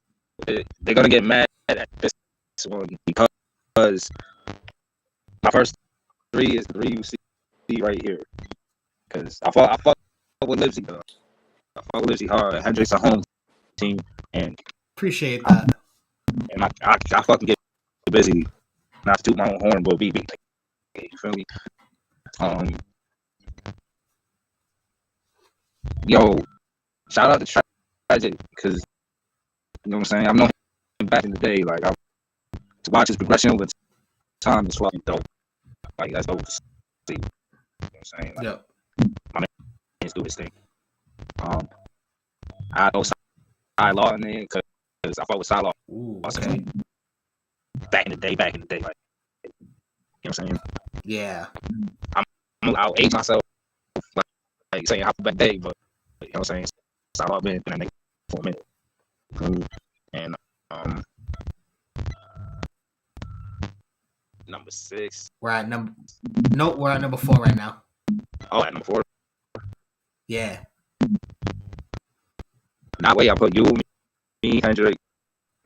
they're going to get mad at this one because my first 3 is the 3 you see right here. Because I fuck with Libsey, though. I fuck with Libsey hard. Hendrick's a home team, and Appreciate that. and I fucking get busy. Not to toot my own horn, but be you feel me? Yo, shout out to Tragic, because you know what I'm saying. I've known him back in the day. Like, to watch his progression over time is fucking dope. Like, that's dope to see. You know what I'm saying? Like, Yep. my man's do his thing. I know Side Law in there because I fought with Side Law. Ooh, okay. Back in the day, like, you know what I'm saying? Yeah. I'll age myself, like saying happy birthday, but you know what I'm saying? Side Law been in that nigga for a minute. And number 6. We're at number 4 right now. Oh, at number 4. Yeah. That way I put you, me, Hendrick,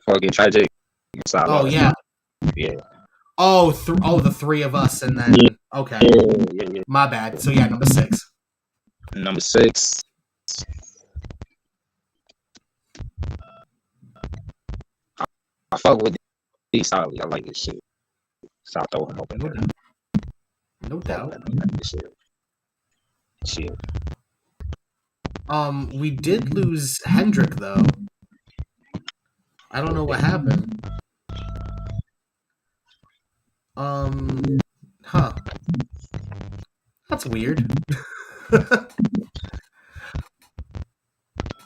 fucking Tragic, and Side Law. Oh yeah. Yeah. Oh, the 3 of us, and then okay. Yeah. My bad. So yeah, number 6. Number 6. I fuck with these solid. I like this shit. So I throw him up in there. No doubt. Shit. We did lose Hendrick though. I don't know what happened. Huh. That's weird.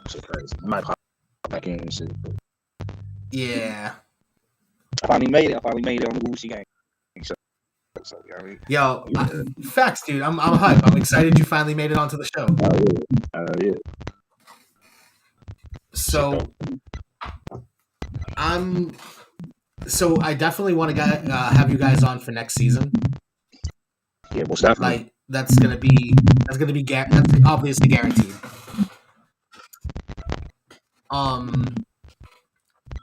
Shit crazy. I might pop back in and shit. Yeah. I finally made it on the Whooshie game. So, you know what I mean? Yo, facts, dude. I'm hyped. I'm excited you finally made it onto the show. Yeah. So I definitely want to have you guys on for next season. Yeah, most definitely. Like that's gonna be that's obviously guaranteed.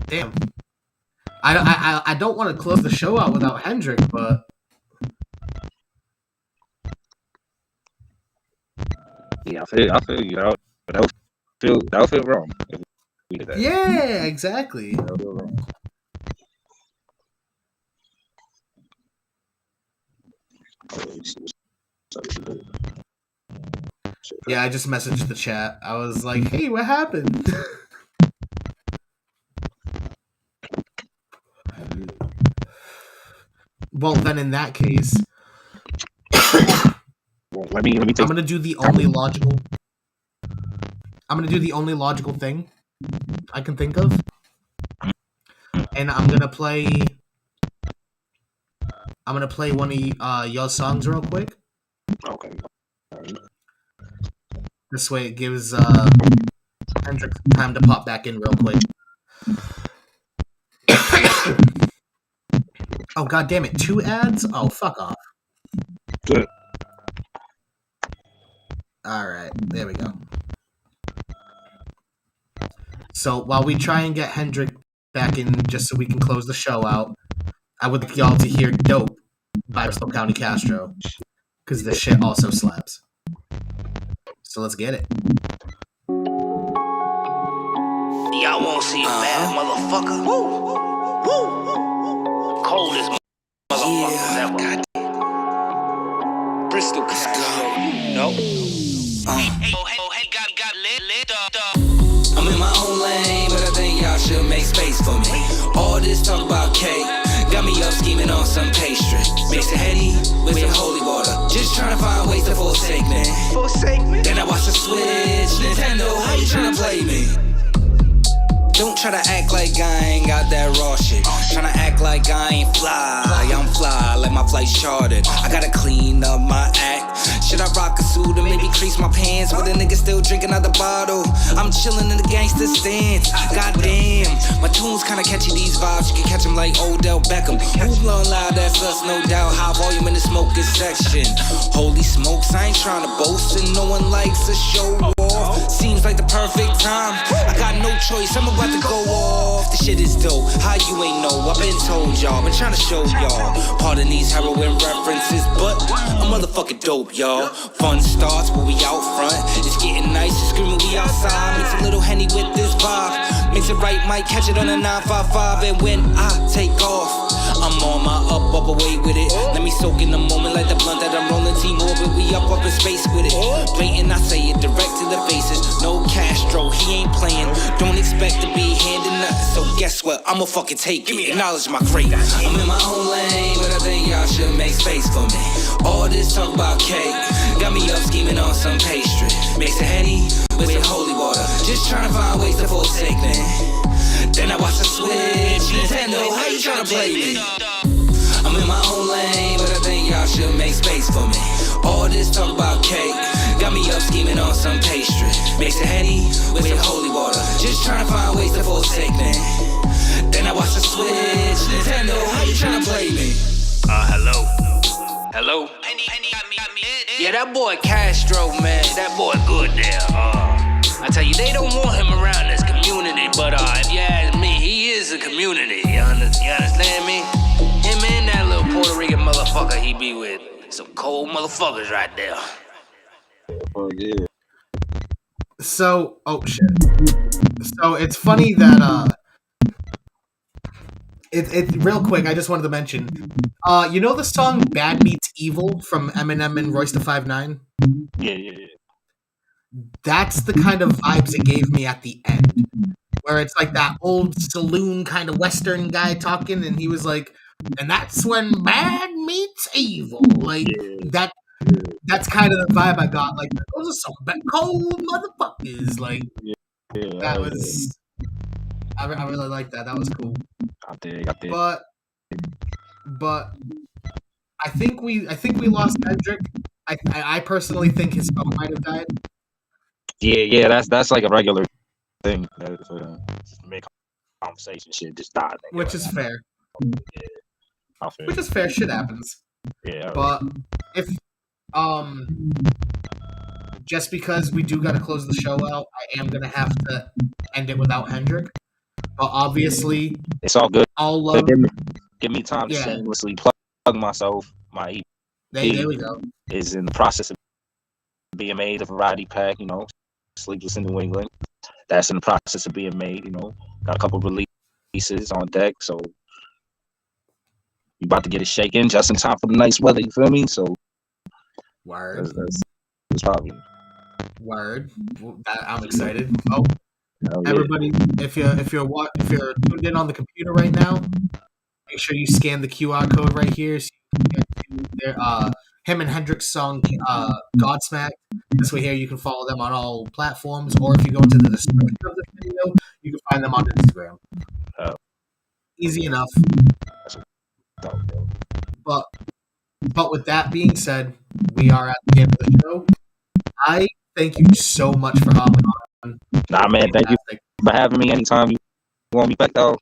Damn. I don't want to close the show out without Hendrick, but yeah, I feel you. That'll feel wrong if we did that. yeah, exactly. That'll feel wrong. Yeah, I just messaged the chat. I was like, "Hey, what happened?" Well, then in that case, Well, let me take. I'm gonna do the only logical. I'm gonna do the only logical thing I can think of, and I'm gonna play one of your songs real quick. Okay. This way, it gives Hendrick time to pop back in real quick. Oh, god damn it. 2 ads? Oh, fuck off. Good. Alright, there we go. So, while we try and get Hendrick back in just so we can close the show out, I would like y'all to hear Dope by Bristol County Castro. Because this shit also slaps. So let's get it. Y'all won't see a bad motherfucker. Woo! Coldest motherfuckers ever. Bristol Castro. No. I'm in my own lane, but I think y'all should make space for me. All this talk about cake got me up scheming on some pastry. Mix a Henny with some holy water, just trying to find ways to forsake me. Then I watch the Switch, Nintendo, how you trying to play me? Don't try to act like I ain't got that raw shit. Tryna act like I ain't fly. I'm fly, like my flight's chartered. I gotta clean up my act. Should I rock a suit or maybe crease my pants? With a nigga still drinking out the bottle. I'm chillin' in the gangster stance. Goddamn, my tunes kinda catchy, these vibes. You can catch them like Odell Beckham. Who's blowing loud? That's us, no doubt. High volume in the smoking section. Holy smokes, I ain't tryna boast, and no one likes a show off. Seems like the perfect time. I got no choice, I'm about to go off. This shit is dope. How you ain't know? I've been told y'all, been trying to show y'all. Pardon these heroin references, but I'm motherfucking dope, y'all. Fun starts when we out front. It's getting nice, it's screaming we outside. Mix a little Henny with this vibe. Mix it right, might catch it on a 955. And when I take off, I'm on my up away with it. Let me soak in the moment like the blunt that I'm rolling. T-Mobile, we up in space with it. Blatant, I say it direct to the faces. No Castro, he ain't playing. Don't expect to be handing nothing. So guess what? I'ma fucking take it. Acknowledge my crate. I'm in my own lane, but I think y'all should make space for me. All this talk about cake got me up scheming on some pastry. Mix a Henny with some holy water. Just trying to find ways to forsake me. Then I watch the switch. Nintendo, how you tryna play me? I'm in my own lane, but I think y'all should make space for me. All this talk about cake got me up scheming on some pastry. Mix a Henny with some holy water. Just trying to find ways to forsake me. Then I watch the switch. Nintendo, how you tryna play me? Hello? Hello? Yeah, that boy Castro, man. That boy good there. I tell you, they don't want him around this community, but if you ask me, he is a community. You understand me? Him and that little Puerto Rican motherfucker he be with. Some cold motherfuckers right there. Oh, yeah. So, oh shit. So it's funny that it real quick. I just wanted to mention, you know the song "Bad Meets Evil" from Eminem and Royce da 5'9"? Yeah. That's the kind of vibes it gave me at the end, where it's like that old saloon kind of Western guy talking, and he was like, "And that's when bad meets evil." Like that. That's kind of the vibe I got. Like, those are some cold motherfuckers. Like, that was. I really like that. That was cool. I did. But I think we lost Hendrick. I personally think his phone might have died. Yeah. That's like a regular thing. Make conversation shit just died. Which is fair. Yeah. Which is fair. Shit happens. Yeah. But if just because we do got to close the show out, I am gonna have to end it without Hendrick. But obviously, it's all good. I'll love. Give me time to shamelessly plug myself. My EP there we go. Is in the process of being made. A variety pack, Sleepless in New England. That's in the process of being made. Got a couple releases on deck, so you about to get it shaken just in time for the nice weather. You feel me? So, word. That's probably word. I'm excited. Oh. Everybody, if you're tuned in on the computer right now, make sure you scan the QR code right here. So you can get to him and Hendrick's song Godsmack. This way here you can follow them on all platforms, or if you go into the description of the video, you can find them on Instagram. Easy enough. But with that being said, we are at the end of the show. I thank you so much for hopping on. Nah, man, thank you for having me. Anytime you want me back, though,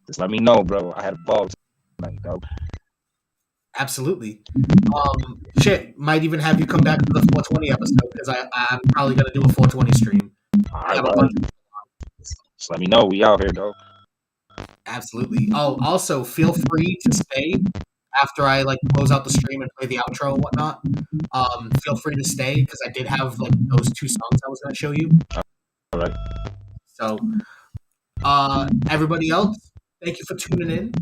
just let me know, bro. I had a ball tonight, though. Absolutely. Shit, might even have you come back to the 420 episode, because I'm probably going to do a 420 stream. All right, just let me know. We out here, though. Absolutely. Oh, also, feel free to stay after I close out the stream and play the outro and whatnot. Feel free to stay, because I did have those two songs I was going to show you. All right. So, everybody else, thank you for tuning in.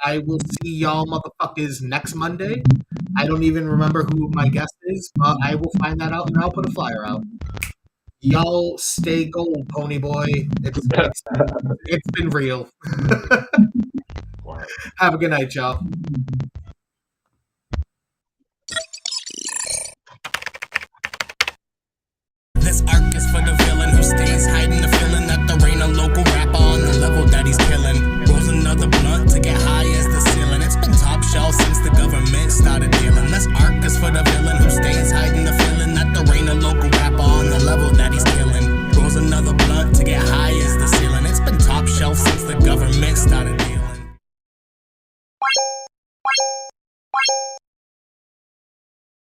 I will see y'all motherfuckers next Monday. I don't even remember who my guest is, but I will find that out and I'll put a flyer out. Y'all stay gold, pony boy. It's been real. Have a good night, y'all.